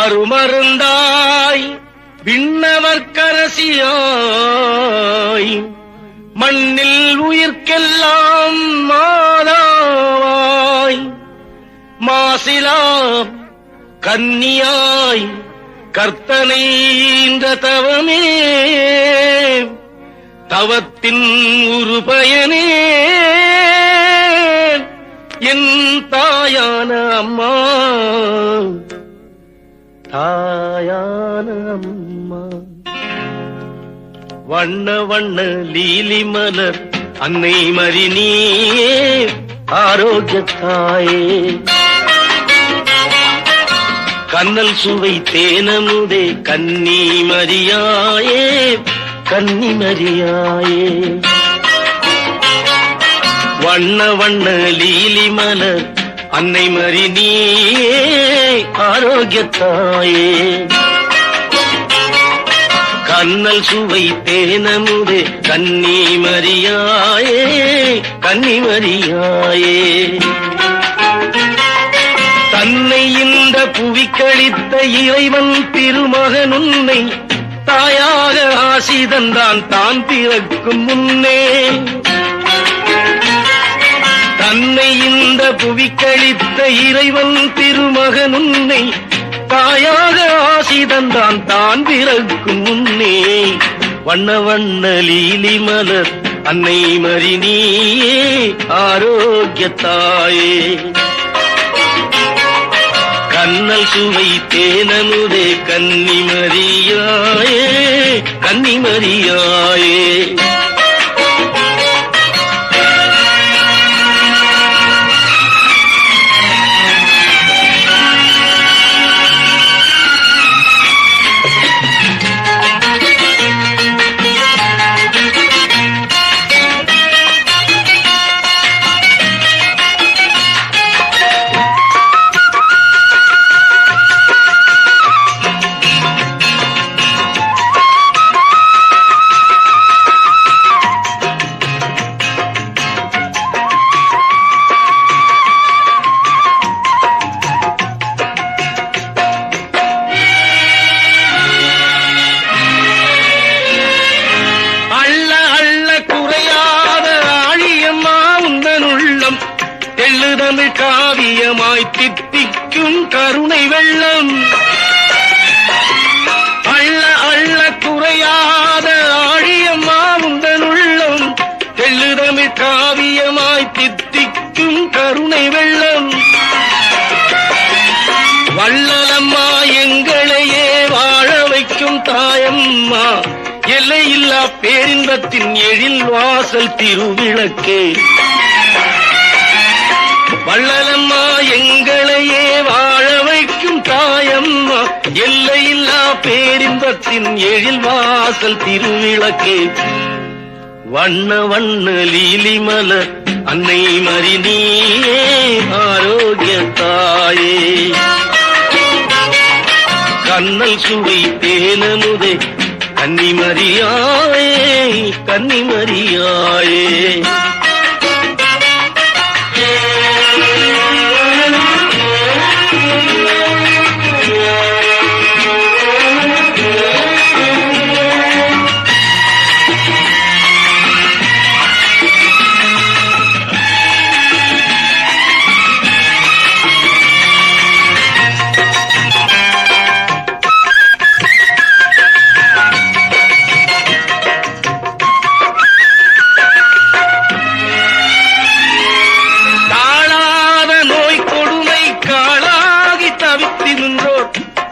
அருமருந்தாய் விண்ணவர்க்கரசியாய் மண்ணில் உயிர்க்கெல்லாம் மாதாவாய் மாசிலா கன்னியாய் கர்த்தனை இந்த தவமே தவத்தின் ஒரு பயனே என் தாயான அம்மா தாயான அம்மா. வண்ண வண்ண லீலி மலர் அன்னை மரினே ஆரோக்கியத்தாயே கண்ணல் சுவை தேனமுதே கன்னி மரியாயே கன்னி மரியாயே. வண்ண வண்ண லீலி மலர் அன்னை மரினே ஆரோக்கியத்தாயே கண்ணல் சுவை தேனமுதே கன்னி மரியாயே கன்னி மரியாயே. தன்னை இந்த புவிக்களித்த இறைவன் திருமகன் உன்னை தாயாக ஆசி தந்தான் தான் பிறக்கும் முன்னே. தன்னை இந்த புவிக்களித்த இறைவன் திருமகன் உன்னை தாயாக ஆசி தந்தான் தான் பிறக்கும் முன்னே. வண்ண வண்ண லீலி மலர் அன்னை மரினே ஆரோக்கியத்தாயே கண்ணல் சுவை தேனமுதே கன்னி மரியாயே கன்னி மரியாயே. தமிழ் காவியமாய் தித்திக்கும் கருணை வெள்ளம் அள்ள அள்ள குறையாத ஆழியம்மா உந்தன் உள்ளம் தெள்ளுதமிழ் காவியமாய் தித்திக்கும் கருணை வெள்ளம். வள்ளலம்மா எங்களையே வாழ வைக்கும் தாயம்மா எல்லையில்லா பேரின்பத்தின் எழில் வாசல் திருவிளக்கே. வள்ளலம்மா எங்களையே வாழ வைக்கும் தாயம்மா எல்லையில்லா பேரின்பத்தின் எழில் வாசல் திருவிளக்கே. வண்ண வண்ண லீலி மலர் அன்னை மரினே ஆரோக்கியத்தாயே கண்ணல் சுவை தேனமுதே கன்னி மரியாயே கன்னி மரியாயே.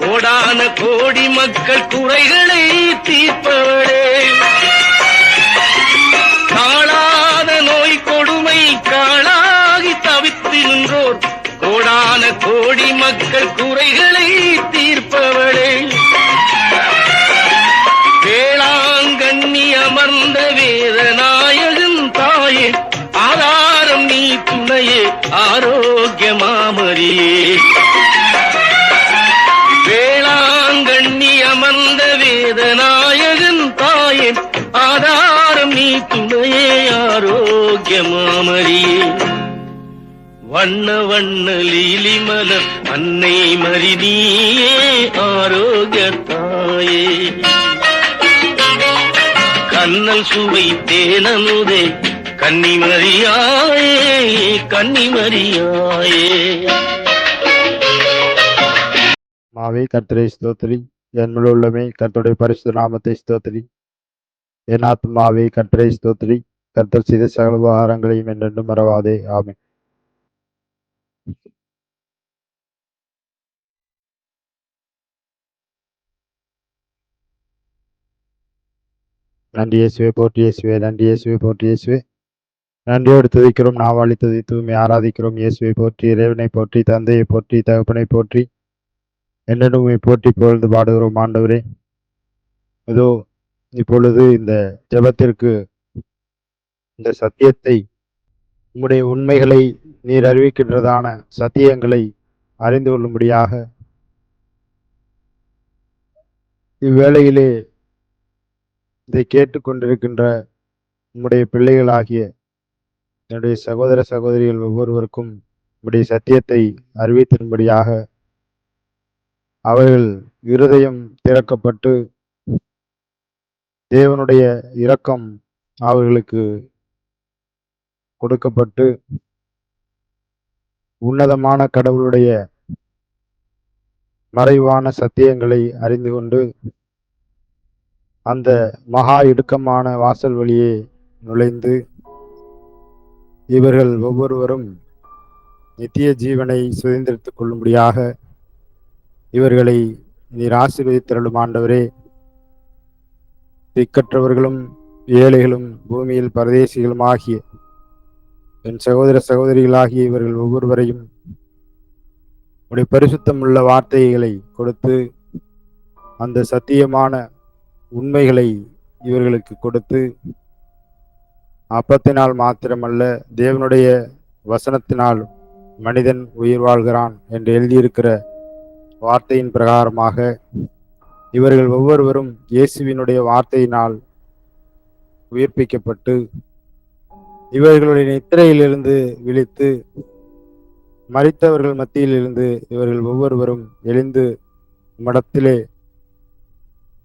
கோடான கோடி மக்கள் குறைகளை தீர்ப்பவளே காளாத நோய் கொடுமை காளாகி தவித்து நின்றோர் கோடான கோடி மக்கள் குறைகளை தீர்ப்பவளே. வேளாங்கண்ணி அமர்ந்த வேதநாயகன் தாயே ஆதாரம் நீ துணையே ஆரோக்கியமாமரியே. வேளாங்கண்ணி அமர்ந்த வேதநாயகன் தாயே ஆதாரம் நீ துணையே ஆரோக்கியமாமரியே. வண்ண வண்ண லீலி மலர் அன்னை மரினியே ஆரோக்கியத்தாயே கண்ணல் சுவை தேனமுதே கன்னிமரியாயே கன்னிமரியாயே. மாவே கர்த்தரை ஸ்தோத்திரி, என் முழு உள்ளமே கர்த்தருடைய பரிசுத்த நாமத்தை ஸ்தோத்திரி. என் ஆத்மாவே கர்த்தரை ஸ்தோத்திரி, கர்த்தர் செய்த சகல உபகாரங்களையும் என்றென்றும் மறவாதே. ஆமென். நன்றி இயேசுவே, போற்றி இயேசுவே, நன்றி இயேசுவே, போற்றி இயேசுவே. நன்றியோடு துதிக்கிறோம், நாவாளி துதித்துமே ஆராதிக்கிறோம். இயேசுவை போற்றி, இறைவனை போற்றி, தந்தையை போற்றி, தகப்பனை போற்றி, என்னென்னும் போற்றி புகழ்ந்து பாடுகிறோம். ஆண்டவரே, இதோ இப்பொழுது இந்த ஜெபத்திற்கு இந்த சத்தியத்தை, உம்முடைய உண்மைகளை நீர் அறிவிக்கின்றதான சத்தியங்களை அறிந்து கொள்ளும்படியாக இவ்வேளையிலே இதை கேட்டுக்கொண்டிருக்கின்ற உம்முடைய பிள்ளைகளாகிய என்னுடைய சகோதர சகோதரிகள் ஒவ்வொருவருக்கும் உம்முடைய சத்தியத்தை அறிவித்திரும்படியாக அவர்கள் இருதயம் திறக்கப்பட்டு தேவனுடைய இரக்கம் அவர்களுக்கு கொடுக்கப்பட்டு உன்னதமான கடவுளுடைய மறைவான சத்தியங்களை அறிந்து கொண்டு அந்த மகா இடுக்கமான வாசல் வழியே நுழைந்து இவர்கள் ஒவ்வொருவரும் நித்திய ஜீவனை சுதந்திரித்துக் கொள்ளும்படியாக இவர்களை நீர் ஆசீர்வதித்தருளும். ஆண்டவரே, திக்கற்றவர்களும் ஏழைகளும் பூமியில் பரதேசிகளும் ஆகிய என் சகோதர சகோதரிகளாகிய இவர்கள் ஒவ்வொருவரையும் உடைய பரிசுத்தம் உள்ள வார்த்தைகளை கொடுத்து அந்த சத்தியமான உண்மைகளை இவர்களுக்கு கொடுத்து அப்பத்தினால் மாத்திரமல்ல தேவனுடைய வசனத்தினால் மனிதன் உயிர் வாழ்கிறான் என்று எழுதியிருக்கிற வார்த்தையின் பிரகாரமாக இவர்கள் ஒவ்வொருவரும் இயேசுவினுடைய வார்த்தையினால் உயிர்ப்பிக்கப்பட்டு இவர்களுடைய நித்திரையிலிருந்து விழித்து மரித்தவர்கள் மத்தியிலிருந்து இவர்கள் ஒவ்வொருவரும் எழுந்து உம்மிடத்திலே,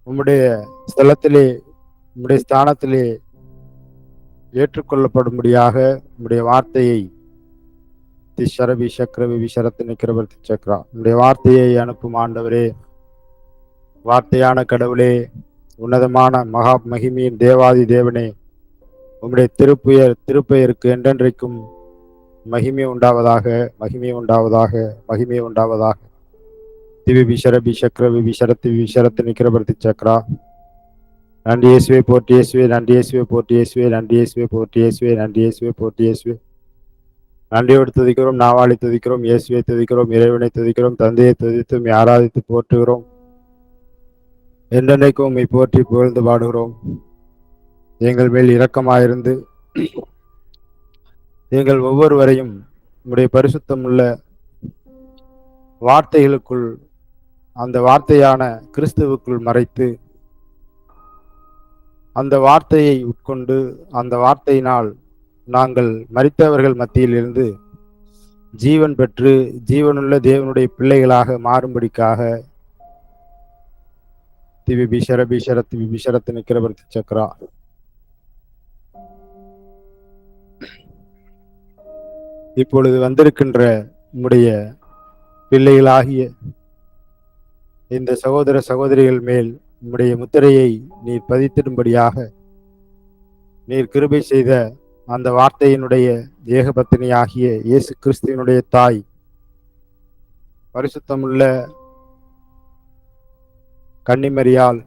உம்முடைய ஸ்தலத்திலே, உம்முடைய ஸ்தானத்திலே ஏற்றுக்கொள்ளப்படும்படியாக உம்முடைய வார்த்தையை திஷரவி சக்கரவி விசரத்து நிற்கிறவர் திச்சக்ரா உம்முடைய வார்த்தையை அனுப்பும். ஆண்டவரே, வார்த்தையான கடவுளே, உன்னதமான மகா மகிமையின் தேவாதி தேவனே, உம்முடைய திருப்பெயருக்கு என்றென்றைக்கும் மகிமை உண்டாவதாக, மகிமை உண்டாவதாக, மகிமை உண்டாவதாக. திவி விசரபி சக்கரவி விசரத்து விசரத்து நிற்கிறவர் திச்சக்ரா. நன்றி இயேசுவே, போற்றி இயேசுவே, நன்றி இயேசுவே, போற்றி இயேசுவே, நன்றி இயேசுவே, போற்றி இயேசுவே, நன்றி இயேசுவே, போற்றி இயேசுவே. நன்றியோடு துதிக்கிறோம், நாவாளி துதிக்கிறோம், இயேசுவை துதிக்கிறோம், இறைவனை துதிக்கிறோம், தந்தையை துதித்தும் ஆராதித்து போற்றுகிறோம். என்றென்றைக்கும் உம்மை போற்றி புகழ்ந்து பாடுகிறோம். எங்கள் மேல் இரக்கமாயிருந்து எங்கள் ஒவ்வொருவரையும் உம்முடைய பரிசுத்தம் உள்ள வார்த்தைகளுக்குள், அந்த வார்த்தையான கிறிஸ்துவுக்குள் மறைத்து அந்த வார்த்தையை உட்கொண்டு அந்த வார்த்தையினால் நாங்கள் மரித்தவர்கள் மத்தியில் இருந்து ஜீவன் பெற்று ஜீவனுள்ள தேவனுடைய பிள்ளைகளாக மாறும்படிக்காக திவி பிஷர பிஷர திவி பிஷரத்து நிற்கிறவர் சக்கரா. இப்பொழுது வந்திருக்கின்ற உம்முடைய பிள்ளைகளாகிய இந்த சகோதர சகோதரிகள் மேல் உம்முடைய முத்திரையை நீர் பதித்திடும்படியாக நீர் கிருபை செய்த அந்த வார்த்தையினுடைய ஏகபத்தினியாகிய இயேசு கிறிஸ்துவினுடைய தாய், பரிசுத்தமுள்ள கன்னிமரியால்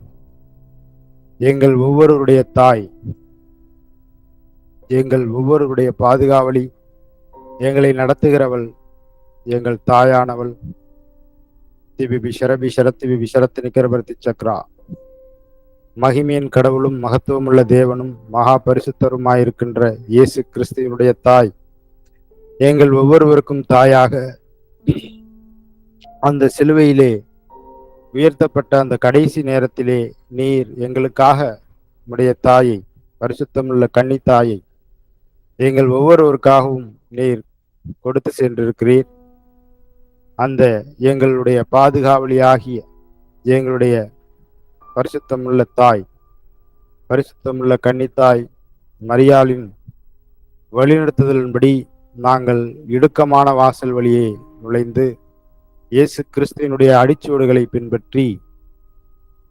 எங்கள் ஒவ்வொருவருடைய தாய், எங்கள் ஒவ்வொருவருடைய பாதுகாவலி, எங்களை நடத்துகிறவள், எங்கள் தாயானவள். திவி பிஷரபி சரத்திவி விசரத்து நிற்கிறபர்த்தி சக்ரா. மகிமையின் கடவுளும் மகத்துவமுள்ள தேவனும் மகா பரிசுத்தருமாயிருக்கின்ற இயேசு கிறிஸ்துவனுடைய தாய், எங்கள் ஒவ்வொருவருக்கும் தாயாக அந்த சிலுவையிலே உயர்த்தப்பட்ட அந்த கடைசி நேரத்திலே நீர் எங்களுக்காக உம்முடைய தாயை, பரிசுத்தமுள்ள கன்னி தாயை, எங்கள் ஒவ்வொருவருக்காகவும் நீர் கொடுத்து சென்றிருக்கிறீர். அந்த எங்களுடைய பாதுகாவலியாகிய எங்களுடைய பரிசுத்தமுள்ள தாய், பரிசுத்தமுள்ள கன்னித்தாய் மரியாளின் வழிநடத்துதலின்படி நாங்கள் இடுக்கமான வாசல் வழியே நுழைந்து இயேசு கிறிஸ்துவினுடைய அடிச்சுவடுகளை பின்பற்றி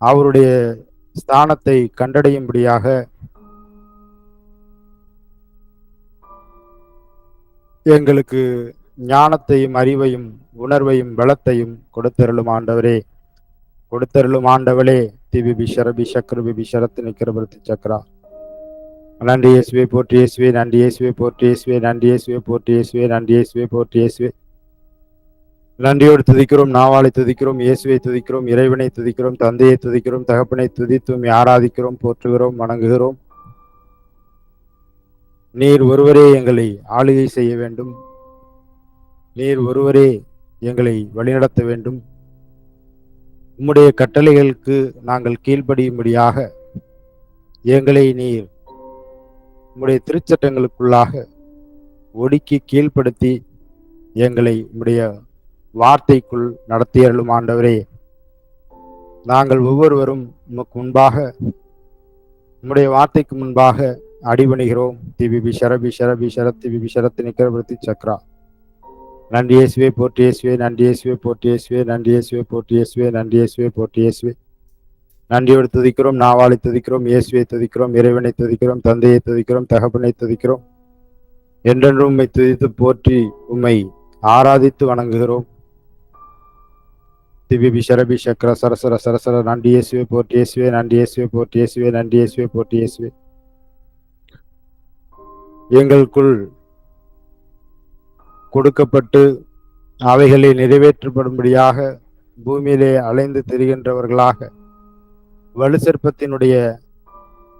அவருடைய ஸ்தானத்தை கண்டடையும்படியாக எங்களுக்கு ஞானத்தையும் அறிவையும் உணர்வையும் பலத்தையும் கொடுத்தருளும் ஆண்டவரே, கொடுத்தருளும் ஆண்டவளே. திவி பிஷரபி சக்கரபி பிஷரத்து நிக்கிறபர்த்தி சக்கரா. நன்றி இயேசுவே, போற்றி இயேசுவே, நன்றி இயேசுவே, போற்றி இயேசுவே, நன்றி இயேசுவே, போற்றி இயேசுவே, நன்றி இயேசுவே, போற்றி இயேசுவே. நன்றியோடு துதிக்கிறோம், நாவாலை துதிக்கிறோம், இயேசுவை துதிக்கிறோம், இறைவனை துதிக்கிறோம், தந்தையை துதிக்கிறோம், தகப்பனை துதித்தும் ஆராதிக்கிறோம், போற்றுகிறோம், வணங்குகிறோம். நீர் ஒருவரே எங்களை ஆளுகை செய்ய வேண்டும். நீர் ஒருவரே எங்களை வழிநடத்த வேண்டும். உம்முடைய கட்டளைகளுக்கு நாங்கள் கீழ்ப்படியும்படியாக எங்களை நீர் உம்முடைய திருச்சட்டங்களுக்குள்ளாக ஒடுக்கி கீழ்ப்படுத்தி எங்களை உம்முடைய வார்த்தைக்குள் நடத்தியருளும் ஆண்டவரே. நாங்கள் ஒவ்வொருவரும் உமக்கு முன்பாக, உம்முடைய வார்த்தைக்கு முன்பாக அடிபணிகிறோம். திவி ஷரபி ஷரபி ஷரத் திவி ஷரத் நிக்கிறபர்த்தி சக்ரா. நன்றி இயேசுவே, போற்றி இயேசுவே, நன்றி இயேசுவே, போற்றி இயேசுவே, நன்றி இயேசுவே, போற்றி இயேசுவே, நன்றி இயேசுவே, போற்றி இயேசுவே. நன்றியோடு துதிக்கிறோம், நாவாலை துதிக்கிறோம், இயேசுவை துதிக்கிறோம், இறைவனை துதிக்கிறோம், தந்தையை துதிக்கிறோம், தகப்பனை துதிக்கிறோம். என்றென்றும் உம்மை துதித்து போற்றி உம்மை ஆராதித்து வணங்குகிறோம். திவி ஷரபி சக்கர சரசர சரசர. நன்றி இயேசுவே, போற்றி இயேசுவே, நன்றி இயேசுவே, போற்றி இயேசுவே, நன்றி இயேசுவே, போற்றி இயேசுவே. எங்களுக்குள் கொடுக்கப்பட்டு அவைகளை நிறைவேற்றப்படும்படியாக பூமியிலே அலைந்து திரிகின்றவர்களாக வலுசற்பத்தினுடைய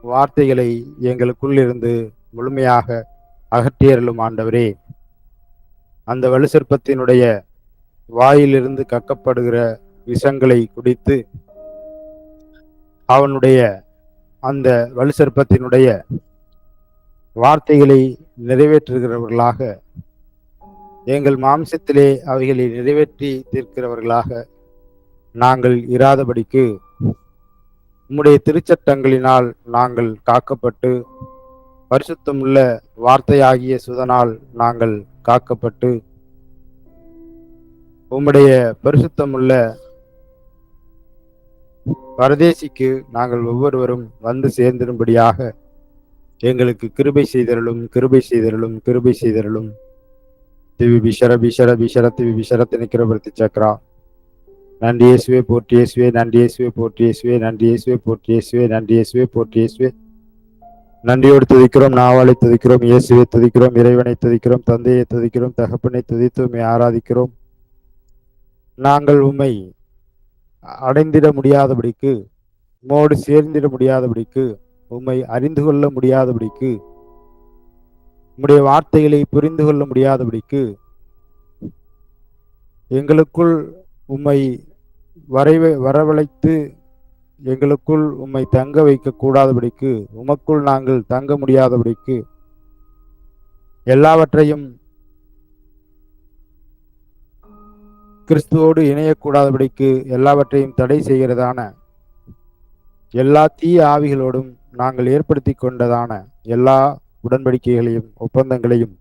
வார்த்தைகளை எங்களுக்குள் இருந்து முழுமையாக அகற்றியருளும் ஆண்டவரே. அந்த வலுசற்பத்தினுடைய வாயிலிருந்து கக்கப்படுகிற விஷங்களை குடித்து அவனுடைய அந்த வலுசற்பத்தினுடைய வார்த்தைகளை நிறைவேற்றுகிறவர்களாக, எங்கள் மாம்சத்திலே அவைகளை நிறைவேற்றி தீர்க்கிறவர்களாக நாங்கள் இராதபடிக்கு உம்முடைய திருச்சட்டங்களினால் நாங்கள் காக்கப்பட்டு, பரிசுத்தமுள்ள வார்த்தையாகிய சுதனால் நாங்கள் காக்கப்பட்டு, உம்முடைய பரிசுத்தமுள்ள பரதேசிக்கு நாங்கள் ஒவ்வொருவரும் வந்து சேர்ந்திரும்படியாக எங்களுக்கு கிருபை செய்தருளும், கிருபை செய்தருளும், கிருபை செய்தருளும். திவி பிஷர பிஷர பிஷர திவி பிஷரத்து நிக்கிறபர்த்தி சக்ரா. நன்றி இயேசுவே, போற்றி இயேசுவே, நன்றி இயேசுவே, போற்றி இயேசுவே, நன்றி இயேசுவே, போற்றி இயேசுவே, நன்றி இயேசுவே, போற்றி இயேசுவே. நன்றியோடு துதிக்கிறோம், நாவாலை துதிக்கிறோம், இயேசுவை துதிக்கிறோம், இறைவனை துதிக்கிறோம், தந்தையை துதிக்கிறோம், தகப்பனை துதித்து உம்மை ஆராதிக்கிறோம். நாங்கள் உம்மை அடைந்திட முடியாதபடிக்கு, உம்மோடு சேர்ந்திட முடியாதபடிக்கு, உம்மை அறிந்து கொள்ள முடியாதபடிக்கு, உம்முடைய வார்த்தைகளை புரிந்து கொள்ள முடியாதபடிக்கு, எங்களுக்குள் உம்மை வரவழைத்து எங்களுக்குள் உம்மை தங்க வைக்க கூடாதபடிக்கு, உமக்குள் நாங்கள் தங்க முடியாதபடிக்கு, எல்லாவற்றையும் கிறிஸ்துவோடு இணையக்கூடாதபடிக்கு எல்லாவற்றையும் தடை செய்கிறதான எல்லா தீய ஆவிகளோடும் நாங்கள் ஏற்படுத்தி கொண்டதான எல்லா உடன்படிக்கைகளையும் ஒப்பந்தங்களையும்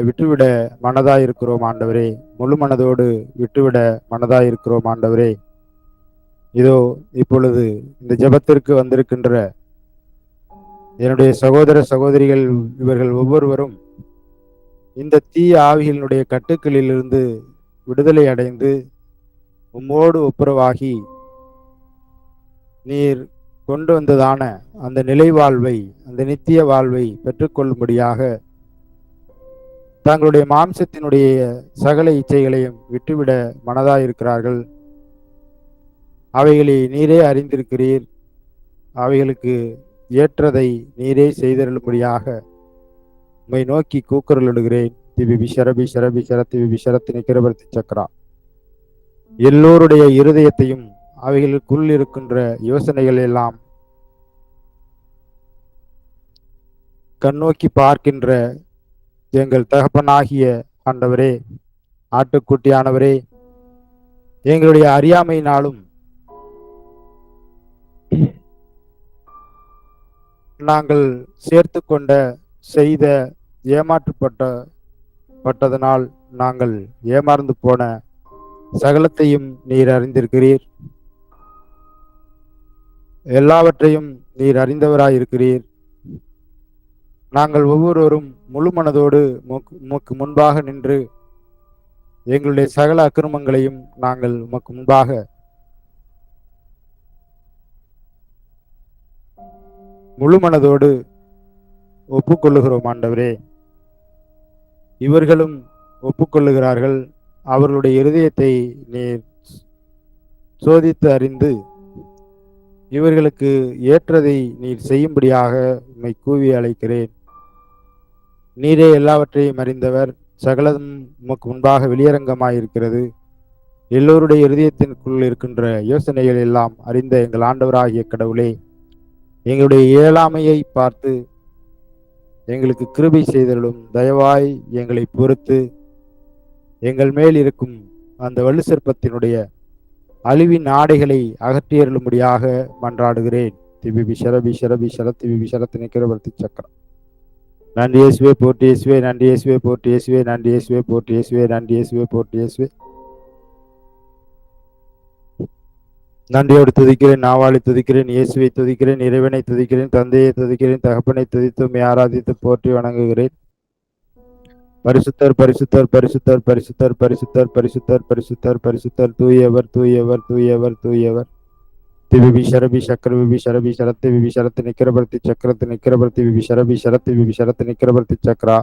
விட்டுவிட மனதாயிருக்கிறோம் ஆண்டவரே. முழு மனதோடு விட்டுவிட மனதாயிருக்கிறோம் ஆண்டவரே. இதோ இப்பொழுது இந்த ஜெபத்திற்கு வந்திருக்கின்ற என்னுடைய சகோதர சகோதரிகள், இவர்கள் ஒவ்வொருவரும் இந்த தீய ஆவிகளினுடைய கட்டுக்களிலிருந்து விடுதலை அடைந்து உம்மோடு ஒப்புரவாகி நீர் கொண்டு வந்ததான அந்த நிலை வாழ்வை, அந்த நித்திய வாழ்வை பெற்றுக்கொள்ளும்படியாக தங்களுடைய மாம்சத்தினுடைய சகல இச்சைகளையும் விட்டுவிட மனதாயிருக்கிறார்கள். அவைகளை நீரே அறிந்திருக்கிறீர். அவைகளுக்கு ஏற்றதை நீரே செய்தருளும்படியாக உம்மை நோக்கி கூக்குரலிடுகிறேன். திவி பிஷரபி ஷரபி ஷரத்தி பிஷரத்து நிக்கிறபர்த்தி சக்ரா. எல்லோருடைய இருதயத்தையும் அவைகளுக்குள் இருக்கின்ற யோசனைகள் எல்லாம் கண்ணோக்கி பார்க்கின்ற எங்கள் தகப்பனாகிய ஆண்டவரே, ஆட்டுக்குட்டியானவரே, எங்களுடைய அறியாமையினாலும் நாங்கள் சேர்த்து கொண்ட செய்த ஏமாற்றப்பட்டதனால் நாங்கள் ஏமாறந்து போன சகலத்தையும் நீர் அறிந்திருக்கிறீர். எல்லாவற்றையும் நீர் அறிந்தவராயிருக்கிறீர். நாங்கள் ஒவ்வொருவரும் முழு மனதோடு உமக்கு முன்பாக நின்று எங்களுடைய சகல அக்கிரமங்களையும் நாங்கள் உமக்கு முன்பாக முழு மனதோடு ஒப்புக்கொள்ளுகிறோம் ஆண்டவரே. இவர்களும் ஒப்புக்கொள்ளுகிறார்கள். அவர்களுடைய இருதயத்தை நீர் சோதித்து அறிந்து இவர்களுக்கு ஏற்றதை நீர் செய்யும்படியாக உம்மை கூவி அழைக்கிறேன். நீரே எல்லாவற்றையும் அறிந்தவர். சகலம் உமக்கு முன்பாக வெளியரங்கமாயிருக்கிறது. எல்லோருடைய இருதயத்திற்குள் இருக்கின்ற யோசனைகள் எல்லாம் அறிந்த எங்கள் ஆண்டவராகிய கடவுளே, எங்களுடைய இயலாமையை பார்த்து எங்களுக்கு கிருபை செய்தலும் தயவாய் எங்களை பொறுத்து எங்கள் மேல் இருக்கும் அந்த வலு சிற்பத்தினுடைய அழிவின் ஆடைகளை அகற்றியருளும்படியாக மன்றாடுகிறேன். திபி ஷரபி ஷரபி ஷரத் திபி ஷரத் நிக்கிறவர்த்தி சக்கரம். நன்றி இயேசுவே, போற்றி இயேசுவே, நன்றி இயேசுவே, போற்றி இயேசுவே, நன்றி இயேசுவே, போற்றி இயேசுவே, நன்றி இயேசுவே, போற்றி இயேசுவே. நன்றியோடு துதிக்கிறேன், நாவாளி துதிக்கிறேன், இயேசுவை துதிக்கிறேன், இறைவனை துதிக்கிறேன், தந்தையை துதிக்கிறேன், தகப்பனை துதித்து ஆராதித்து போற்றி வணங்குகிறேன். பரிசுத்தர் பரிசுத்தர் பரிசுத்தர் பரிசுத்தர் பரிசுத்தர் பரிசுத்தர் பரிசுத்தர் பரிசுத்தர் தூயவர் தூயவர் தூயவர் தூயவர். திபி ஷரபி சக்கர விபி ஷரபி ஷரத்து விபி ஷரத்து நிக்கிறபர்த்தி சக்கரத்து நிக்கிறபர்த்தி விபி ஷரபி ஷரத்து விபி ஷரத்து நிக்கிறபர்த்தி சக்கரா.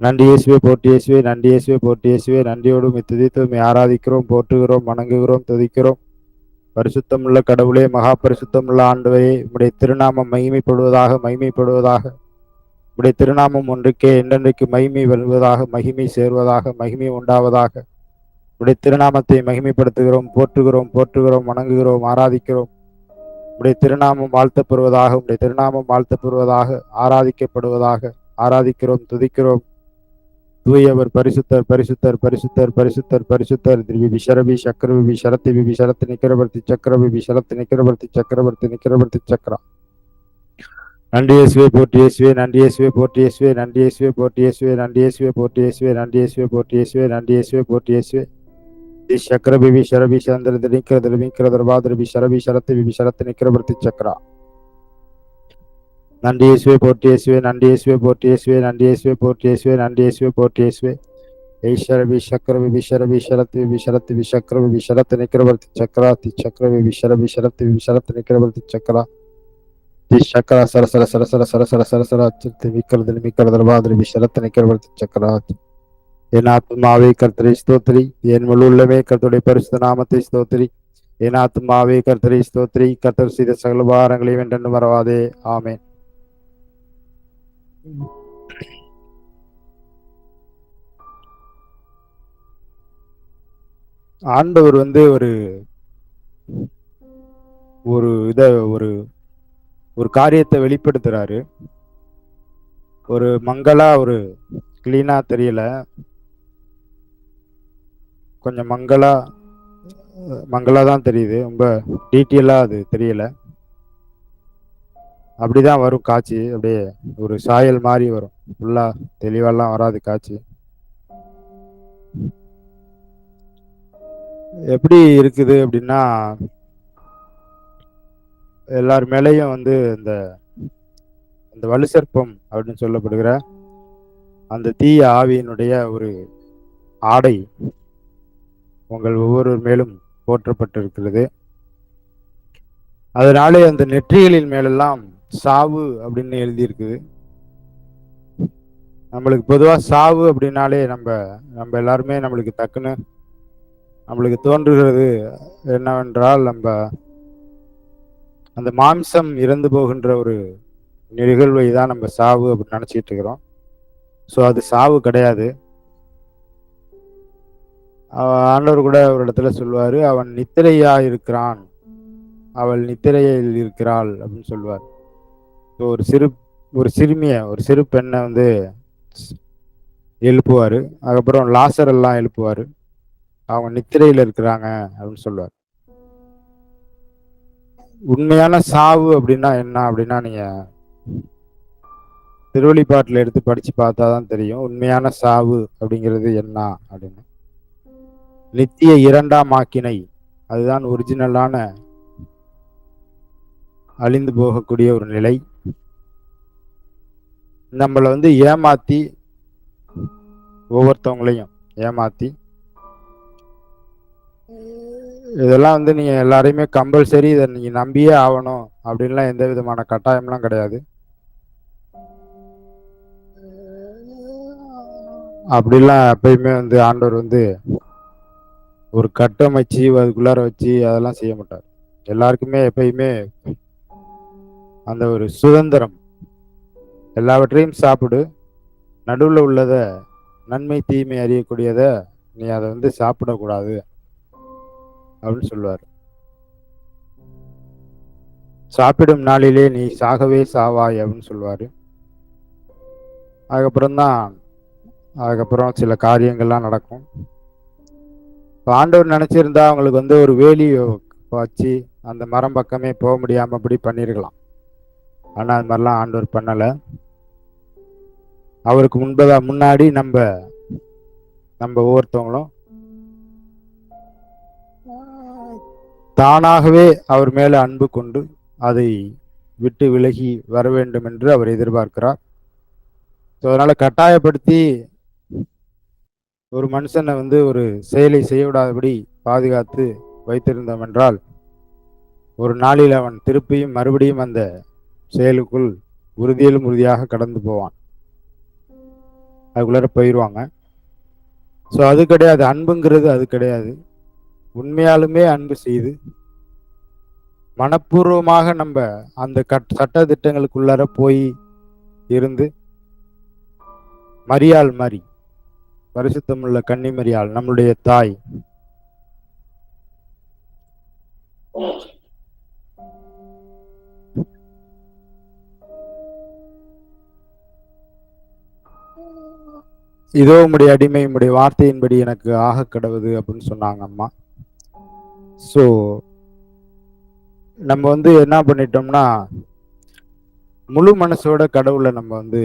நன்றி இயேசுவே, போற்றி இயேசுவே, நன்றி இயேசுவே, போற்றி இயேசுவே. நன்றியோடு துதித்து ஆராதிக்கிறோம், போற்றுகிறோம், வணங்குகிறோம், துதிக்கிறோம். பரிசுத்தமுள்ள கடவுளே, மகா பரிசுத்தமுள்ள ஆண்டவரே, உம்முடைய திருநாமம் மகிமைப்படுவதாக, மகிமைப்படுவதாக. உடைய திருநாமம் ஒன்றுக்கே என்றென்றைக்கு மகிமை வருவதாக, மகிமை சேர்வதாக, மகிமை உண்டாவதாக. உடைய திருநாமத்தை மகிமைப்படுத்துகிறோம், போற்றுகிறோம், போற்றுகிறோம், வணங்குகிறோம், ஆராதிக்கிறோம். உடைய திருநாமம் வாழ்த்தப்படுவதாக, உடைய திருநாமம் வாழ்த்தப்படுவதாக, ஆராதிக்கப்படுவதாக. ஆராதிக்கிறோம், துதிக்கிறோம். தூயவர் பரிசுத்தர் பரிசுத்தர் பரிசுத்தர் பரிசுத்தர் பரிசுத்தர். விபி ஷரபி சக்கர விபி ஷரத்தி விபி ஷரத்து நிக்கிறவர்த்தி சக்கர விபி ஷரத்து நிக்கிறவர்த்தி சக்கரவர்த்தி நிக்கிறவர்த்தி சக்கரா. நன்றி இயேசுவே, போற்றி இயேசுவே, நன்றி இயேசுவே, போற்றி இயேசுவே, நன்றி இயேசுவே, போற்றி இயேசுவே, நன்றி இயேசுவே, போற்றி இயேசுவே, நன்றி இயேசுவே, போற்றி இயேசுவே, நன்றி இயேசுவே, போற்றி இயேசுவே. சக்கர பிபி ஷரபி சந்திர நிக்கிற திருமிக்கிற தர்பாதிரபி ஷரபி ஷரத்து விபி ஷரத்து நிக்கிறவர்த்தி சக்கரா. நன்றி இயேசுவே, போற்றி இயேசுவே, நன்றி இயேசுவே, போற்றி இயேசுவே, நன்றி இயேசுவே, போற்றி இயேசுவே, நன்றி இயேசுவே, போற்றி இயேசுவே. ஷரபி சக்கர விபி ஷரபி ஷரத்து விபி ஷரத்து விபி சக்கர விபி ஷரத்து நிக்கிறவர்த்தி சக்கரா. சக்கர விபி ஷரபி ஷரத்து விபி ஷரத்து நிக்கிறவர்த்தி சக்கரா. சக்கர சர சர சர சர சர சர சர சர அச்சத்தை மிக்கிறது மிக்கிறது பாதிரி ஷரத்து நிக்கிறவர்த்தி சக்கரா. என் ஆத்மாவே கர்த்தரை ஸ்தோத்திரி, என் முழு உள்ளமே கர்த்தருடைய பரிசுத்த நாமத்தை ஸ்தோத்திரி. என் ஆத்மாவே கர்த்தரை ஸ்தோத்திரி, கர்த்தர் செய்த சகல உபகாரங்களையும் என்றென்று மறவாதே. ஆமென். ஆண்டவர் ஒரு ஒரு இத ஒரு ஒரு காரியத்தை வெளிப்படுத்துறாரு. ஒரு மங்களா, ஒரு கிளீனா தெரியல, கொஞ்சம் மங்களா தான் தெரியுது, ரொம்ப டீட்டெயிலா அது தெரியல. அப்படிதான் வரும் காட்சி, அப்படியே ஒரு சாயல் மாதிரி வரும், ஃபுல்லா தெளிவெல்லாம் வராது காட்சி. எப்படி இருக்குது அப்படின்னா, எல்லார் மேலேயும் இந்த இந்த வலு சர்ப்பம் அப்படின்னு சொல்லப்படுகிற அந்த தீய ஆவியினுடைய ஒரு ஆடை உங்கள் ஒவ்வொரு மேலும் போற்றப்பட்டிருக்கிறது. அதனாலே அந்த நெற்றிகளின் மேலெல்லாம் சாவு அப்படின்னு எழுதியிருக்குது. நம்மளுக்கு பொதுவாக சாவு அப்படின்னாலே நம்ம எல்லாருமே நம்மளுக்கு தோன்றுகிறது என்னவென்றால், நம்ம அந்த மாம்சம் இறந்து போகின்ற ஒரு நிகழ்வை தான் நம்ம சாவு அப்படின்னு நினைச்சிட்டு இருக்கிறோம். ஸோ அது சாவு கிடையாது. ஆண்டவர் கூட ஒரு இடத்துல சொல்லுவாரு, அவன் நித்திரையா இருக்கிறான், அவள் நித்திரையில் இருக்கிறாள் அப்படின்னு சொல்லுவார். ஸோ ஒரு சிறுமிய, ஒரு சிறு பெண்ணை எழுப்புவாரு. அதுக்கப்புறம் லாசர் எல்லாம் எழுப்புவாரு. அவங்க நித்திரையில இருக்கிறாங்க அப்படின்னு சொல்லுவார். உண்மையான சாவு அப்படின்னா என்ன அப்படின்னா, நீங்க திருவெளிப்பாட்டில் எடுத்து படிச்சு பார்த்தாதான் தெரியும் உண்மையான சாவு அப்படிங்கிறது என்ன அப்படின்னு. நித்திய இரண்டாம் ஆக்கினை, அதுதான் ஒரிஜினலான அழிந்து போகக்கூடிய ஒரு நிலை. நம்மளை வந்து ஏமாத்தி, ஒவ்வொருத்தவங்களையும் ஏமாத்தி, இதெல்லாம் வந்து நீங்க எல்லாரையுமே கம்பல்சரி இதை நீங்க நம்பியே ஆகணும் அப்படின்லாம் எந்த விதமான கட்டாயம்லாம் கிடையாது. அப்படிலாம் எப்பயுமே வந்து ஆண்டவர் வந்து ஒரு கட்டமைச்சு அதுக்குள்ளார வச்சு அதெல்லாம் செய்ய மாட்டார். எல்லாருக்குமே எப்பயுமே அந்த ஒரு சுதந்திரம், எல்லாவற்றையும் சாப்பிடு, நடுவில் உள்ளத நன்மை தீமை அறியக்கூடியத நீ அதை வந்து சாப்பிடக்கூடாது அப்படின்னு சொல்லுவார். சாப்பிடும் நாளிலே நீ சாகவே சாவாய் அப்படின்னு சொல்லுவாரு. அதுக்கப்புறம் சில காரியங்கள்லாம் நடக்கும். ஆண்டவர் நினைச்சிருந்தா அவங்களுக்கு வந்து ஒரு வேலி வச்சு அந்த மரம் பக்கமே போக முடியாம அப்படி பண்ணிருக்கலாம். ஆனா அது மாதிரிலாம் ஆண்டவர் பண்ணல. அவருக்கு முன்னாடி நம்ம ஒவ்வொருத்தவங்களும் தானாகவே அவர் மேல அன்பு கொண்டு அதை விட்டு விலகி வர வேண்டும் என்று அவர் எதிர்பார்க்கிறார். அதனால கட்டாயப்படுத்தி ஒரு மனுஷனை வந்து ஒரு செயலை செய்ய விடாதபடி பாதுகாத்து வைத்திருந்தோம் என்றால், ஒரு நாளில் அவன் திருப்பியும் மறுபடியும் அந்த செயலுக்குள் உறுதியிலும் உறுதியாக கடந்து போவான். அதுக்குள்ளார போயிடுவாங்க. ஸோ அது கிடையாது, அன்புங்கிறது அது கிடையாது. உண்மையாலுமே அன்பு செய்து மனப்பூர்வமாக நம்ம அந்த சட்ட திட்டங்களுக்குள்ளார போய் இருந்து, மரியாள் மாதிரி, பரிசுத்தமுள்ள கன்னி மரியாள் நம்மளுடைய தாய், இதோ உம்முடைய அடிமை உம்முடைய வார்த்தையின்படி எனக்கு ஆக கடவுது அப்படின்னு சொன்னாங்க அம்மா. ஸோ நம்ம வந்து என்ன பண்ணிட்டோம்னா, முழு மனசோட கடவுளை நம்ம வந்து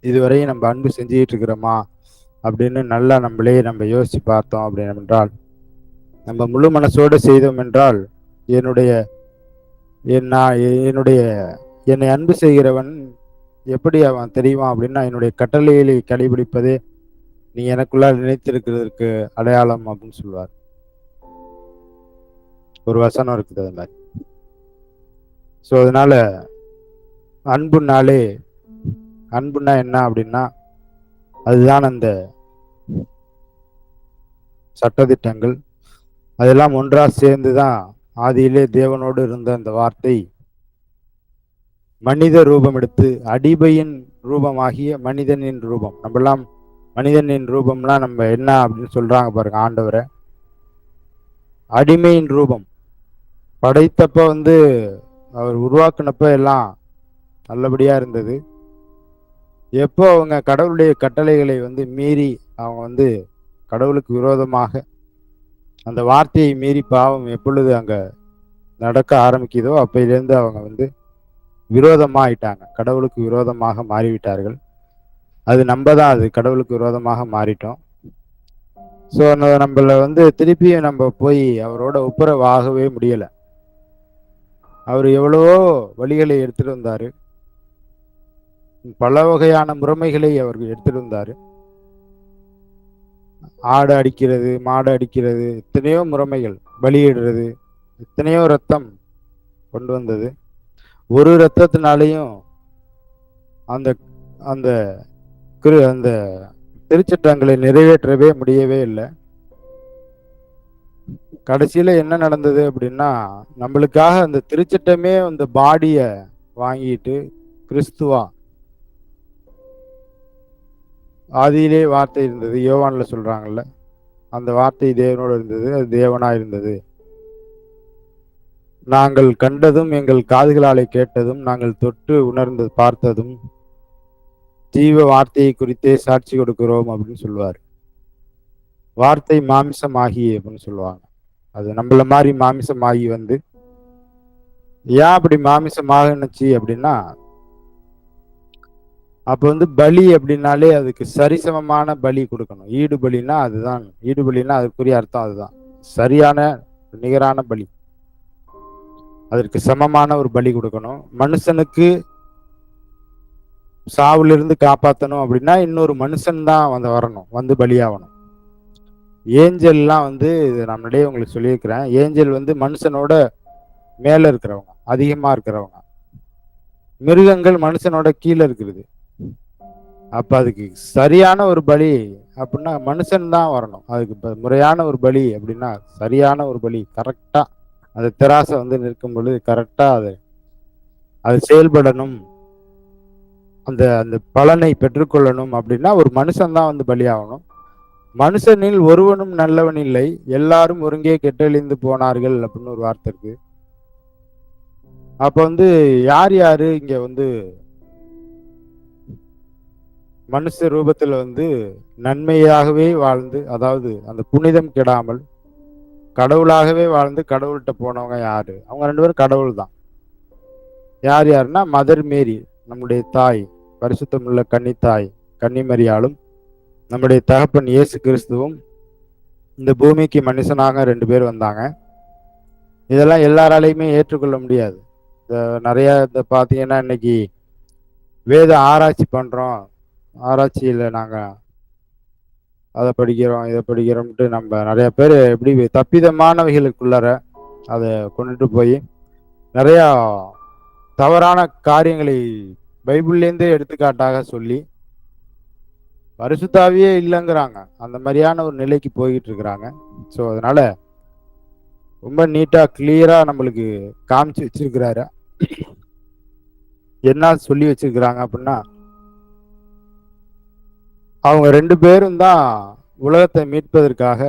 இதுவரையும் நம்ம அன்பு செஞ்சுக்கிட்டு இருக்கிறோமா அப்படின்னு நல்லா நம்ம யோசிச்சு பார்த்தோம் அப்படின்னு என்றால், நம்ம முழு மனசோடு செய்தோம் என்றால், என்னை அன்பு செய்கிறவன் எப்படி அவன் தெரியுமா அப்படின்னா, என்னுடைய கட்டளைகளை கடைபிடிப்பதே நீ எனக்குள்ள நினைத்திருக்கிறதுக்கு அடையாளம் அப்படின்னு சொல்லுவார். ஒரு வசனம் இருக்குது அது மாதிரி. ஸோ அதனால அன்புன்னா என்ன அப்படின்னா, அதுதான் அந்த சட்டதிட்டங்கள் அதெல்லாம் ஒன்றா சேர்ந்துதான் ஆதியிலே தேவனோடு இருந்த அந்த வார்த்தை மனித ரூபம் எடுத்து, அடிபையின் ரூபமாகிய மனிதனின் ரூபம். நம்மெல்லாம் மனிதனின் ரூபம்லாம் நம்ம என்ன அப்படின்னு சொல்றாங்க பாருங்க ஆண்டவரை. அடிமையின் ரூபம் படைத்தப்ப வந்து அவர் உருவாக்குனப்ப எல்லாம் நல்லபடியா இருந்தது. எப்போ அவங்க கடவுளுடைய கட்டளைகளை வந்து மீறி அவங்க வந்து கடவுளுக்கு விரோதமாக அந்த வார்த்தையை மீறி பாவம் எப்பொழுது அங்க நடக்க ஆரம்பிக்குதோ அப்பையிலேருந்து அவங்க வந்து விரோதமா ஆயிட்டாங்க, கடவுளுக்கு விரோதமாக மாறிவிட்டார்கள். அது நம்ம தான் அது கடவுளுக்கு விரோதமாக மாறிட்டோம். ஸோ நம்மள வந்து திருப்பியும் நம்ம போய் அவரோட ஒப்புரவாகவே முடியல. அவர் எவ்வளவோ வழிகளை எடுத்துட்டு வந்தாரு, பல வகையான முறைமைகளை அவர் எடுத்துட்டு வந்தாரு. ஆடு அடிக்கிறது, மாடு அடிக்கிறது, எத்தனையோ முறைமைகள், பலியிடுறது, எத்தனையோ ரத்தம் கொண்டு வந்தது. ஒரு ரத்தத்தினாலையும் அந்த அந்த அந்த திருச்சட்டங்களை நிறைவேற்றவே முடியவே இல்லை. கடைசியில என்ன நடந்தது அப்படின்னா, நம்மளுக்காக அந்த திருச்சட்டமே அந்த பாடிய வாங்கிட்டு கிறிஸ்துவா, ஆதியிலே வார்த்தை இருந்தது, யோவான்ல சொல்றாங்கல்ல, அந்த வார்த்தை தேவனோடு இருந்தது, அது தேவனா இருந்தது. நாங்கள் கண்டதும் எங்கள் காதுகளாலே கேட்டதும் நாங்கள் தொட்டு உணர்ந்து பார்த்ததும் ஜீவ வார்த்தையை குறித்தே சாட்சி கொடுக்கிறோம் அப்படின்னு சொல்லுவார். வார்த்தை மாமிசமாகி அப்படின்னு சொல்லுவாங்க. அது நம்மள மாதிரி மாமிசமாகி வந்து ஏன் அப்படி மாமிசமாகனுச்சு அப்படின்னா, அப்ப வந்து பலி அப்படின்னாலே அதுக்கு சரிசமமான பலி கொடுக்கணும். ஈடு பலின்னா அதுதான். ஈடு பலின்னா அதுக்குரிய அர்த்தம் அதுதான். சரியான நிகரான பலி. அதற்கு சமமான ஒரு பலி கொடுக்கணும். மனுஷனுக்கு சாவுல காப்பாற்றணும் அப்படின்னா இன்னொரு மனுஷன் தான் வந்து வரணும், வந்து பலியாகணும். ஏஞ்சல்லாம் வந்து இது நான் முன்னாடியே உங்களுக்கு சொல்லியிருக்கிறேன். ஏஞ்சல் வந்து மனுஷனோட மேல இருக்கிறவங்க, அதிகமா இருக்கிறவங்க. மிருகங்கள் மனுஷனோட கீழே இருக்கிறது. அப்ப அதுக்கு சரியான ஒரு பலி அப்படின்னா மனுஷன் தான் வரணும். அதுக்கு முறையான ஒரு பலி அப்படின்னா சரியான ஒரு பலி, கரெக்டா அந்த திராசை வந்து நிற்கும் பொழுது கரெக்டா அது செயல்படணும். அந்த அந்த பலனை பெற்றுக்கொள்ளணும் அப்படின்னா ஒரு மனுஷன் தான் வந்து பலியாகணும். மனுஷனில் ஒருவனும் நல்லவன் இல்லை, எல்லாரும் ஒருங்கே கெட்டழிந்து போனார்கள் அப்படின்னு ஒரு வார்த்தை இருக்கு. அப்ப வந்து யார் யாரு இங்க வந்து மனுஷ ரூபத்துல வந்து நன்மையாகவே வாழ்ந்து, அதாவது அந்த புனிதம் கெடாமல் கடவுளாகவே வாழ்ந்து கடவுள்கிட்ட போனவங்க யாரு? அவங்க 2 பேரும் கடவுள் தான். யார் யாருன்னா மதர் மேரி, நம்முடைய தாய், பரிசுத்தமுள்ள கன்னித்தாய் கன்னிமரியாளும், நம்முடைய தகப்பன் இயேசு கிறிஸ்துவும் இந்த பூமிக்கு மனுஷனாக 2 பேர் வந்தாங்க. இதெல்லாம் எல்லாராலையுமே ஏற்றுக்கொள்ள முடியாது. நிறைய இந்த பார்த்தீங்கன்னா இன்னைக்கு வேத ஆராய்ச்சி பண்றோம், ஆராய்ச்சியில் நாங்கள் அதை படிக்கிறோம் இதை படிக்கிறோம்ட்டு நம்ம நிறைய பேர் எப்படி தப்பிதமானவைகளுக்குள்ளார அதை கொண்டுட்டு போய் நிறையா தவறான காரியங்களை பைபிள்லேருந்தே எடுத்துக்காட்டாக சொல்லி பரிசுத்தாவியே இல்லைங்கிறாங்க. அந்த மாதிரியான ஒரு நிலைக்கு போயிட்டு இருக்கிறாங்க. ஸோ அதனால ரொம்ப நீட்டா கிளியரா நம்மளுக்கு காமிச்சு வச்சிருக்கிறாரு. என்ன சொல்லி வச்சிருக்கிறாங்க அப்படின்னா, அவங்க 2 பேரும் தான் உலகத்தை மீட்பதற்காக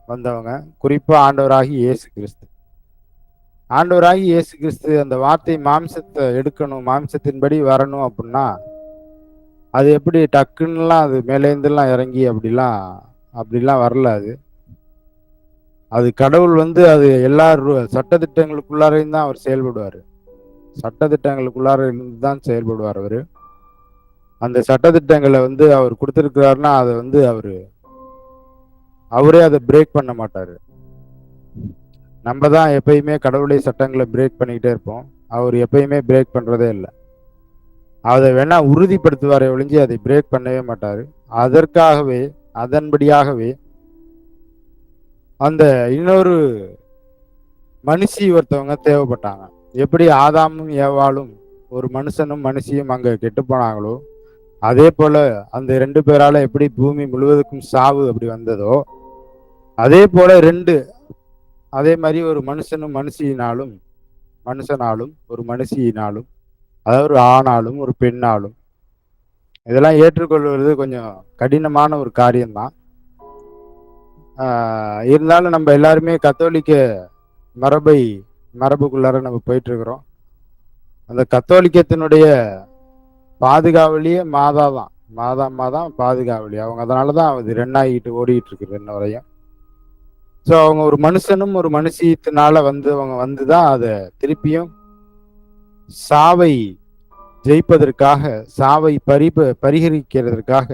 வந்தவங்க. குறிப்பா ஆண்டவராகி இயேசு கிறிஸ்து. ஆண்டவராகி இயேசு கிறிஸ்து அந்த வார்த்தை மாம்சத்தை எடுக்கணும், மாம்சத்தின்படி வரணும் அப்படின்னா அது எப்படி டக்குன்னுலாம் அது மேலேருந்துலாம் இறங்கி அப்படிலாம் வரல. அது கடவுள் வந்து அது எல்லா சட்டத்திட்டங்களுக்குள்ளாரையும் தான் அவர் செயல்படுவார். சட்டத்திட்டங்களுக்குள்ளார இருந்து தான் செயல்படுவார் அவர். அந்த சட்டத்திட்டங்களை வந்து அவர் கொடுத்துருக்கிறாருன்னா அதை வந்து அவரே அதை பிரேக் பண்ண மாட்டாரு. நம்ம தான் எப்பயுமே கடவுளுடைய சட்டங்களை பிரேக் பண்ணிக்கிட்டே இருப்போம். அவர் எப்பயுமே பிரேக் பண்றதே இல்லை. அதை வேணா உறுதிப்படுத்துவாரை ஒழிஞ்சு அதை பிரேக் பண்ணவே மாட்டாரு. அதற்காகவே அதன்படியாகவே அந்த இன்னொரு மனுஷி ஒருத்தவங்க தேவைப்பட்டாங்க. எப்படி ஆதாமும் ஏவாளும் ஒரு மனுஷனும் மனுஷியும் அங்க கெட்டு போனாங்களோ, அதே போல அந்த 2 பேரால எப்படி பூமி முழுவதுக்கும் சாவு அப்படி வந்ததோ, அதே போல அதே மாதிரி ஒரு மனுஷனும் மனுஷனாலும் ஒரு மனுஷியினாலும், அதாவது ஒரு ஆணாலும் ஒரு பெண்ணாலும் இதெல்லாம் ஏற்றுக்கொள்வது கொஞ்சம் கடினமான ஒரு காரியம்தான். இருந்தாலும் நம்ம எல்லாருமே கத்தோலிக்க மரபுக்குள்ளார நம்ம போயிட்டு இருக்கிறோம். அந்த கத்தோலிக்கத்தினுடைய பாதுகாவலியே மாதா தான். மாதாம்மா தான் பாதுகாவலி. அவங்க அதனாலதான் அது 2ஆகிட்டு ஓடிட்டு இருக்குது இன்ன வரையும். ஸோ அவங்க ஒரு மனுஷனும் ஒரு மனுஷியத்தினால அவங்க வந்துதான் அதை திருப்பியும் சாவை ஜெயிப்பதற்காக, சாவை பரிகரிக்கிறதற்காக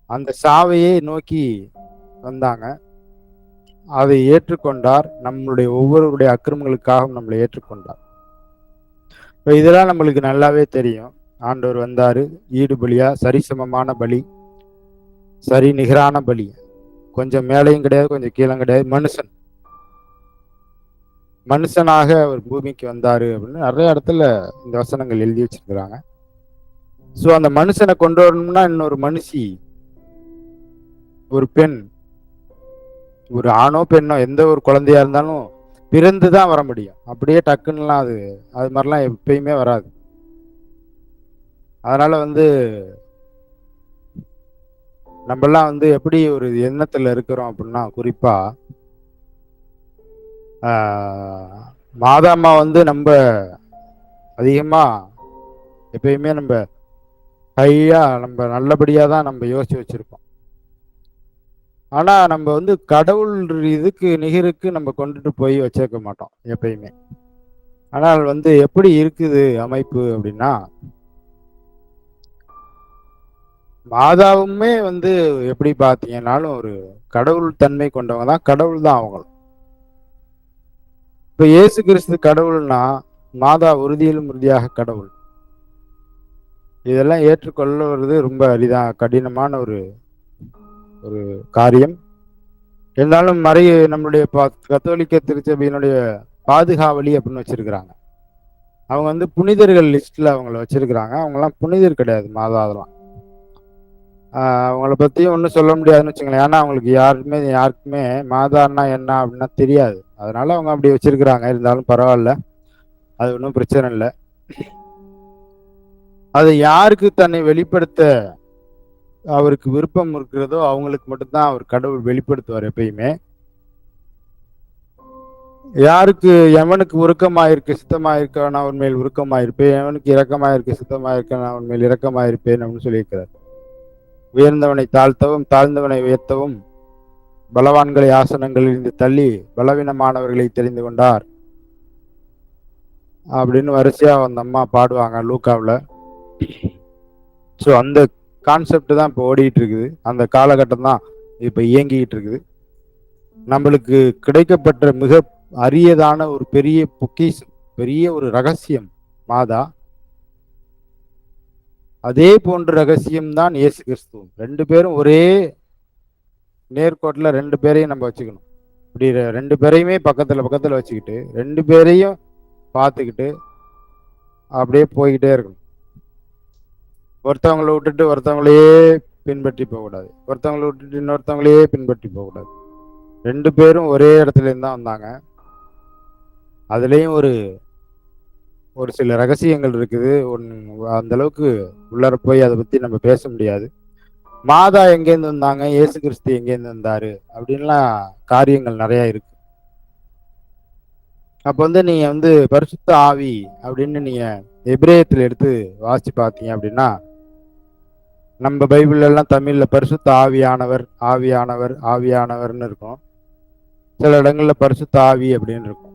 அந்த சாவையே நோக்கி வந்தாங்க. அதை ஏற்றுக்கொண்டார். நம்மளுடைய ஒவ்வொருவருடைய அக்கிரமங்களுக்காகவும் நம்மளை ஏற்றுக்கொண்டார். இப்போ இதெல்லாம் நம்மளுக்கு நல்லாவே தெரியும். ஆண்டவர் வந்தாரு, ஈடு பலியா, சரிசமமான பலி, சரி நிகரான பலி. கொஞ்சம் மேலையும் கிடையாது, கொஞ்சம் கீழும் கிடையாது. மனுஷனாக ஒரு பூமிக்கு வந்தாரு அப்படின்னு நிறைய இடத்துல இந்த வசனங்கள் எழுதி வச்சிருக்கிறாங்க. ஸோ அந்த மனுஷனை கொண்டு வரணும்னா இன்னொரு மனுஷி, ஒரு பெண், ஒரு ஆணோ பெண்ணோ எந்த ஒரு குழந்தையா இருந்தாலும் பிறந்துதான் வர முடியும். அப்படியே டக்குன்னுலாம் அது மாதிரிலாம் எப்பயுமே வராது. அதனால வந்து நம்மெல்லாம் வந்து எப்படி ஒரு எண்ணத்துல இருக்கிறோம் அப்படின்னா, குறிப்பா மாதாம்மா வந்து நம்ம அதிகமா எப்பயுமே நம்ம ஹையா நம்ம நல்லபடியா தான் நம்ம யோசிச்சு வச்சிருப்போம். ஆனா நம்ம வந்து கடவுள் இதுக்கு நிகருக்கு நம்ம கொண்டுட்டு போய் வச்சிருக்க மாட்டோம் எப்பயுமே. ஆனால் வந்து எப்படி இருக்குது அமைப்பு அப்படின்னா, மாதாவுமே வந்து எப்படி பார்த்தீங்கன்னாலும் ஒரு கடவுள் தன்மை கொண்டவங்க தான், கடவுள் தான் அவங்களும். இப்ப இயேசு கிறிஸ்து கடவுள்னா, மாதா உறுதியிலும் உறுதியாக கடவுள். இதெல்லாம் ஏற்றுக்கொள்வது ரொம்ப கடினமான ஒரு ஒரு காரியம். இருந்தாலும் நம்மளுடைய கத்தோலிக்க திருச்சபையினுடைய பாதுகாவலி அப்படின்னு வச்சிருக்கிறாங்க. அவங்க வந்து புனிதர்கள் லிஸ்ட்ல அவங்கள வச்சிருக்கிறாங்க. அவங்கலாம் புனிதர் கிடையாது மாதா அதெல்லாம். அவங்கள பத்தியும் ஒன்றும் சொல்ல முடியாதுன்னு வச்சுங்களேன். ஏன்னா அவங்களுக்கு யாருக்குமே மாதான்னா என்ன அப்படின்னா தெரியாது. அதனால அவங்க அப்படி வச்சிருக்கிறாங்க. இருந்தாலும் பரவாயில்ல, அது ஒன்றும் பிரச்சனை இல்லை. அதை யாருக்கு தன்னை வெளிப்படுத்த அவருக்கு விருப்பம் இருக்கிறதோ அவங்களுக்கு மட்டும்தான் அவர் கடவுள் வெளிப்படுத்துவார் எப்பயுமே. யாருக்கு எவனுக்கு உருக்கமாயிருக்கு சித்தமாயிருக்க நான் அவன் மேல் உருக்கமாயிருப்பேன், எவனுக்கு இரக்கமாயிருக்கு சித்தமாயிருக்க நான் அவன் மேல் இரக்கமாயிருப்பேன் அப்படின்னு சொல்லியிருக்கிறார். உயர்ந்தவனை தாழ்த்தவும் தாழ்ந்தவனை உயர்த்தவும் பலவான்களை ஆசனங்களில் இருந்து தள்ளி பலவீனமானவர்களை தெரிந்து கொண்டார் அப்படின்னு வரிசையா அந்த அம்மா பாடுவாங்க லூக்காவில். ஸோ அந்த கான்செப்ட் தான் இப்போ ஓடிட்டு இருக்குது. அந்த காலகட்டம் தான் இப்போ இயங்கிட்டு இருக்குது. நம்மளுக்கு கிடைக்கப்பட்ட மிக அரியதான ஒரு பெரிய பொக்கிஷம், பெரிய ஒரு ரகசியம் மாதா. அதே போன்ற ரகசியம்தான் இயேசு கிறிஸ்துவும். ரெண்டு பேரும் ஒரே நேர்கோட்டில் ரெண்டு பேரையும் நம்ம வச்சுக்கணும். இப்படி ரெண்டு பேரையுமே பக்கத்துல பக்கத்துல வச்சுக்கிட்டு ரெண்டு பேரையும் பார்த்துக்கிட்டு அப்படியே போய்கிட்டே இருக்கணும். ஒருத்தவங்களை விட்டுட்டு ஒருத்தவங்களையே பின்பற்றி போகக்கூடாது, ஒருத்தவங்களை விட்டுட்டு இன்னொருத்தவங்களையே பின்பற்றி போகக்கூடாது. ரெண்டு பேரும் ஒரே இடத்துல இருந்து தான் வந்தாங்க. அதுலேயும் ஒரு ஒரு சில ரகசியங்கள் இருக்குது. அந்த அளவுக்கு உள்ளர போய் அதை பத்தி நம்ம பேச முடியாது. மாதா எங்கேருந்து வந்தாங்க, இயேசு கிறிஸ்து எங்கேருந்து வந்தாரு அப்படின்லாம் காரியங்கள் நிறைய இருக்கு. அப்ப வந்து நீங்க வந்து பரிசுத்த ஆவி அப்படின்னு நீங்க எபிரேயத்தில் எடுத்து வாசிச்சு பார்த்தீங்க அப்படின்னா, நம்ம பைபிள்ல எல்லாம் தமிழ்ல பரிசுத்த ஆவியானவர் ஆவியானவர் ஆவியானவர்னு இருக்கும். சில இடங்கள்ல பரிசுத்த ஆவி அப்படின்னு இருக்கும்.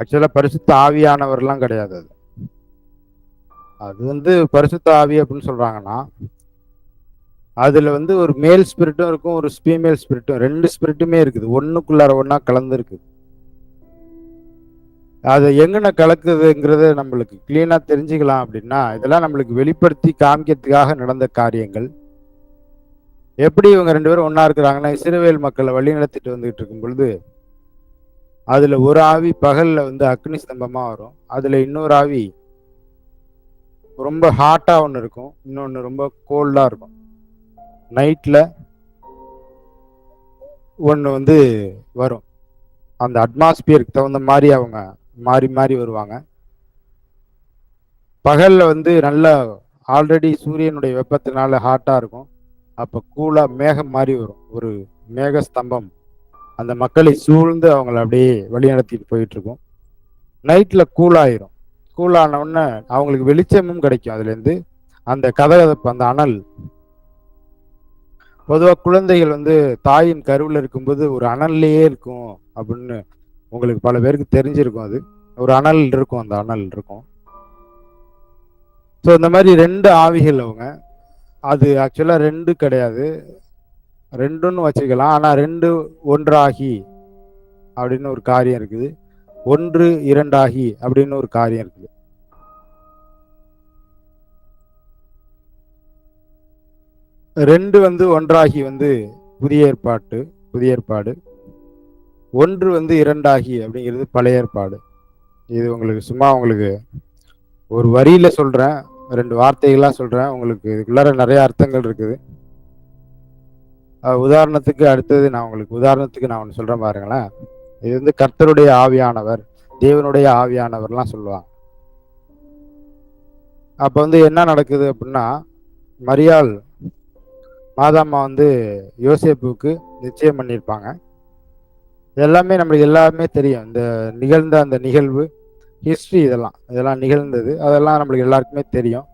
ஆக்சுவலா பரிசுத்த ஆவியானவர்லாம் கிடையாது. அது வந்து பரிசுத்த ஆவி அப்படின்னு சொல்றாங்கன்னா, அதுல வந்து ஒரு மேல் ஸ்பிரிட்டும் இருக்கும், ஒரு ஃபீமேல் ஸ்பிரிட்டும், ரெண்டு ஸ்பிரிட்டுமே இருக்குது, ஒண்ணுக்குள்ளார ஒன்னா கலந்து இருக்குது. அதை எங்கன கலக்குதுங்கிறத நம்மளுக்கு கிளீனா தெரிஞ்சுக்கலாம் அப்படின்னா, இதெல்லாம் நம்மளுக்கு வெளிப்படுத்தி காமிக்கிறதுக்காக நடந்த காரியங்கள். எப்படி இவங்க ரெண்டு பேரும் ஒன்னா இருக்கிறாங்கன்னா, இஸ்ரவேல் மக்களை வழி நடத்திட்டு வந்துகிட்டு இருக்கும் பொழுது அதுல ஒரு ஆவி பகல்ல வந்து அக்னி ஸ்தம்பமா வரும், அதுல இன்னொரு ஆவி ரொம்ப ஹாட்டா ஒன்று இருக்கும், இன்னொன்று ரொம்ப கோல்டா இருக்கும். நைட்ல ஒன்று வந்து வரும். அந்த அட்மாஸ்பியருக்கு தகுந்த மாதிரி அவங்க மாறி மாறி வருவாங்க. பகல்ல வந்து நல்ல ஆல்ரெடி சூரியனுடைய வெப்பத்தினால ஹாட்டா இருக்கும். அப்ப கூலா மேகம் மாறி வரும், ஒரு மேக ஸ்தம்பம் அந்த மக்களை சூழ்ந்து அவங்கள அப்படியே வழி நடத்திட்டு போயிட்டு இருக்கும். நைட்ல கூலாயிரும். கூலான உடனே அவங்களுக்கு வெளிச்சமும் கிடைக்கும். அதுல இருந்து அந்த கதகதப்பு, அந்த அனல். பொதுவாக குழந்தைகள் வந்து தாயின் கருவில் இருக்கும்போது ஒரு அனல்லையே இருக்கும் அப்படின்னு உங்களுக்கு பல பேருக்கு தெரிஞ்சிருக்கும். அது ஒரு அனல் இருக்கும், அந்த அனல் இருக்கும். ஸோ இந்த மாதிரி ரெண்டு ஆவிகள் அவங்க. அது ஆக்சுவலா ரெண்டு கிடையாது, ரெண்டுன்னு வச்சுக்கலாம். ஆனா ரெண்டு ஒன்றாகி அப்படின்னு ஒரு காரியம் இருக்குது, ஒன்று இரண்டாகி அப்படின்னு ஒரு காரியம் இருக்குது. ரெண்டு வந்து ஒன்றாகி வந்து புதிய ஏற்பாடு, ஒன்று வந்து இரண்டாகி அப்படிங்கிறது பழைய ஏற்பாடு. இது உங்களுக்கு சும்மா உங்களுக்கு ஒரு வரியில சொல்றேன், ரெண்டு வார்த்தைகளா சொல்றேன். உங்களுக்கு இதுக்குள்ளார நிறைய அர்த்தங்கள் இருக்குது. உதாரணத்துக்கு அடுத்தது நான் ஒன்று சொல்றேன் பாருங்களேன். இது வந்து கர்த்தருடைய ஆவியானவர், தேவனுடைய ஆவியானவர்லாம் சொல்லுவாங்க. அப்ப வந்து என்ன நடக்குது அப்படின்னா, மரியாள் மாதாம்மா வந்து யோசேப்புக்கு நிச்சயம் பண்ணியிருப்பாங்க. எல்லாமே நம்மளுக்கு எல்லாமே தெரியும். இந்த நிகழ்ந்த அந்த நிகழ்வு ஹிஸ்ட்ரி, இதெல்லாம் நிகழ்ந்தது. அதெல்லாம் நம்மளுக்கு எல்லாருக்குமே தெரியும்.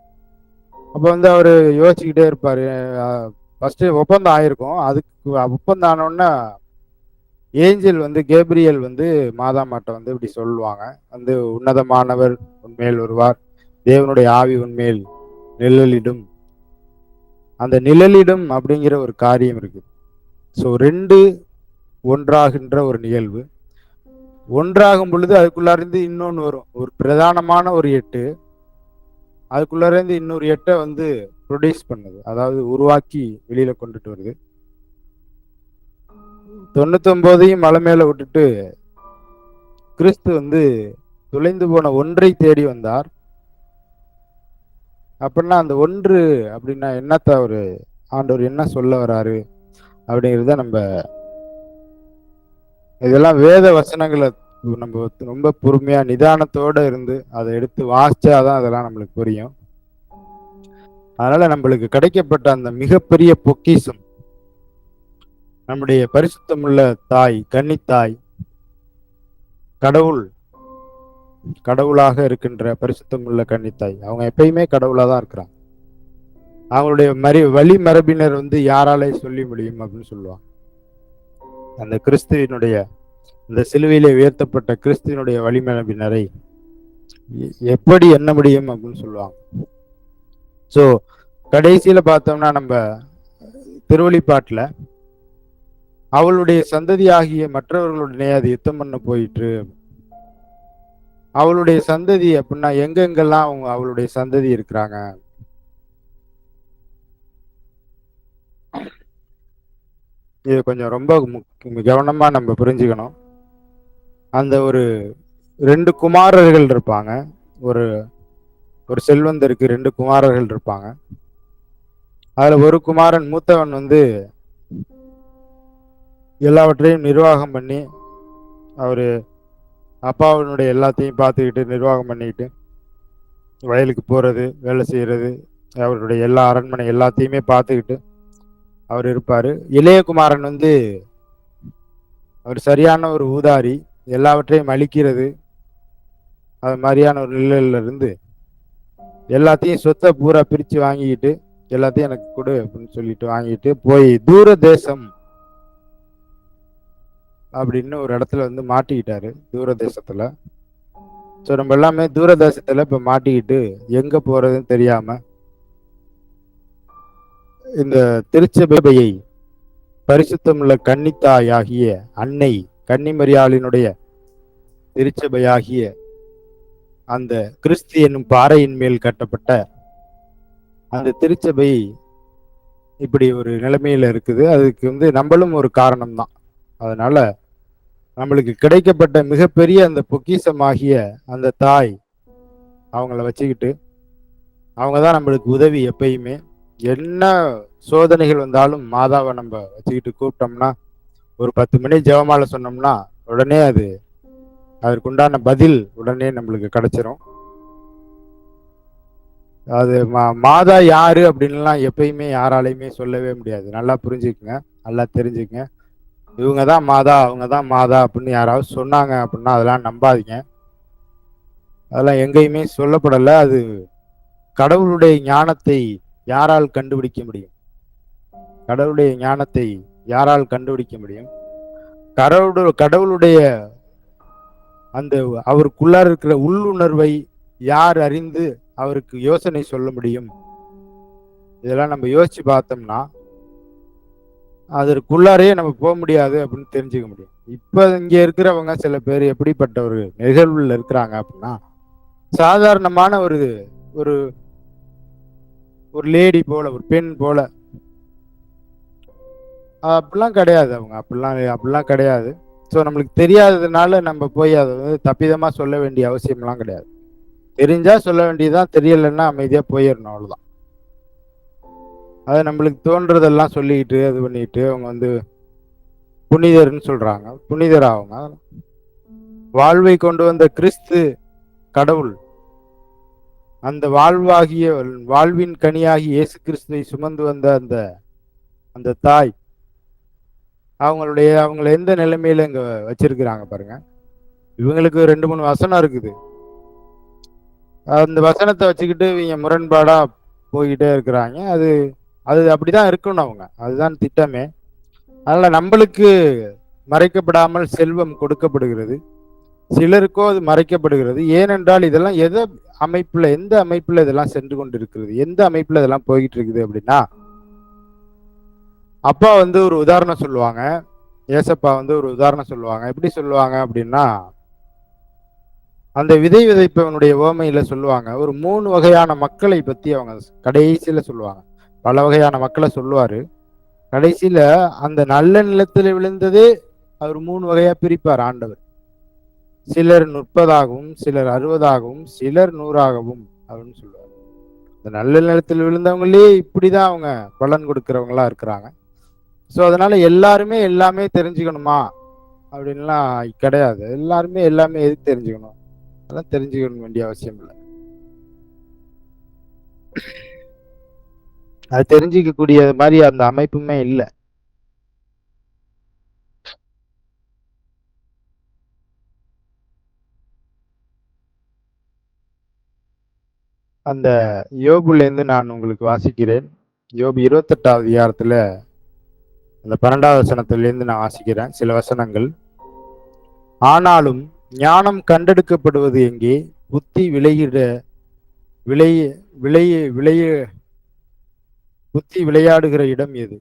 அப்போ வந்து அவர் யோசிச்சுக்கிட்டே இருப்பார். ஃபஸ்ட்டு ஒப்பந்தம் ஆயிருக்கும். அதுக்கு ஒப்பந்தம் ஆனோடனே ஏஞ்சல் வந்து கேப்ரியல் வந்து மாதாமாட்ட வந்து இப்படி சொல்லுவாங்க. வந்து உன்னதமானவர் உன்மேல் வருவார், தேவனுடைய ஆவி உன்மேல் நிழலிடும். அந்த நிழலிடும் அப்படிங்கிற ஒரு காரியம் இருக்கு. ஸோ 2 ஒன்றாகின்ற ஒரு நிகழ்வு. ஒன்றாகும் பொழுது அதுக்குள்ளார இருந்து இன்னொன்று வரும். ஒரு பிரதானமான ஒரு 8 அதுக்குள்ளார இருந்து இன்னொரு 8 வந்து ப்ரொடியூஸ் பண்ணுது. அதாவது உருவாக்கி வெளியில கொண்டுட்டு வருது. 99 மலை மேல விட்டுட்டு கிறிஸ்து வந்து தொலைந்து போன ஒன்றை தேடி வந்தார். அப்படின்னா அந்த ஒன்று அப்படின்னா என்னத்த ஒரு ஆண்டவர் என்ன சொல்ல வராரு அப்படிங்கிறத நம்ம இதெல்லாம் வேத வசனங்களை நம்ம ரொம்ப பொறுமையா நிதானத்தோட இருந்து அதை எடுத்து வாசிச்சாதான் அதெல்லாம் நம்மளுக்கு புரியும். அதனால நம்மளுக்கு கிடைக்கப்பட்ட அந்த மிகப்பெரிய பொக்கிஷம் நம்முடைய பரிசுத்தமுள்ள தாய், கன்னித்தாய், கடவுளாக இருக்கின்ற பரிசுத்தமுள்ள கன்னித்தாய். அவங்க எப்பயுமே கடவுளா தான் இருக்கிறாங்க. அவங்களுடைய வழி மரபினர் வந்து யாராலே சொல்லி முடியும் அப்படின்னு சொல்லுவாங்க. அந்த கிறிஸ்துவினுடைய இந்த சிலுவையிலே உயர்த்தப்பட்ட கிறிஸ்துவினுடைய வழிமரபினரை எப்படி எண்ண முடியும் அப்படின்னு சொல்லுவாங்க. ஸோ கடைசியில பார்த்தோம்னா நம்ம திருவழிப்பாட்டுல அவளுடைய சந்ததி ஆகிய மற்றவர்களுடனே அது யுத்தம் பண்ண போயிட்டு, அவளுடைய சந்ததி அப்படின்னா எங்கெங்கெல்லாம் அவங்க அவளுடைய சந்ததி இருக்கிறாங்க, இது கொஞ்சம் ரொம்ப கவனமா நம்ம புரிஞ்சுக்கணும். அந்த ஒரு 2 குமாரர்கள் இருப்பாங்க. ஒரு ஒரு செல்வந்தருக்கு 2 குமாரர்கள் இருப்பாங்க. அதுல ஒரு குமாரன் மூத்தவன் வந்து எல்லாவற்றையும் நிர்வாகம் பண்ணி அவரு அப்பாவினுடைய எல்லாத்தையும் பார்த்துக்கிட்டு நிர்வாகம் பண்ணிக்கிட்டு வயலுக்கு போறது, வேலை செய்யறது, அவருடைய எல்லா அரண்மனை எல்லாத்தையுமே பார்த்துக்கிட்டு அவர் இருப்பாரு. இளையகுமாரன் வந்து அவர் சரியான ஒரு ஊதாரி, எல்லாவற்றையும் அழிக்கிறது, அது மாதிரியான ஒரு நிலையில இருந்து எல்லாத்தையும் சொத்தை பூரா பிரிச்சு வாங்கிக்கிட்டு எல்லாத்தையும் எனக்கு கொடு அப்படின்னு சொல்லிட்டு வாங்கிட்டு போய் தூர தேசம் அப்படின்னு ஒரு இடத்துல வந்து மாட்டிக்கிட்டாரு. தூர தேசத்துல. ஸோ நம்ம எல்லாமே தூர தேசத்துல இப்ப மாட்டிக்கிட்டு எங்க போறதுன்னு தெரியாம இந்த திருச்சபையை பரிசுத்தமுள்ள கன்னித்தாயாகிய அன்னை கன்னிமரியாளினுடைய திருச்சபையாகிய அந்த கிறிஸ்து என்னும் பாறையின் மேல் கட்டப்பட்ட அந்த திருச்சபை இப்படி ஒரு நிலைமையில இருக்குது. அதுக்கு வந்து நம்மளும் ஒரு காரணம் தான். அதனால நம்மளுக்கு கிடைக்கப்பட்ட மிகப்பெரிய அந்த பொக்கிஷமாகிய அந்த தாய் அவங்கள வச்சுக்கிட்டு அவங்க தான் நம்மளுக்கு உதவி. எப்பயுமே என்ன சோதனைகள் வந்தாலும் மாதாவை நம்ம வச்சுக்கிட்டு கூப்பிட்டோம்னா, ஒரு 10 மணி ஜெபமாலை சொன்னோம்னா உடனே அதற்குண்டான பதில் உடனே நம்மளுக்கு கிடைச்சிரும். அது மாதா யாரு அப்படின்லாம் எப்பயுமே யாராலையுமே சொல்லவே முடியாது. நல்லா புரிஞ்சுக்குங்க, நல்லா தெரிஞ்சுக்குங்க. இவங்க தான் மாதா, அவங்க தான் மாதா அப்படின்னு யாராவது சொன்னாங்க அப்படின்னா அதெல்லாம் நம்பாதீங்க. அதெல்லாம் எங்கேயுமே சொல்லப்படலை. அது கடவுளுடைய ஞானத்தை யாரால் கண்டுபிடிக்க முடியும்? கடவுளுடைய ஞானத்தை யாரால் கண்டுபிடிக்க முடியும்? கடவுளுடைய அந்த அவருக்குள்ளார இருக்கிற உள்ளுணர்வை யார் அறிந்து அவருக்கு யோசனை சொல்ல முடியும்? இதெல்லாம் நம்ம யோசிச்சு பார்த்தோம்னா அதற்குள்ளாரே நம்ம போக முடியாது அப்படின்னு தெரிஞ்சுக்க முடியும். இப்ப இங்க இருக்கிறவங்க சில பேர் எப்படிப்பட்ட ஒரு நிகழ்வுல இருக்கிறாங்க அப்படின்னா, சாதாரணமான ஒரு ஒரு ஒரு லேடி போல, ஒரு பெண் போல, அப்படிலாம் கிடையாது. அவங்க அப்படிலாம் கிடையாது. ஸோ நம்மளுக்கு தெரியாததுனால நம்ம போய் அதை வந்து தப்பிதமா சொல்ல வேண்டிய அவசியம்லாம் கிடையாது. தெரிஞ்சா சொல்ல வேண்டியதுதான், தெரியலைன்னா அமைதியா போயிடணும், அவ்வளவுதான். அதை நம்மளுக்கு தோன்றதெல்லாம் சொல்லிக்கிட்டு அது பண்ணிட்டு அவங்க வந்து புனிதர்னு சொல்றாங்க. புனிதர் அவங்க வாழ்வை கொண்டு வந்த கிறிஸ்து கடவுள், அந்த வாழ்வின் கனியாகி இயேசு கிறிஸ்துவை சுமந்து வந்த அந்த அந்த தாய் அவங்கள எந்த நிலைமையில இங்க வச்சிருக்கிறாங்க பாருங்க. இவங்களுக்கு 2-3 வசனம் இருக்குது. அந்த வசனத்தை வச்சுக்கிட்டு இவங்க முரண்பாடா போய்கிட்டே இருக்கிறாங்க. அது அது அப்படிதான் இருக்கணும் அவங்க. அதுதான் திட்டமே. அதனால நம்மளுக்கு மறைக்கப்படாமல் செல்வம் கொடுக்கப்படுகிறது. சிலருக்கோ அது மறைக்கப்படுகிறது. ஏனென்றால் இதெல்லாம் எந்த அமைப்புல இதெல்லாம் சென்று கொண்டிருக்கிறது? எந்த அமைப்புல இதெல்லாம் போய்கிட்டு இருக்குது அப்படின்னா, அப்பா வந்து ஒரு உதாரணம் சொல்லுவாங்க. ஏசப்பா வந்து ஒரு உதாரணம் சொல்லுவாங்க. எப்படி சொல்லுவாங்க அப்படின்னா, அந்த விதை விதைப்பவனுடைய உவமையில சொல்லுவாங்க. ஒரு 3 வகையான மக்களை பத்தி அவங்க கடைசியில சொல்லுவாங்க. பல வகையான மக்களை சொல்லுவாரு. கடைசியில அந்த நல்ல நிலத்தில விழுந்ததே அவர் 3 வகையா பிரிப்பார் ஆண்டவர். சிலர் 30ஆகவும், சிலர் 60ஆகவும், சிலர் 100ஆகவும் அப்படின்னு சொல்லுவார். இந்த நல்ல நிலத்தில் விழுந்தவங்களே இப்படிதான் அவங்க பலன் கொடுக்கிறவங்களா இருக்கிறாங்க. ஸோ அதனால எல்லாருமே எல்லாமே தெரிஞ்சுக்கணுமா அப்படின்லாம் கிடையாது. எல்லாருமே எல்லாமே எதுக்கு தெரிஞ்சுக்கணும்? அதெல்லாம் தெரிஞ்சுக்க வேண்டிய அவசியம் இல்லை. அது தெரிஞ்சுக்க கூடிய மாதிரி அந்த அமைப்புமே இல்லை. அந்த யோபுல இருந்து நான் உங்களுக்கு வாசிக்கிறேன். யோபு 28வது அதிகாரத்துல அந்த 12வது வசனத்திலிருந்து நான் வாசிக்கிறேன் சில வசனங்கள். ஆனாலும் ஞானம் கண்டெடுக்கப்படுவது எங்கே? புத்தி விளையிட விளைய விளைய விளைய புத்தி விளையாடுகிற இடம் எது?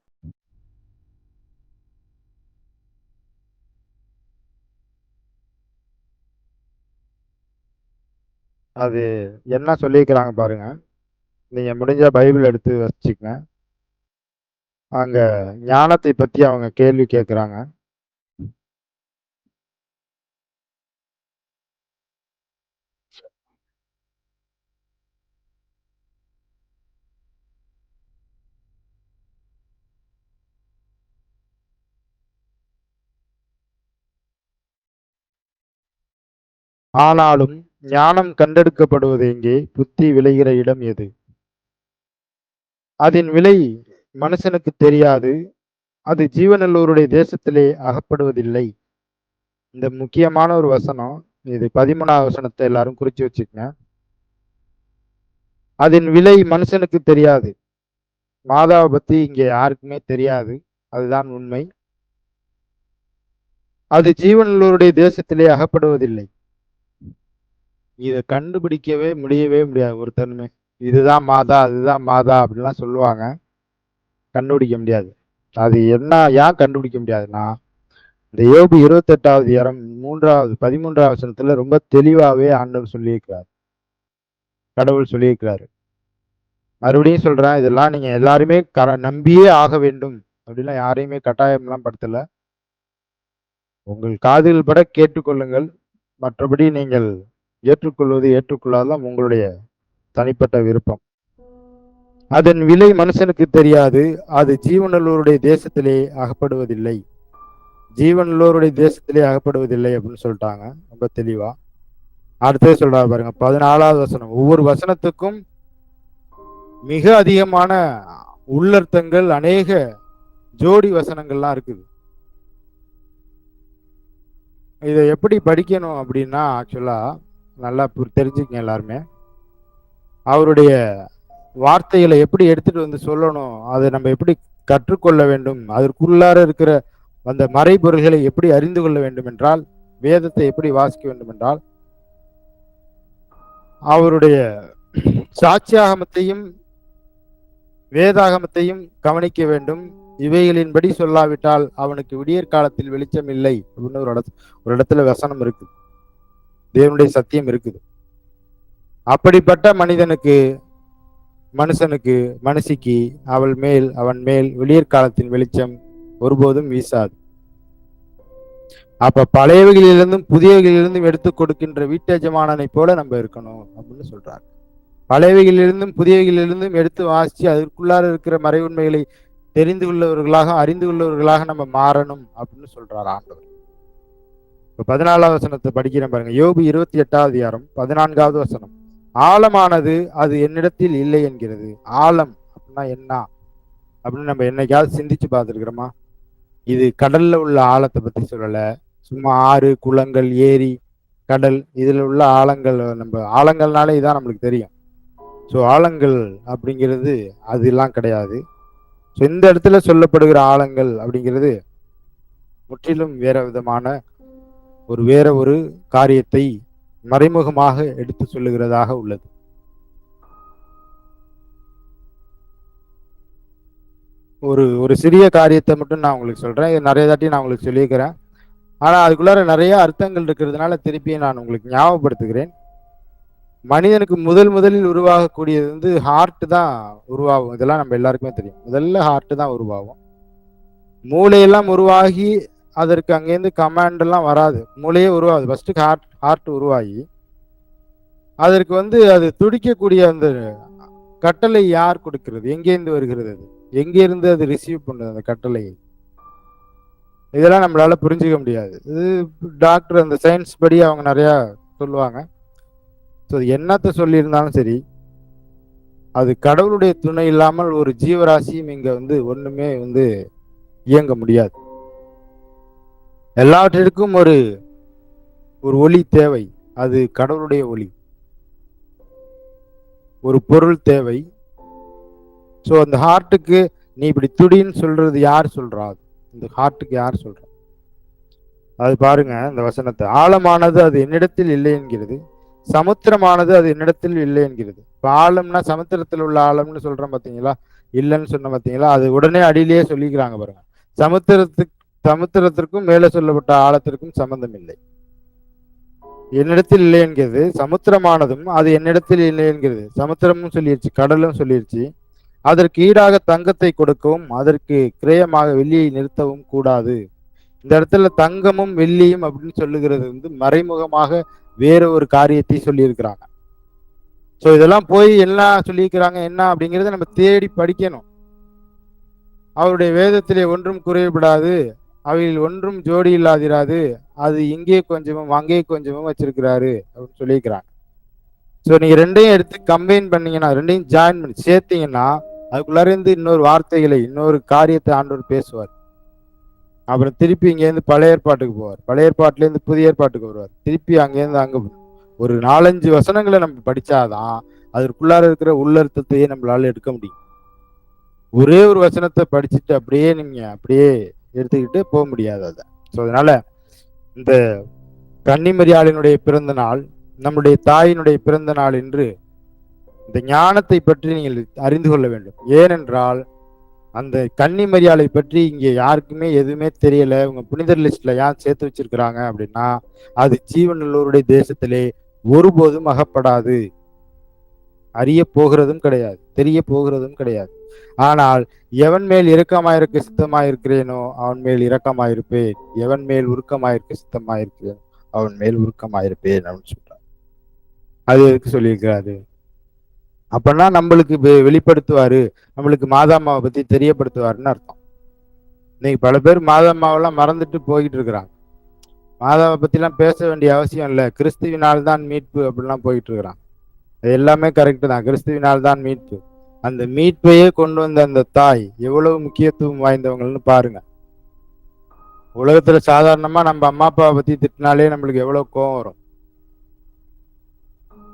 அது என்ன சொல்லியிருக்கிறாங்க பாருங்க. நீங்க முடிஞ்ச பைபிள் எடுத்து வச்சுக்கங்க. அங்க ஞானத்தை பத்தி அவங்க கேள்வி கேட்கிறாங்க. ஆனாலும் ஞானம் கண்டெடுக்கப்படுவது எங்கே? புத்தி விளைகிற இடம் எது? அதன் விலை மனுஷனுக்கு தெரியாது. அது ஜீவனுள்ளோருடைய தேசத்திலே அகப்படுவதில்லை. இந்த முக்கியமான ஒரு வசனம். இது 13வது வசனத்தை எல்லாரும் குறிச்சு வச்சுக்கங்க. அதன் விலை மனுஷனுக்கு தெரியாது. மாதாவை பத்தி இங்க யாருக்குமே தெரியாது. அதுதான் உண்மை. அது ஜீவனுள்ளோருடைய தேசத்திலே அகப்படுவதில்லை. இதை கண்டுபிடிக்கவே முடியாது ஒருத்தனுமே. இதுதான் மாதா, அதுதான் மாதா அப்படின்லாம் சொல்லுவாங்க. கண்டுபிடிக்க முடியாது. அது என்ன ஏன் கண்டுபிடிக்க முடியாதுன்னா, இந்த யோபு 28வது அதிகாரம் 13வது வசனத்துல ரொம்ப தெளிவாவே ஆண்டவர் சொல்லியிருக்கிறார். கடவுள் சொல்லியிருக்கிறாரு. மறுபடியும் சொல்றேன், இதெல்லாம் நீங்க எல்லாருமே நம்பியே ஆக வேண்டும் அப்படின்லாம் யாரையுமே கட்டாயம்லாம் படுத்தல. உங்கள் காதுகள் பட கேட்டுக்கொள்ளுங்கள். மற்றபடி நீங்கள் ஏற்றுக்கொள்வது ஏற்றுக்கொள்ளாதெல்லாம் உங்களுடைய தனிப்பட்ட விருப்பம். அதன் விலை மனுஷனுக்கு தெரியாது. அது ஜீவனுள்ளோருடைய தேசத்திலே அகப்படுவதில்லை. ஜீவனுள்ளோருடைய தேசத்திலே அகப்படுவதில்லை அப்படின்னு சொல்லிட்டாங்க ரொம்ப தெளிவா. அடுத்தது சொல்றாரு பாருங்க 14வது வசனம். ஒவ்வொரு வசனத்துக்கும் மிக அதிகமான உள்ளர்த்தங்கள், அநேக ஜோடி வசனங்கள்லாம் இருக்குது. இதை எப்படி படிக்கணும் அப்படின்னா, ஆக்சுவலா நல்லா தெரிஞ்சுக்கங்க எல்லாருமே. அவருடைய வார்த்தைகளை எப்படி எடுத்துட்டு வந்து சொல்லணும், அதை நம்ம எப்படி கற்றுக்கொள்ள வேண்டும், அதற்குள்ளார இருக்கிற அந்த மறைபொருள்களை எப்படி அறிந்து கொள்ள வேண்டும் என்றால், வேதத்தை எப்படி வாசிக்க வேண்டும் என்றால், அவருடைய சாட்சியாகமத்தையும் வேதாகமத்தையும் கவனிக்க வேண்டும். இவைகளின்படி சொல்லாவிட்டால் அவனுக்கு விடியற் காலத்தில் வெளிச்சம் இல்லை அப்படின்னு ஒரு இடத்துல வசனம் இருக்கு. தேவனுடைய சத்தியம் இருக்குது. அப்படிப்பட்ட மனுஷனுக்கு அவன் மேல் விடியற் காலத்தின் வெளிச்சம் ஒருபோதும் வீசாது. அப்ப பழையவைகளிலிருந்தும் புதியவைகளிலிருந்தும் எடுத்து கொடுக்கின்ற வீட்டெஜமானனை போல நம்ம இருக்கணும் அப்படின்னு சொல்றாரு. பழையவைகளிலிருந்தும் புதியவைகளிலிருந்தும் எடுத்து வாசிச்சு அதற்குள்ளார இருக்கிற மறை உண்மைகளை தெரிந்து கொள்ளவர்களாக அறிந்து கொள்ளவர்களாக நம்ம மாறணும் அப்படின்னு சொல்றாரு ஆண்டவர். இப்ப 14வது வசனத்தை படிக்கிறேன் பாருங்க. யோபு 28வது அதிகாரம் 14வது வசனம். ஆழமானது அது என்னிடத்தில் இல்லை என்கிறது. ஆழம் அப்படின்னா என்ன அப்படின்னு நம்ம என்னைக்காவது சிந்திச்சு பார்த்துருக்கிறோமா? இது கடல்ல உள்ள ஆழத்தை பத்தி சொல்லல. சும்மா ஆறு, குளங்கள், ஏரி, கடல், இதில் உள்ள ஆழங்கள், நம்ம ஆழங்கள்னாலே இதான் நம்மளுக்கு தெரியும். ஸோ ஆழங்கள் அப்படிங்கிறது அதெல்லாம் கிடையாது. ஸோ இந்த இடத்துல சொல்லப்படுகிற ஆழங்கள் அப்படிங்கிறது முற்றிலும் வேற ஒரு காரியத்தை மறைமுகமாக எடுத்து சொல்லுகிறதாக உள்ளது. ஒரு ஒரு சிறிய காரியத்தை மட்டும் நான் உங்களுக்கு சொல்றேன். இது நிறைய தாட்டி நான் உங்களுக்கு சொல்லியிருக்கிறேன். ஆனா அதுக்குள்ளார நிறைய அர்த்தங்கள் இருக்கிறதுனால திருப்பி நான் உங்களுக்கு ஞாபகப்படுத்துகிறேன். மனிதனுக்கு முதலில் உருவாகக்கூடியது வந்து ஹார்ட் தான் உருவாகும். இதெல்லாம் நம்ம எல்லாருக்குமே தெரியும். முதல்ல ஹார்ட் தான் உருவாகும். மூளையெல்லாம் உருவாகி அதற்கு அங்கேருந்து கமாண்ட் எல்லாம் வராது. மூளையே உருவாகுது. ஃபர்ஸ்ட் ஹார்ட் உருவாகி அதற்கு வந்து அது துடிக்கக்கூடிய அந்த கட்டளை யார் கொடுக்கிறது? எங்கேருந்து வருகிறது? அது எங்கேருந்து அது ரிசீவ் பண்ணுது அந்த கட்டளையை? இதெல்லாம் நம்மளால புரிஞ்சுக்க முடியாது. இது டாக்டர் அந்த சயின்ஸ் படி அவங்க நிறைய சொல்லுவாங்க. ஸோ என்னத்தை சொல்லியிருந்தாலும் சரி, அது கடவுளுடைய துணை இல்லாமல் ஒரு ஜீவராசியும் இங்க வந்து ஒண்ணுமே வந்து இயங்க முடியாது. எல்லாவற்றிற்கும் ஒரு ஒரு ஒளி தேவை. அது கடவுளுடைய ஒளி. ஒரு பொருள் தேவை. ஸோ அந்த ஹார்ட்டுக்கு நீ இப்படி துடின்னு சொல்றது யார் சொல்றா? இந்த ஹார்ட்டுக்கு யார் சொல்றா? அது பாருங்க இந்த வசனத்தை. ஆழமானது அது என்னிடத்தில் இல்லை என்கிறது, சமுத்திரமானது அது என்னிடத்தில் இல்லை என்கிறது. இப்போ ஆழம்னா சமுத்திரத்தில் உள்ள ஆழம்னு சொல்றோம் பார்த்தீங்களா, இல்லைன்னு சொன்ன பார்த்தீங்களா, அது உடனே அடியிலேயே சொல்லிக்கிறாங்க பாருங்க. சமுத்திரத்திற்கும் மேலே சொல்லப்பட்ட ஆழத்திற்கும் சம்பந்தம் இல்லை. என்னிடத்தில் இல்லை என்கிறது, சமுத்திரமானதும் அது என்னிடத்தில் இல்லை என்கிறது. சமுத்திரமும் சொல்லிருச்சு, கடலும் சொல்லிருச்சு. அதற்கு ஈடாக தங்கத்தை கொடுக்கவும் அதற்கு கிரயமாக வெள்ளியை நிறுத்தவும் கூடாது. இந்த இடத்துல தங்கமும் வெள்ளியும் அப்படின்னு சொல்லுகிறது வந்து மறைமுகமாக வேற ஒரு காரியத்தை சொல்லியிருக்கிறாங்க. ஸோ இதெல்லாம் போய் எல்லாம் சொல்லியிருக்கிறாங்க என்ன அப்படிங்கிறத நம்ம தேடி படிக்கணும். அவருடைய வேதத்திலே ஒன்றும் குறைபடாது, அவையில் ஒன்றும் ஜோடி இல்லாதிராது, அது இங்கே கொஞ்சமும் அங்கே கொஞ்சமும் வச்சிருக்கிறாரு அப்படின்னு சொல்லியிருக்கிறாங்க. ஸோ நீங்க ரெண்டையும் எடுத்து கம்பைன் பண்ணீங்கன்னா, ரெண்டையும் ஜாயின் பண்ணி சேர்த்தீங்கன்னா அதுக்குள்ளார இருந்து இன்னொரு வார்த்தைகளை இன்னொரு காரியத்தை ஆண்டவர் பேசுவார். அப்புறம் திருப்பி இங்கேருந்து பழைய ஏற்பாட்டுக்கு போவார், பழைய ஏற்பாட்டுலேருந்து புதிய ஏற்பாட்டுக்கு வருவார், திருப்பி அங்கேருந்து அங்கே ஒரு 4-5 வசனங்களை நம்ம படிச்சாதான் அதற்குள்ளார இருக்கிற உள்ளர்த்தத்தையே நம்மளால எடுக்க முடியும். ஒரே ஒரு வசனத்தை படிச்சுட்டு அப்படியே நீங்க அப்படியே எடுத்துக்கிட்டு போக முடியாது அதை. ஸோ அதனால இந்த கன்னிமரியாளினுடைய பிறந்த நாள், நம்முடைய தாயினுடைய பிறந்த நாள் என்று இந்த ஞானத்தை பற்றி நீங்கள் அறிந்து கொள்ள வேண்டும். ஏனென்றால் அந்த கன்னிமரியாளை பற்றி இங்கே யாருக்குமே எதுவுமே தெரியல. உங்க புனிதர் லிஸ்ட்ல ஏன் சேர்த்து வச்சிருக்கிறாங்க அப்படின்னா, அது ஜீவனுள்ளோருடைய தேசத்திலே ஒருபோதும் அகப்படாது, அறிய போகிறதும் கிடையாது, தெரிய போகிறதும் கிடையாது. ஆனால் எவன் மேல் இரக்கமாயிருக்க சித்தமாயிருக்கிறேனோ அவன் மேல் இரக்கமாயிருப்பேன், எவன் மேல் உருக்கமாயிருக்க சித்தமாயிருக்கிறேன் அவன் மேல் உருக்கமாயிருப்பேன் அப்படின்னு சொல்றார். அது எதுக்கு சொல்லியிருக்கிறாரு? அப்பன்னா நம்மளுக்கு வெளிப்படுத்துவாரு, நம்மளுக்கு மாதாமாவை பத்தி தெரியப்படுத்துவாருன்னு அர்த்தம். இன்னைக்கு பல பேர் மாதாமாவெல்லாம் மறந்துட்டு போய்கிட்டு இருக்கிறாங்க. மாதாவை பத்திலாம் பேச வேண்டிய அவசியம் இல்லை, கிறிஸ்துவினால் தான் மீட்பு அப்படிலாம் போயிட்டு இருக்கிறாங்க. அது எல்லாமே கரெக்டு தான், கிறிஸ்துவினால் தான் மீட்பு. அந்த மீட்பையே கொண்டு வந்த அந்த தாய் எவ்வளவு முக்கியத்துவம் வாய்ந்தவங்கன்னு பாருங்க. உலகத்துல சாதாரணமா நம்ம அம்மா அப்பாவை பத்தி திட்டினாலே நம்மளுக்கு எவ்வளவு கோபம் வரும்.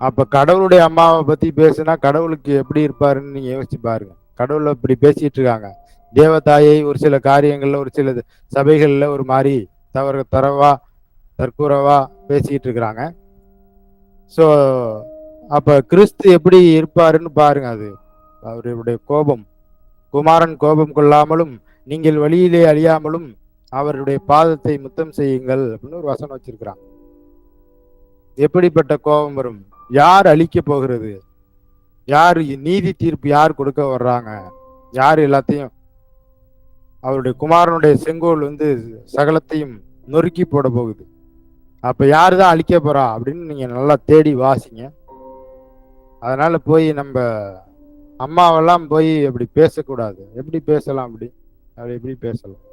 அப்ப கடவுளுடைய அம்மாவை பத்தி பேசுனா கடவுளுக்கு எப்படி இருப்பாருன்னு நீங்க யோசிச்சு பாருங்க. கடவுளை இப்படி பேசிட்டு இருக்காங்க. தேவதாயை ஒரு சில காரியங்கள்ல ஒரு சில சபைகள்ல ஒரு மாதிரி தற்கூறவா பேசிட்டு இருக்கிறாங்க. ஸோ அப்ப கிறிஸ்து எப்படி இருப்பாருன்னு பாருங்க. அது அவருடைய கோபம், குமாரன் கோபம் கொள்ளாமலும் நீங்கள் வழியிலே அழியாமலும் அவருடைய பாதத்தை முத்தம் செய்யுங்கள் அப்படின்னு ஒரு வசனம் வச்சிருக்கிறாங்க. எப்படிப்பட்ட கோபம் வரும்? யார் அழிக்க போகிறது? யார் நீதி தீர்ப்பு யார் கொடுக்க வர்றாங்க? யார் எல்லாத்தையும் அவருடைய குமாரனுடைய செங்கோல் வந்து சகலத்தையும் நொறுக்கி போட போகுது. அப்ப யாரு தான் அழிக்க போறா அப்படின்னு நீங்க நல்லா தேடி வாசிங்க. அதனால போய் நம்ம அம்மாவெல்லாம் போய் அப்படி பேசக்கூடாது. எப்படி பேசலாம்? அப்படி எப்படி பேசலாம்?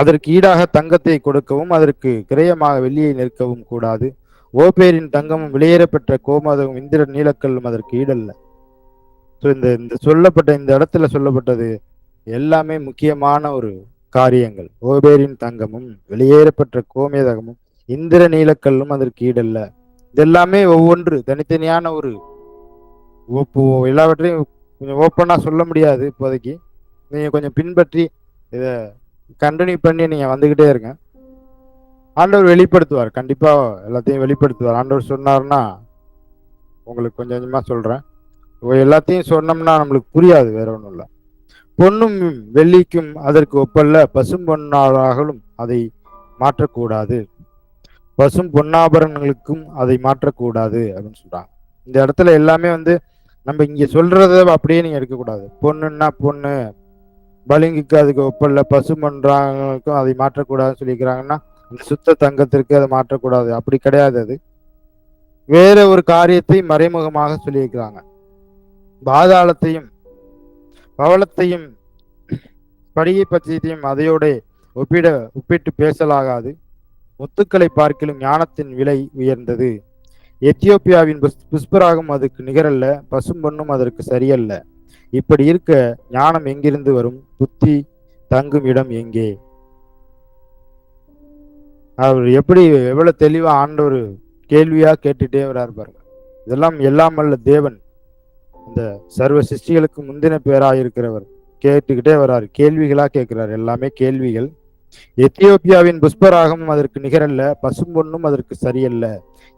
அதற்கு ஈடாக தங்கத்தை கொடுக்கவும் அதற்கு கிரயமாக வெள்ளியை நிற்கவும் கூடாது. ஓபேரின் தங்கமும் வெளியேறப்பெற்ற கோமதமும் இந்திர நீலக்கல்லும் அதற்கு ஈடல்ல. ஸோ இந்த சொல்லப்பட்ட இந்த இடத்துல சொல்லப்பட்டது எல்லாமே முக்கியமான ஒரு காரியங்கள். ஓபேரின் தங்கமும் வெளியேறப்பட்ட கோமேதகமும் இந்திர நீலக்கல்லும் அதற்கு ஈடல்ல. இதெல்லாமே ஒவ்வொன்று தனித்தனியான ஒரு எல்லாவற்றையும் கொஞ்சம் ஓப்பனா சொல்ல முடியாது இப்போதைக்கு. நீங்க கொஞ்சம் பின்பற்றி இதை கண்டினியூ பண்ணி நீங்க வந்துகிட்டே இருங்க. ஆண்டவர் வெளிப்படுத்துவார், கண்டிப்பா எல்லாத்தையும் வெளிப்படுத்துவார். ஆண்டவர் சொன்னார்னா உங்களுக்கு கொஞ்சம் கொஞ்சமா சொல்றேன். எல்லாத்தையும் சொன்னோம்னா நம்மளுக்கு புரியாது, வேற ஒன்றும் இல்லை. பொன்னும் வெள்ளிக்கும் அதற்கு ஒப்பல்ல, பசும் பொன்னாளாகலும் அதை மாற்றக்கூடாது, பசும் பொன்னாபரணங்களுக்கும் அதை மாற்றக்கூடாது அப்படின்னு சொல்றாங்க. இந்த இடத்துல எல்லாமே நம்ம இங்க சொல்றத அப்படியே நீங்க எடுக்கக்கூடாது. பொண்ணுன்னா பொண்ணு, பளிங்குக்கு அதுக்கு ஒப்பல்ல, பசு பொன்றாங்களுக்கும் அதை மாற்றக்கூடாதுன்னு சொல்லிக்கிறாங்கன்னா அந்த சுத்த தங்கத்திற்கு அதை மாற்றக்கூடாது அப்படி கிடையாது. அது வேற ஒரு காரியத்தை மறைமுகமாக சொல்லியிருக்கிறாங்க. பாதாளத்தையும் பவளத்தையும் படிகை பட்சத்தையும் அதையோட ஒப்பிட்டு பேசலாகாது. முத்துக்களை பார்க்கிலும் ஞானத்தின் விலை உயர்ந்தது. எத்தியோப்பியாவின் புஷ்பராகம் அதுக்கு நிகரல்ல, பசும்பொன்னும் அதற்கு சரியல்ல. இப்படி இருக்க ஞானம் எங்கிருந்து வரும்? புத்தி தங்கும் இடம் எங்கே? அவர் எப்படி எவ்வளவு தெளிவா ஆண்டவர் கேள்வியா கேட்டுட்டே வராரு பாருங்க. இதெல்லாம் எல்லாம் அல்ல தேவன், இந்த சர்வ சிருஷ்டிகளுக்கு முந்தின பேராயிருக்கிறவர் கேட்டுக்கிட்டே வர்றாரு, கேள்விகளா கேட்கிறார், எல்லாமே கேள்விகள். எத்தியோப்பியாவின் புஷ்பராகமும் அதற்கு நிகரல்ல, பசும்பொன்னும் அதற்கு சரியல்ல.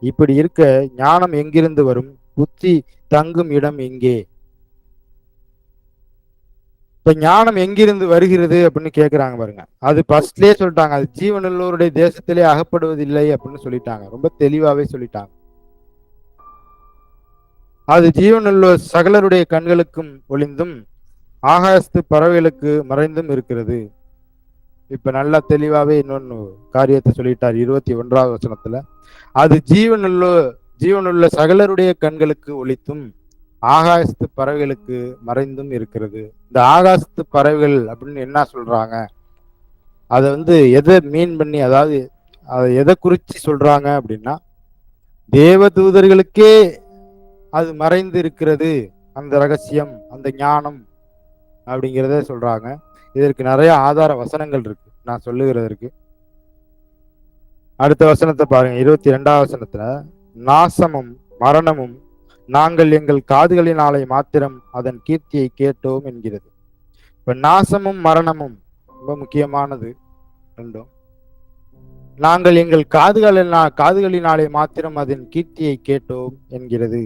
இப்படி இருக்க ஞானம் எங்கிருந்து வரும்? புத்தி தங்கும் இடம் எங்கே? இப்ப ஞானம் எங்கிருந்து வருகிறது அப்படின்னு கேட்கிறாங்க பாருங்க. அது ஃபர்ஸ்ட்லயே சொல்லிட்டாங்க, அது ஜீவனுள்ளவருடைய தேசத்திலே அகப்படுவதில்லை அப்படின்னு சொல்லிட்டாங்க, ரொம்ப தெளிவாவே சொல்லிட்டாங்க. அது ஜீவனுள்ள சகலருடைய கண்களுக்கும் ஒளிந்தும் ஆகாசத்து பறவைகளுக்கு மறைந்தும் இருக்கிறது. இப்ப நல்லா தெளிவாவே இன்னொன்னு காரியத்தை சொல்லிட்டார் 21வது வசனத்துல. அது ஜீவனுள்ள சகலருடைய கண்களுக்கு ஒளித்தும் ஆகாசத்து பறவைகளுக்கு மறைந்தும் இருக்கிறது. இந்த ஆகாசத்து பறவைகள் அப்படின்னு என்ன சொல்றாங்க? அதை எதை மீன் பண்ணி, அதாவது அதை எதை குறிச்சு சொல்றாங்க அப்படின்னா, தேவ தூதர்களுக்கே அது மறைந்து இருக்கிறது, அந்த ரகசியம், அந்த ஞானம் அப்படிங்கிறத சொல்றாங்க. இதற்கு நிறைய ஆதார வசனங்கள் இருக்கு நான் சொல்லுகிறதற்கு. அடுத்த வசனத்தை பாருங்க, 22வது வசனத்துல, நாசமும் மரணமும் நாங்கள் எங்கள் காதுகளினாலே மாத்திரம் அதன் கீர்த்தியை கேட்டோம் என்கிறது. இப்ப நாசமும் மரணமும் ரொம்ப முக்கியமானது ரெண்டும். நாங்கள் எங்கள் காதுகளினாலே மாத்திரம் அதன் கீர்த்தியை கேட்டோம் என்கிறது.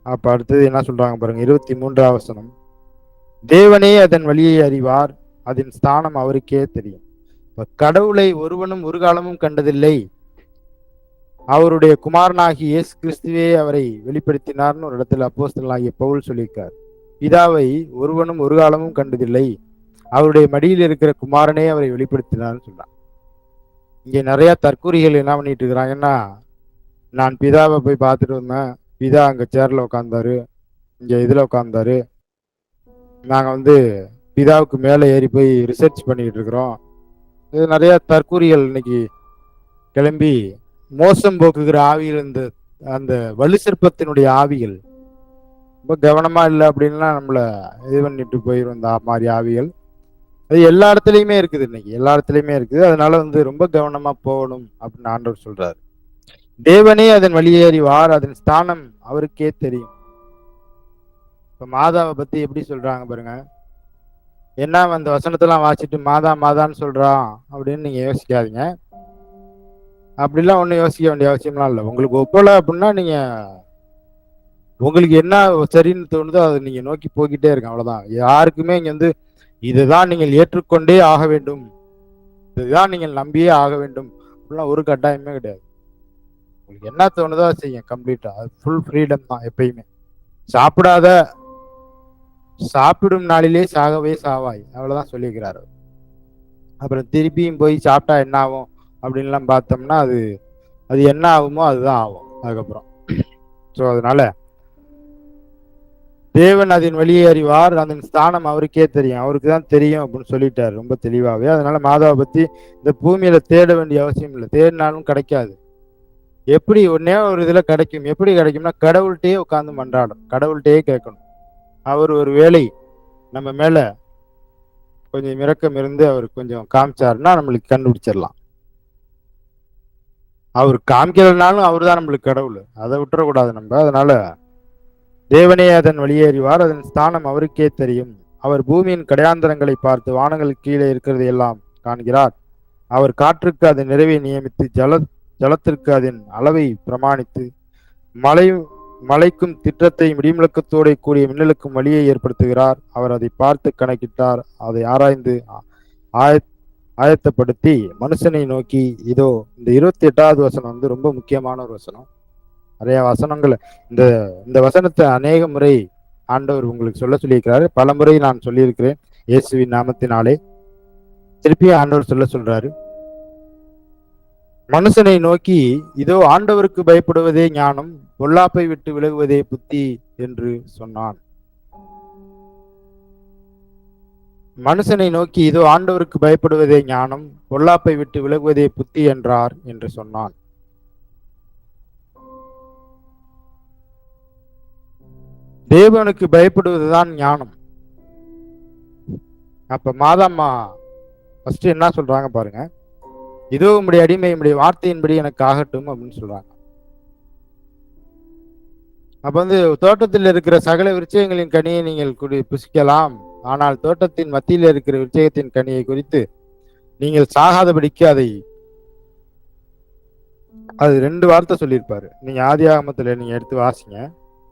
அப்ப அடுத்தது என்ன சொல்றாங்க பாருங்க, 23வது வசனம், தேவனே அதன் வழியை அறிவார், அதன் ஸ்தானம் அவருக்கே தெரியும். கடவுளை ஒருவனும் ஒரு காலமும் கண்டதில்லை, அவருடைய குமாரனாகி இயேசு கிறிஸ்துவே அவரை வெளிப்படுத்தினார்னு ஒரு இடத்துல அப்போஸ்தலனாகிய பவுல் சொல்லியிருக்கார். பிதாவை ஒருவனும் ஒரு காலமும் கண்டதில்லை, அவருடைய மடியில் இருக்கிற குமாரனே அவரை வெளிப்படுத்தினார்னு சொன்னார். இங்க நிறைய தற்கூறிகள் என்ன பண்ணிட்டு இருக்கிறாங்கன்னா, நான் பிதாவை போய் பார்த்துட்டு வந்தேன், பிதா அங்க சேர்ல உட்கார்ந்தாரு, இங்க இதுல உட்கார்ந்தாரு, நாங்க பிதாவுக்கு மேலே ஏறி போய் ரிசர்ச் பண்ணிட்டு இருக்கிறோம். இது நிறைய தற்கூறிகள் இன்னைக்கு கிளம்பி மோசம் போக்குகிற ஆவிகள், அந்த வலு சிற்பத்தினுடைய ஆவிகள் ரொம்ப கவனமா இல்லை அப்படின்லாம் நம்மள இது பண்ணிட்டு போயிடும். இந்த மாதிரி ஆவிகள் அது எல்லா இடத்துலையுமே இருக்குது, இன்னைக்கு எல்லா இடத்துலையுமே இருக்குது. அதனால ரொம்ப கவனமா போகணும் அப்படின்னு ஆண்டவர் சொல்றாரு. தேவனே அதன் வெளியேறிவார், அதன் ஸ்தானம் அவருக்கே தெரியும். இப்ப மாதாவை பத்தி எப்படி சொல்றாங்க பாருங்க. என்ன அந்த வசனத்தெல்லாம் வாசிட்டு மாதா மாதான்னு சொல்றான் அப்படின்னு நீங்க யோசிக்காதீங்க. அப்படிலாம் ஒன்றும் யோசிக்க வேண்டிய அவசியம்லாம் இல்லை. உங்களுக்கு ஒப்பலை அப்படின்னா நீங்க உங்களுக்கு என்ன சரின்னு தோணுதோ அதை நீங்க நோக்கி போய்கிட்டே இருங்க, அவ்வளவுதான். யாருக்குமே இங்க இதுதான் நீங்கள் ஏற்றுக்கொண்டே ஆக வேண்டும், இதுதான் நீங்கள் நம்பியே ஆக வேண்டும் அப்படிலாம் ஒரு கட்டாயமே கிடையாது. உங்களுக்கு என்ன தோணுதோ செய்யுங்க, கம்ப்ளீட்டா. அது ஃபுல் ஃப்ரீடம் தான் எப்பயுமே. சாப்பிடும் நாளிலே சாகவே சாவாய், அவ்வளவுதான் சொல்லியிருக்கிறாரு. அப்புறம் திருப்பியும் போய் சாப்பிட்டா என்ன ஆகும் அப்படின்லாம் பார்த்தோம்னா அது என்ன ஆகுமோ அதுதான் ஆகும் அதுக்கப்புறம். ஸோ அதனால தேவன் அதன் வழியை அறிவார், அதன் ஸ்தானம் அவருக்கே தெரியும், அவருக்கு தான் தெரியும் அப்படின்னு சொல்லிட்டாரு ரொம்ப தெளிவாகவே. அதனால மாதாவை பத்தி இந்த பூமியில தேட வேண்டிய அவசியம் இல்லை, தேடினாலும் கிடைக்காது. எப்படி ஒன்னே ஒரு இதுல கிடைக்கும், எப்படி கிடைக்கும்னா கடவுள்கிட்டயே உட்கார்ந்து மன்றாடும், கடவுள்கிட்டயே கேட்கணும். அவர் ஒரு வேளை நம்ம மேல கொஞ்சம் இரக்கம் இருந்து அவர் கொஞ்சம் காமிச்சாருன்னா நம்மளுக்கு கண்டுபிடிச்சிடலாம். அவர் காமிக்கிறதுனாலும் அவர் தான் நம்மளுக்கு கடவுள், அதை விட்டுறக்கூடாது நம்ம. அதனால தேவனே அதன் வெளியேறிவார், அதன் ஸ்தானம் அவருக்கே தெரியும். அவர் பூமியின் கடையாந்தரங்களை பார்த்து வானங்களுக்கு கீழே இருக்கிறது எல்லாம் காண்கிறார். அவர் காற்றுக்கு அதன் நிறைவை நியமித்து ஜலத்திற்கு அதன் அளவை பிரமாணித்து மழை மலைக்கும் திட்டத்தை இடிமுழக்கத்தோடு கூடிய மின்னலுக்கும் வழியை ஏற்படுத்துகிறார். அவர் அதை பார்த்து கணக்கிட்டார், அதை ஆராய்ந்து ஆயத்தப்படுத்தி மனுஷனை நோக்கி இதோ. இந்த 28வது வசனம் வந்து ரொம்ப முக்கியமான ஒரு வசனம். நிறைய வசனங்கள் இந்த இந்த வசனத்தை அநேக முறை ஆண்டவர் உங்களுக்கு சொல்ல சொல்லியிருக்கிறாரு. பல முறை நான் சொல்லியிருக்கிறேன் இயேசுவின் நாமத்தினாலே. திருப்பியும் ஆண்டவர் சொல்றாரு, மனுஷனை நோக்கி இதோ ஆண்டவருக்கு பயப்படுவதே ஞானம், பொல்லாப்பை விட்டு விலகுவதே புத்தி என்று சொன்னான். மனுஷனை நோக்கி இதோ ஆண்டவருக்கு பயப்படுவதே ஞானம், பொல்லாப்பை விட்டு விலகுவதே புத்தி என்றார் என்று சொன்னான். தேவனுக்கு பயப்படுவதுதான் ஞானம். அப்ப மாதாம்மா ஃபர்ஸ்ட் என்ன சொல்றாங்க பாருங்க, இதோ உம்முடைய அடிமை உம்முடைய வார்த்தையின்படி எனக்கு ஆகட்டும் அப்படின்னு சொல்றாங்க. அப்ப வந்து தோட்டத்தில் இருக்கிற சகல விருட்சகங்களின் கனியை நீங்கள் புசிக்கலாம், ஆனால் தோட்டத்தின் மத்தியில் இருக்கிற விருட்சகத்தின் கனியை குறித்து நீங்கள் சாகாதபடிக்கு அது 2 வார்த்தை சொல்லியிருப்பாரு. நீங்க ஆதியாகமத்துல நீங்க எடுத்து வாசிங்க.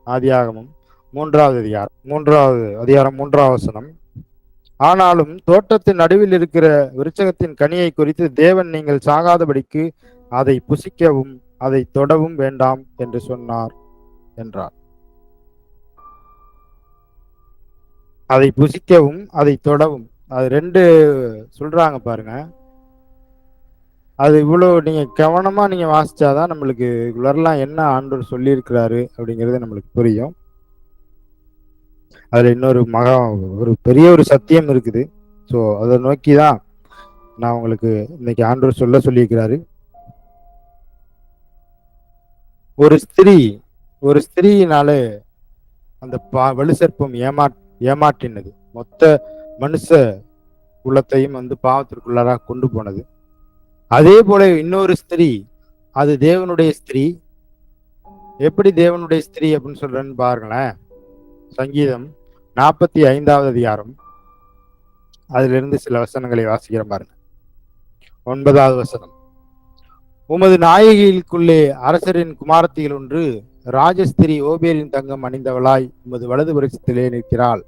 ஆதியாகமம் 3வது அதிகாரம் 3வது வசனம். ஆனாலும் தோட்டத்தின் நடுவில் இருக்கிற விருட்சகத்தின் கனியை குறித்து தேவன் நீங்கள் சாகாதபடிக்கு அதை புசிக்கவும் அதை தொடவும் வேண்டாம் என்று சொன்னார் என்றார். அதை புசிக்கவும் அதை தொடவும், அது 2 சொல்றாங்க பாருங்க. அது இவ்வளவு நீங்க கவனமா நீங்க வாசிச்சாதான் நம்மளுக்கு வரலாம் என்ன ஆண்டவர் சொல்லியிருக்கிறாரு அப்படிங்கிறது நம்மளுக்கு புரியும். அதுல இன்னொரு ஒரு பெரிய ஒரு சத்தியம் இருக்குது. ஸோ அதை நோக்கி தான் நான் உங்களுக்கு இன்னைக்கு ஆண்டவர் சொல்லியிருக்கிறாரு. ஒரு ஸ்திரீயினால அந்த வலு சர்ப்பம் ஏமாற்றினது, மொத்த மனுஷ குலத்தையும் வந்து பாவத்திற்குள்ளார கொண்டு போனது. அதே போல இன்னொரு ஸ்திரீ, அது தேவனுடைய ஸ்திரீ. எப்படி தேவனுடைய ஸ்திரீ அப்படின்னு சொல்றேன்னு பாருங்களேன். சங்கீதம் 45வது அதிகாரம், அதிலிருந்து சில வசனங்களை வாசிக்கிற பாருங்க. 9வது வசனம். உமது நாயகிகளுக்குள்ளே அரசரின் குமாரத்திகள் ஒன்று ராஜஸ்திரி ஓபேரின் தங்கம் அணிந்தவளாய் உமது வலது வருஷத்திலே நிற்கிறாள்.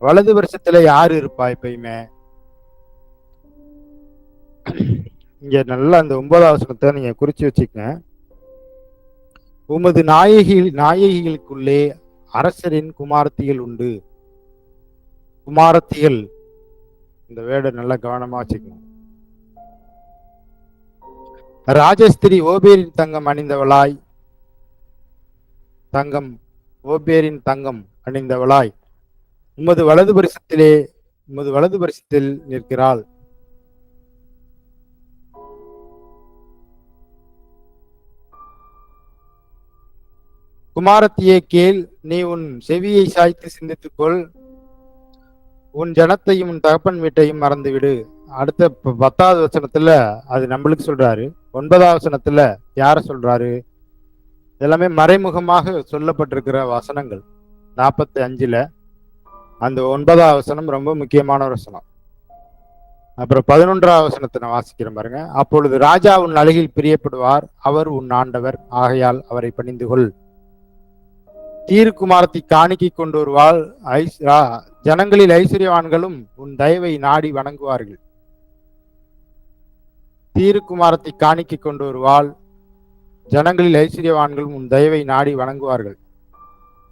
வலது வருஷத்துல யாரு இருப்பா எப்பயுமே? இங்க நல்லா அந்த 9வது வசனத்தை நீங்க குறிச்சு வச்சுக்கங்க. உமது நாயகிகளுக்குள்ளே அரசரின் குமாரத்திகள் உண்டு. குமாரத்திகள், இந்த வேர்டை நல்லா கவனமா வச்சுக்கணும். ராஜஸ்திரி ஓபேரின் தங்கம் அணிந்தவளாய், ஓபேரின் தங்கம் அணிந்தவளாய் உமது வலது பரிசத்தில் நிற்கிறாள். குமாரத்தியே கேள், நீ உன் செவியை சாய்த்து சிந்தித்துக்கொள், உன் ஜனத்தையும் உன் தகப்பன் வீட்டையும் மறந்துவிடு. அடுத்த 10வது வசனத்துல அது நம்மளுக்கு சொல்றாரு. 9வது வசனத்துல யார சொல்றாரு? எல்லாமே மறைமுகமாக சொல்லப்பட்டிருக்கிற வசனங்கள். 45ல அந்த 9வது வசனம் ரொம்ப முக்கியமான ஒரு வசனம். அப்புறம் 11வது வசனத்தை நான் வாசிக்கிறேன் பாருங்க. அப்பொழுது ராஜா உன் அழகில் பிரியப்படுவார், அவர் உன் ஆண்டவர், ஆகையால் அவரை பணிந்து கொள். தீர்க்குமாரத்தை காணிக்கை கொண்டு வருவாள், ஜனங்களில் ஐஸ்வர்யவான்களும் உன் தயவை நாடி வணங்குவார்கள். தீர்க்குமாரத்தை காணிக்கை கொண்டு வருவாள், ஜனங்களில் ஐஸ்வர்யவான்களும் உன் தயவை நாடி வணங்குவார்கள்.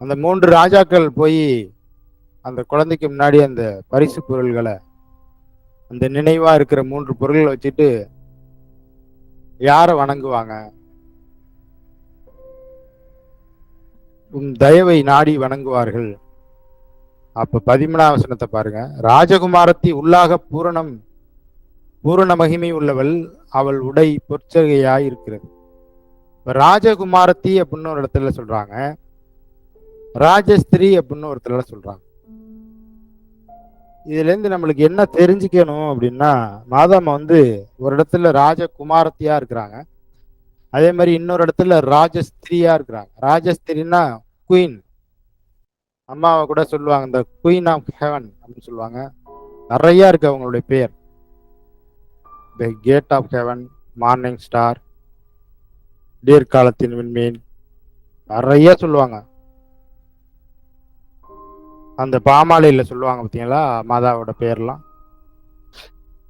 அந்த 3 ராஜாக்கள் போய் அந்த குழந்தைக்கு முன்னாடி அந்த பரிசு பொருள்களை, அந்த நினைவா இருக்கிற 3 பொருள்களை வச்சுட்டு யார வணங்குவாங்க? உன் தயவை நாடி வணங்குவார்கள். அப்ப 13வது வசனத்தை பாருங்க. ராஜகுமாரத்தி உள்ளாக பூரண மகிமை உள்ளவள், அவள் உடை பொற்சகையாய் இருக்கிறது. ராஜகுமாரத்தி அப்படின்னு ஒரு இடத்துல சொல்றாங்க, ராஜஸ்திரி அப்படின்னு ஒரு இடத்துல சொல்றாங்க. இதுல இருந்து நம்மளுக்கு என்ன தெரிஞ்சுக்கணும் அப்படின்னா, மாதாம்மா வந்து ஒரு இடத்துல ராஜகுமாரத்தியா இருக்கிறாங்க. அதே மாதிரி இன்னொரு இடத்துல ராஜஸ்திரியா இருக்கிறாங்க. ராஜஸ்திரின்னா குயின். அம்மாவை கூட சொல்லுவாங்க இந்த குயின் ஆஃப் ஹெவன் அப்படின்னு சொல்லுவாங்க. நிறைய இருக்கு அவங்களுடைய பேர். The gate of heaven, morning star, விடியற்காலத்தின் விண்மீன், நிறைய சொல்லுவாங்க. அந்த பாமாலையில சொல்லுவாங்க பார்த்தீங்களா மாதாவோட பேர்லாம்.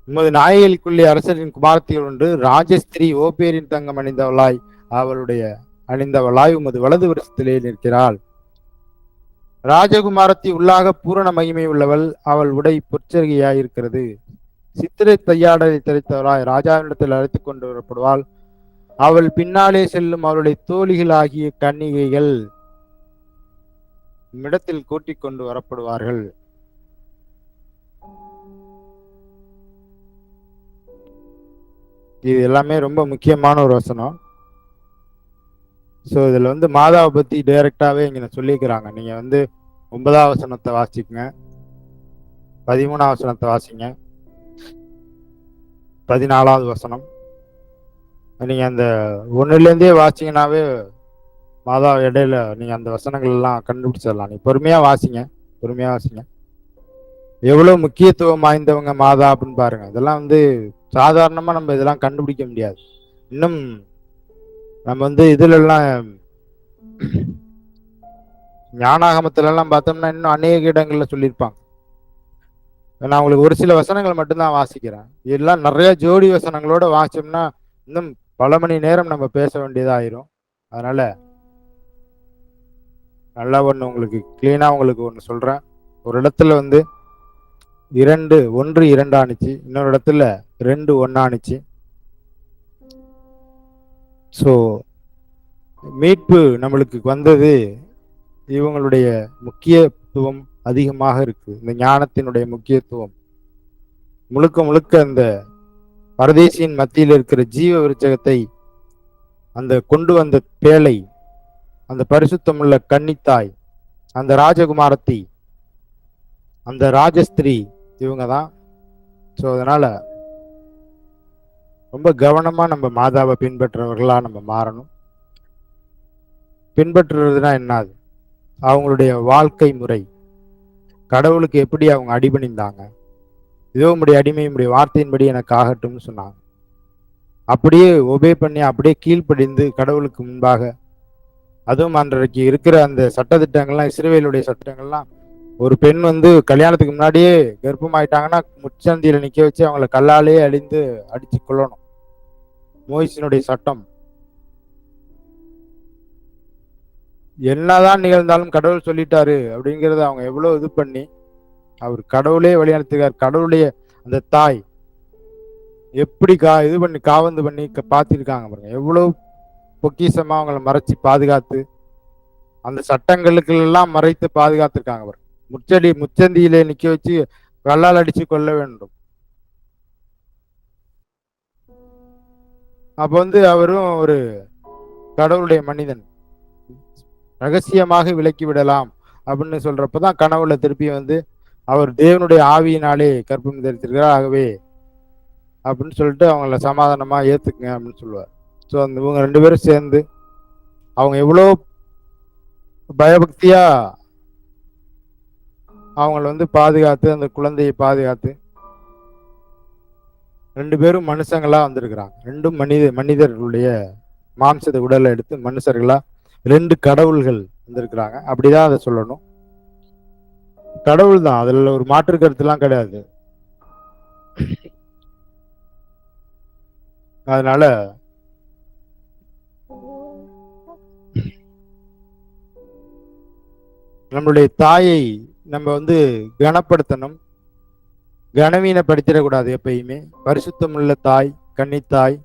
உமது நாயகிக்குள்ளே அரசரின் குமாரத்திகள் ஒன்று ராஜஸ்திரி ஓபேரின் தங்கம் அணிந்தவளாய் அவளுடைய அணிந்தவளாய் உமது வலது வருஷத்திலே நிற்கிறாள். ராஜகுமாரத்தி உள்ளாக பூரண மகிமை உள்ளவள். அவள் உடை பொற்சரிகையாய் இருக்கிறது. சித்திரை தையாடலை தெரித்தவளாய் ராஜாவினிடத்தில் அழைத்துக் கொண்டு வரப்படுவாள். அவள் பின்னாலே செல்லும் அவளுடைய தோழிகள் ஆகிய கன்னிகைகள் இடத்தில் கூட்டிக் கொண்டு வரப்படுவார்கள். இது எல்லாமே ரொம்ப முக்கியமான ஒரு வசனம். ஸோ இதுல வந்து மாதாவை பத்தி டைரக்டாவே இங்க சொல்லிக்கிறாங்க. நீங்க வந்து 9ஆம் வசனத்தை வாசிக்குங்க, 13ஆம் வசனத்தை வாசிங்க, 14வது வசனம். நீங்க அந்த 1லேருந்தே வாசிங்கனாவே மாதா இடையில நீங்க அந்த வசனங்கள் எல்லாம் கண்டுபிடிச்சிடலாம். நீங்க பொறுமையா வாசிங்க, பொறுமையா வாசிங்க. எவ்வளவு முக்கியத்துவம் வாய்ந்தவங்க மாதா அப்படின்னு பாருங்க. இதெல்லாம் வந்து சாதாரணமா நம்ம இதெல்லாம் கண்டுபிடிக்க முடியாது. இன்னும் நம்ம வந்து இதுல எல்லாம் ஞானாகமத்துல எல்லாம் பார்த்தோம்னா இன்னும் அநேக இடங்கள்ல சொல்லியிருப்பாங்க. நான் உங்களுக்கு ஒரு சில வசனங்கள் மட்டும்தான் வாசிக்கிறேன். இதெல்லாம் நிறைய ஜோடி வசனங்களோட வாசிச்சோம்னா இன்னும் பல மணி நேரம் நம்ம பேச வேண்டியதாயிரும். அதனால நல்லா உங்களுக்கு கிளீனா உங்களுக்கு ஒன்று சொல்றேன். ஒரு இடத்துல வந்து 1 ஆணிச்சு, இன்னொரு இடத்துல 2 1 ஆணிச்சு. ஸோ மீட்பு நம்மளுக்கு வந்தது இவங்களுடைய முக்கியத்துவம் அதிகமாக இருக்கு. இந்த ஞானத்தினுடைய முக்கியத்துவம் முழுக்க முழுக்க அந்த பரதேசியின் மத்தியில் இருக்கிற ஜீவ விருட்சகத்தை அந்த கொண்டு வந்த பேழை, அந்த பரிசுத்தமுள்ள கன்னித்தாய், அந்த ராஜகுமாரத்தி, அந்த ராஜஸ்திரி, இவங்க தான். ஸோ அதனால ரொம்ப கவனமா நம்ம மாதாவை பின்பற்றவர்களா நம்ம மாறணும். பின்பற்றுறதுனா என்னது? அவங்களுடைய வாழ்க்கை முறை, கடவுளுக்கு எப்படி அவங்க அடிபணிந்தாங்க. இதோ உம்முடைய அடிமை உம்முடைய வார்த்தையின்படி எனக்கு ஆகட்டும்னு சொன்னாங்க. அப்படியே ஒபே பண்ணி அப்படியே கீழ்ப்படிந்து கடவுளுக்கு முன்பாக, அதுவும் அன்றைக்கு இருக்கிற அந்த சட்டத்திட்டங்கள்லாம், இஸ்ரவேலுடைய சட்டங்கள்லாம், ஒரு பெண் வந்து கல்யாணத்துக்கு முன்னாடியே கர்ப்பமாயிட்டாங்கன்னா முச்சந்தியில நிக்க வச்சு அவங்கள கல்லாலேயே அடிச்சு கொள்ளணும். மோயிசினுடைய சட்டம். என்னதான் நிகழ்ந்தாலும் கடவுள் சொல்லிட்டாரு அப்படிங்கிறத அவங்க எவ்வளவு இது பண்ணி அவர் கடவுளே வழிநடத்துகிறார். கடவுளுடைய அந்த தாய் எப்படி இது பண்ணி காவந்து பண்ணி பார்த்திருக்காங்க பாருங்க. எவ்வளவு பொக்கிஷமா அவங்களை மறைச்சு பாதுகாத்து அந்த சட்டங்களுக்கு எல்லாம் மறைத்து பாதுகாத்திருக்காங்க பாருங்க. முச்சந்தியிலே நிக்க வச்சு கல்லால் அடிச்சு கொள்ள வேண்டும். அப்ப வந்து அவரும் ஒரு கடவுளுடைய மனிதன், ரகசியமாக விலக்கி விடலாம் அப்படின்னு சொல்றப்பதான் கனவுல திருப்பி வந்து அவர் தேவனுடைய ஆவியினாலே கற்பம் தரித்திருக்கிறார், ஆகவே அப்படின்னு சொல்லிட்டு அவங்கள சமாதானமா ஏத்துக்குங்க அப்படின்னு சொல்லுவார். ஸோ அந்த இவங்க 2 பேரும் சேர்ந்து அவங்க எவ்வளோ பயபக்தியா அவங்கள வந்து பாதுகாத்து, அந்த குழந்தையை பாதுகாத்து, 2 பேரும் மனுஷங்களா வந்திருக்கிறாங்க. 2 மனிதர்களுடைய மாம்சத்தை உடலை எடுத்து மனுஷர்களா 2 கடவுள்கள் வந்திருக்கிறாங்க. அப்படிதான் அதை சொல்லணும். கடவுள் தான், அதுல ஒரு மாற்று கருத்துலாம் கிடையாது. அதனால நம்மளுடைய தாயை நம்ம வந்து கனப்படுத்தணும், கனவீனப்படுத்திடக்கூடாது. எப்பயுமே பரிசுத்தமுள்ள தாய், கன்னித்தாய்.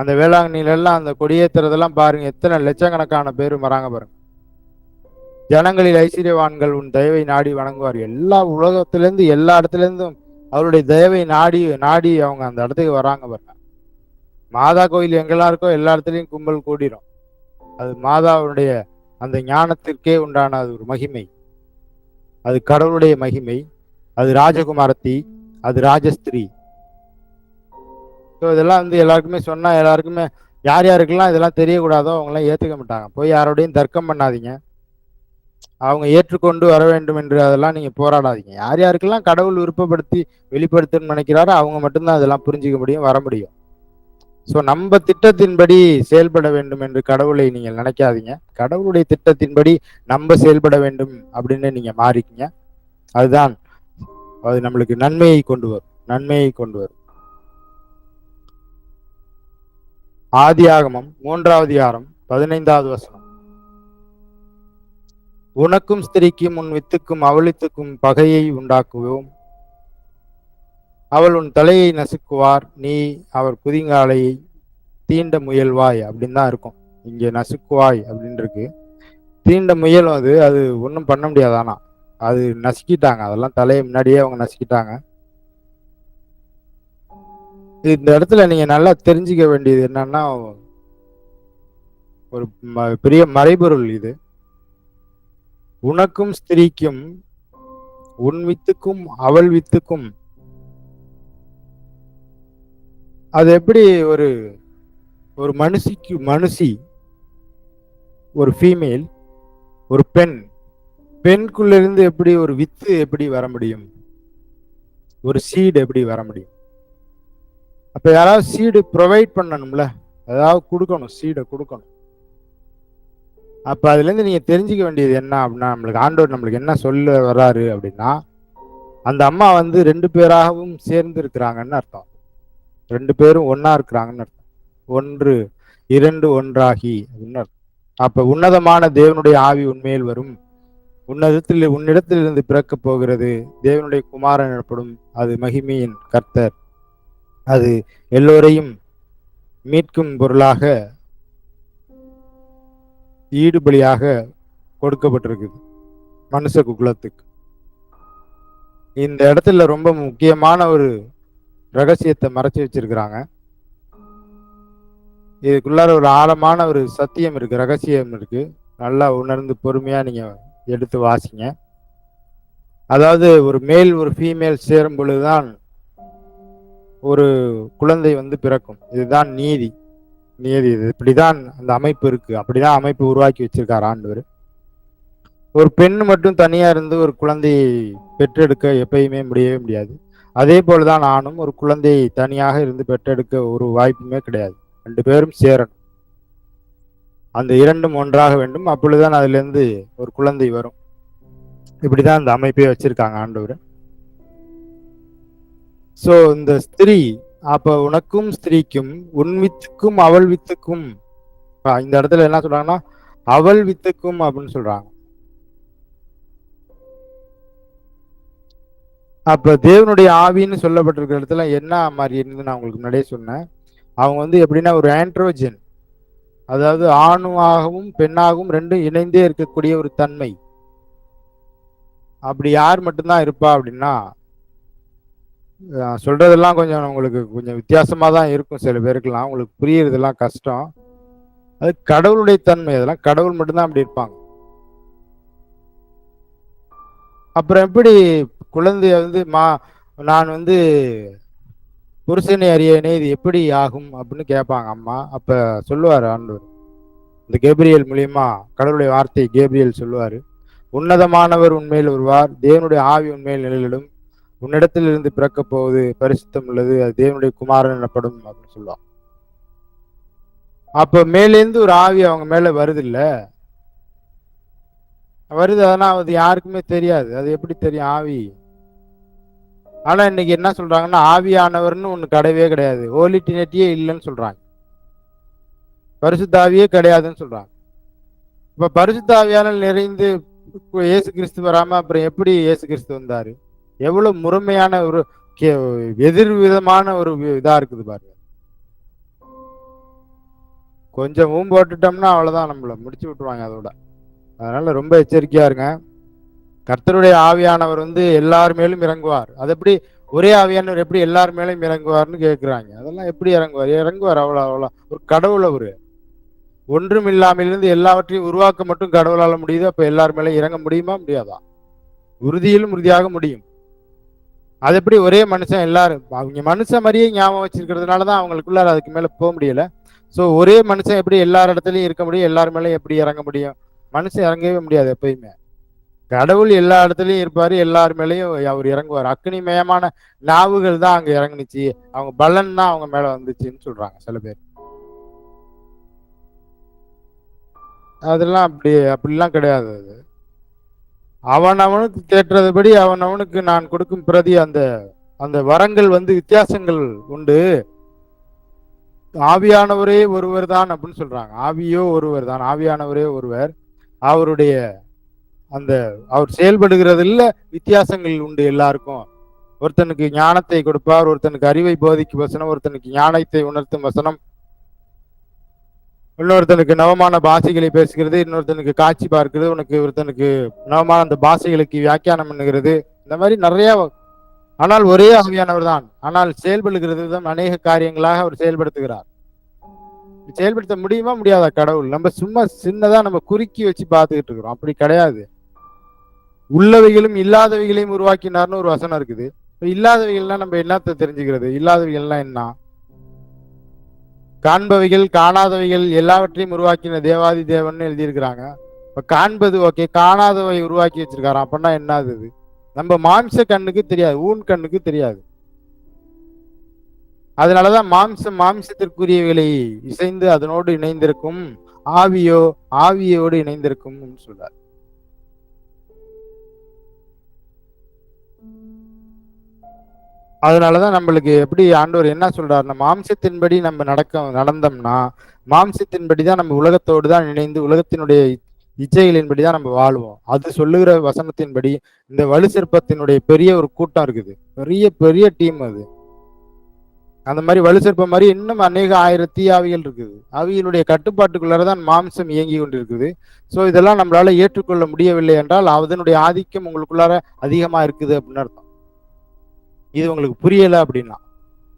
அந்த வேளாங்கண்ணில எல்லாம் அந்த கொடியேற்றுறதெல்லாம் பாருங்க, எத்தனை லட்சக்கணக்கான பேர் வராங்க பாருங்க. ஜனங்களில் ஐஸ்வர்யவான்கள் உன் தயவை நாடி வணங்குவார். எல்லா உலகத்திலேருந்து எல்லா இடத்துல இருந்தும் அவருடைய தயவை நாடி நாடி அவங்க அந்த இடத்துக்கு வராங்க பாருங்க. மாதா கோயில் எங்கெல்லாம் இருக்கோ எல்லா இடத்துலையும் கும்பல் கூடிரும். அது மாதாவுடைய அந்த ஞானத்திற்கே உண்டான அது ஒரு மகிமை, அது கடவுளுடைய மகிமை. அது ராஜகுமாரத்தி, அது ராஜஸ்திரீ. ஸோ இதெல்லாம் வந்து எல்லாருக்குமே சொன்னா எல்லாருக்குமே யார் யாருக்கெல்லாம் இதெல்லாம் தெரியக்கூடாதோ அவங்களாம் ஏற்றுக்க மாட்டாங்க. போய் யாரோடையும் தர்க்கம் பண்ணாதீங்க. அவங்க ஏற்றுக்கொண்டு வர வேண்டும் என்று அதெல்லாம் நீங்க போராடாதீங்க. யார் யாருக்கெல்லாம் கடவுள் விருப்பப்படுத்தி வெளிப்படுத்தணும்னு நினைக்கிறாரோ அவங்க மட்டும்தான் அதெல்லாம் புரிஞ்சுக்க முடியும், வர முடியும். ஸோ நம்ம திட்டத்தின்படி செயல்பட வேண்டும் என்று கடவுளை நீங்கள் நினைக்காதீங்க. கடவுளுடைய திட்டத்தின்படி நம்ம செயல்பட வேண்டும் அப்படின்னு நீங்க மாறிக்கீங்க. அதுதான் அது நம்மளுக்கு நன்மையை கொண்டு வரும், நன்மையை கொண்டு வரும். ஆதியாகமம் 3வது அதிகாரம் 15வது வசனம். உனக்கும் ஸ்திரீக்கும் உன் வித்துக்கும் அவளித்துக்கும் பகையை உண்டாக்குவோம். அவள் உன் தலையை நசுக்குவார், நீ அவர் குதிங்காலை தீண்ட முயல்வாய் அப்படின்னு தான் இருக்கும். இங்க நசுக்குவாய் அப்படின்னு இருக்கு. தீண்ட முயலும் அது அது ஒன்றும் பண்ண முடியாது. ஆனா அது நசுக்கிட்டாங்க, அதெல்லாம் தலையை முன்னாடியே அவங்க நசுக்கிட்டாங்க. இந்த இடத்துல நீங்க நல்லா தெரிஞ்சுக்க வேண்டியது என்னன்னா, ஒரு பெரிய மறைபொருள் இது. உனக்கும் ஸ்திரீக்கும் உன் வித்துக்கும் அவள் வித்துக்கும். அது எப்படி ஒரு ஒரு மனுஷி, ஒரு ஃபீமேல், ஒரு பெண்குள்ள இருந்து எப்படி ஒரு வித்து எப்படி வர முடியும்? ஒரு சீடு எப்படி வர முடியும்? அப்ப யாராவது சீடு ப்ரொவைட் பண்ணணும்ல, அதாவது கொடுக்கணும், சீடை கொடுக்கணும். அப்ப அதுல இருந்து நீங்க தெரிஞ்சுக்க வேண்டியது என்ன அப்படின்னா, நம்மளுக்கு ஆண்டவர் நம்மளுக்கு என்ன சொல்ல வர்றாரு அப்படின்னா, அந்த அம்மா வந்து 2 பேராகவும் சேர்ந்து இருக்கிறாங்கன்னு அர்த்தம். 2 பேரும் ஒன்னா இருக்கிறாங்கன்னு அர்த்தம். 1 2 ஒன்றாகி அப்படின்னு அர்த்தம். அப்ப உன்னதமான தேவனுடைய ஆவி உண்மையில் வரும். உன்னிடத்திலிருந்து பிறக்க போகிறது தேவனுடைய குமாரன் எனப்படும். அது மகிமையின் கர்த்தர். அது எல்லோரையும் மீட்கும் பொருளாக ஈடுபலியாக கொடுக்கப்பட்டிருக்குது மனுஷ குலத்துக்கு. இந்த இடத்துல ரொம்ப முக்கியமான ஒரு ரகசியத்தை மறைச்சு வச்சிருக்கிறாங்க. இதுக்குள்ளார ஒரு ஆழமான ஒரு சத்தியம் இருக்கு, ரகசியம் இருக்கு. நல்லா உணர்ந்து பொறுமையா நீங்க எடுத்து வாசிங்க. அதாவது ஒரு மேல் ஒரு ஃபீமேல் சேரும் பொழுதுதான் ஒரு குழந்தை வந்து பிறக்கும். இதுதான் நீதி. இது இப்படிதான் அந்த அமைப்பு இருக்கு. அப்படிதான் அமைப்பு உருவாக்கி வச்சிருக்காரு ஆண்டவர். ஒரு பெண் மட்டும் தனியா இருந்து ஒரு குழந்தையை பெற்றெடுக்க எப்பயுமே முடியவே முடியாது. அதே போலதான் ஆணும் ஒரு குழந்தையை தனியாக இருந்து பெற்றெடுக்க ஒரு வாய்ப்புமே கிடையாது. 2 பேரும் சேரணும். அந்த 2ம் ஒன்றாக வேண்டும். அப்பொழுதுதான் அதுல இருந்து ஒரு குழந்தை வரும். இப்படிதான் அந்த அமைப்பை வச்சிருக்காங்க ஆண்டவர். சோ இந்த ஸ்திரீ, அப்ப உனக்கும் ஸ்திரீக்கும் உன் வித்துக்கும் அவள் வித்துக்கும். இந்த இடத்துல என்ன சொல்றாங்கன்னா அவள் வித்துக்கும் அப்படின்னு சொல்றாங்க. அப்ப தேவனுடைய ஆவின்னு சொல்லப்பட்டிருக்கிற இடத்துல என்ன மாதிரி இருந்து நான் உங்களுக்கு முன்னாடியே சொன்னேன். அவங்க வந்து எப்படின்னா ஒரு ஆண்ட்ரோஜன், அதாவது ஆணுவாகவும் பெண்ணாகவும் 2ம் இணைந்தே இருக்கக்கூடிய ஒரு தன்மை. அப்படி யார் மட்டும்தான் இருப்பா அப்படின்னா, சொல்றதெல்லாம் கொஞ்சம் உங்களுக்கு கொஞ்சம் வித்தியாசமா தான் இருக்கும். சில பேருக்கெல்லாம் உங்களுக்கு புரியறதெல்லாம் கஷ்டம். அது கடவுளுடைய தன்மை. அதெல்லாம் கடவுள் மட்டும்தான் அப்படி இருப்பாங்க. அப்புறம் எப்படி குழந்தைய வந்து நான் வந்து புருஷனை அறியனே இது எப்படி ஆகும் அப்படின்னு கேட்பாங்க அம்மா. அப்ப சொல்லுவாரு ஆண்டவர், இந்த கேப்ரியல் மூலியமா கடவுளுடைய வார்த்தை கேப்ரியல் சொல்லுவாரு, உன்னதமானவர் உண்மையில் வருவார், தேவனுடைய ஆவி உண்மையில் நிழலிடும், உன்னிடத்தில் இருந்து பிறக்க போவது பரிசுத்தம் உள்ளது, அது தேவனுடைய குமாரன் எனப்படும் அப்படின்னு சொல்லுவாங்க. அப்ப மேலேருந்து ஒரு ஆவி அவங்க மேல வருது இல்ல, வருது. ஆனா அது யாருக்குமே தெரியாது. அது எப்படி தெரியும் ஆவி? ஆனா இன்னைக்கு என்ன சொல்றாங்கன்னா, ஆவியானவர்னு ஒண்ணு கிடையவே கிடையாது, ஹோலி டிரினிட்டியே இல்லைன்னு சொல்றாங்க, பரிசுத்தாவியே கிடையாதுன்னு சொல்றாங்க. இப்ப பரிசுத்தாவியானால் நிறைந்து இயேசு கிறிஸ்து வராம அப்புறம் எப்படி இயேசு கிறிஸ்து வந்தாரு? எவ்வளவு முழுமையான ஒரு எதிர் விதமான ஒரு இதா இருக்குது பாருங்க. கொஞ்சம் போட்டுட்டோம்னா அவ்வளவுதான், நம்மள முடிச்சு விட்டுருவாங்க அதோட. அதனால ரொம்ப எச்சரிக்கையா இருங்க. கர்த்தருடைய ஆவியானவர் வந்து எல்லார் மேலும் இறங்குவார். அது எப்படி ஒரே ஆவியானவர் எப்படி எல்லார் மேலும் இறங்குவார்னு கேட்கிறாங்க. அதெல்லாம் எப்படி இறங்குவார் அவ்வளவு ஒரு கடவுள் அவரு. ஒன்றும் இல்லாமலிருந்து எல்லாவற்றையும் உருவாக்க மட்டும் கடவுளால முடியுது. அப்ப எல்லார் மேலும் இறங்க முடியுமா? முடியாதா? உறுதியிலும் உறுதியாக முடியும். அது எப்படி ஒரே மனுஷன் எல்லாரும் அவங்க மனுஷன் மாதிரியே ஞாபகம் வச்சிருக்கிறதுனாலதான் அவங்களுக்குள்ள அதுக்கு மேல போக முடியல. ஸோ ஒரே மனுஷன் எப்படி எல்லார் இடத்துலையும் இருக்க முடியும், எல்லார் மேலேயும் எப்படி இறங்க முடியும்? மனுஷன் இறங்கவே முடியாது எப்பயுமே. கடவுள் எல்லா இடத்துலயும் இருப்பாரு, எல்லார் மேலேயும் அவர் இறங்குவார். அக்னிமயமான நாவுகள் தான் அங்க இறங்குனுச்சு, அவங்க பலன் தான் அவங்க மேல வந்துச்சுன்னு சொல்றாங்க சில பேர். அதெல்லாம் அப்படிலாம் கிடையாது. அது அவனுக்கு கேட்டதுபடி அவனுக்கு நான் கொடுக்கும் பிரதி அந்த அந்த வரங்கள் வித்தியாசங்கள் உண்டு. ஆவியானவரே ஒருவர் தான் அப்படின்னு சொல்றாங்க. ஆவியோ ஒருவர் தான், ஆவியானவரே ஒருவர். அவருடைய அந்த அவர் செயல்படுகிறதுல வித்தியாசங்கள் உண்டு எல்லாருக்கும். ஒருத்தனுக்கு ஞானத்தை கொடுப்பார், ஒருத்தனுக்கு அறிவை போதிக்கும் வசனம், ஒருத்தனுக்கு ஞானத்தை உணர்த்தும் வசனம், இன்னொருத்தனுக்கு நவமான பாஷைகளை பேசுகிறது, இன்னொருத்தனுக்கு காட்சி பார்க்கிறது, ஒருத்தனுக்கு நவமான அந்த பாஷைகளுக்கு வியாக்கியானம் பண்ணுகிறது. இந்த மாதிரி நிறைய. ஆனால் ஒரே ஆவியானவர் தான், ஆனால் செயல்படுகிறது தான் அநேக காரியங்களாக அவர் செயல்படுத்துகிறார். செயல்படுத்த முடியுமா முடியாதா? கடவுள் நம்ம சும்மா சின்னதா நம்ம குறுக்கி வச்சு பார்த்துக்கிட்டு இருக்கிறோம். அப்படி கிடையாது. உள்ளவைகளும் இல்லாதவைகளையும் உருவாக்கினார்னு ஒரு வசனம் இருக்குது. இல்லாதவைகள்லாம் நம்ம என்னத்தை தெரிஞ்சுக்கிறது? இல்லாதவைகள்லாம் என்ன? காண்பவைகள் காணாதவைகள் எல்லாவற்றையும் உருவாக்கின தேவாதி தேவன் எழுதியிருக்கிறாங்க. இப்ப காண்பது ஓகே, காணாதவை உருவாக்கி வச்சிருக்காராம். அப்படின்னா என்னது? இது நம்ம மாம்ச கண்ணுக்கு தெரியாது, ஊன் கண்ணுக்கு தெரியாது. அதனாலதான் மாம்சத்திற்குரியவைகளை இசைந்து அதனோடு இணைந்திருக்கும், ஆவியோடு இணைந்திருக்கும் சொல்றார். அதனாலதான் நம்மளுக்கு எப்படி ஆண்டவர் என்ன சொல்றாருன்னா, மாம்சத்தின்படி நம்ம நடந்தோம்னா மாம்சத்தின்படிதான் நம்ம உலகத்தோடு தான் இணைந்து உலகத்தினுடைய இச்சைகளின்படிதான் நம்ம வாழ்வோம். அது சொல்லுகிற வசனத்தின்படி இந்த வலு சிற்பத்தினுடைய பெரிய ஒரு கூட்டம் இருக்குது, பெரிய பெரிய டீம். அது அந்த மாதிரி வலு சிற்பம் மாதிரி இன்னும் அநேக ஆயிரம் தீயாவிகள் இருக்குது. அவிகளுடைய கட்டுப்பாட்டுக்குள்ளதான் மாம்சம் இயங்கி கொண்டிருக்குது. ஸோ இதெல்லாம் நம்மளால ஏற்றுக்கொள்ள முடியவில்லை என்றால் அதனுடைய ஆதிக்கம் உங்களுக்குள்ளார அதிகமா இருக்குது அப்படின்னு அர்த்தம். இது உங்களுக்கு புரியல அப்படின்னா,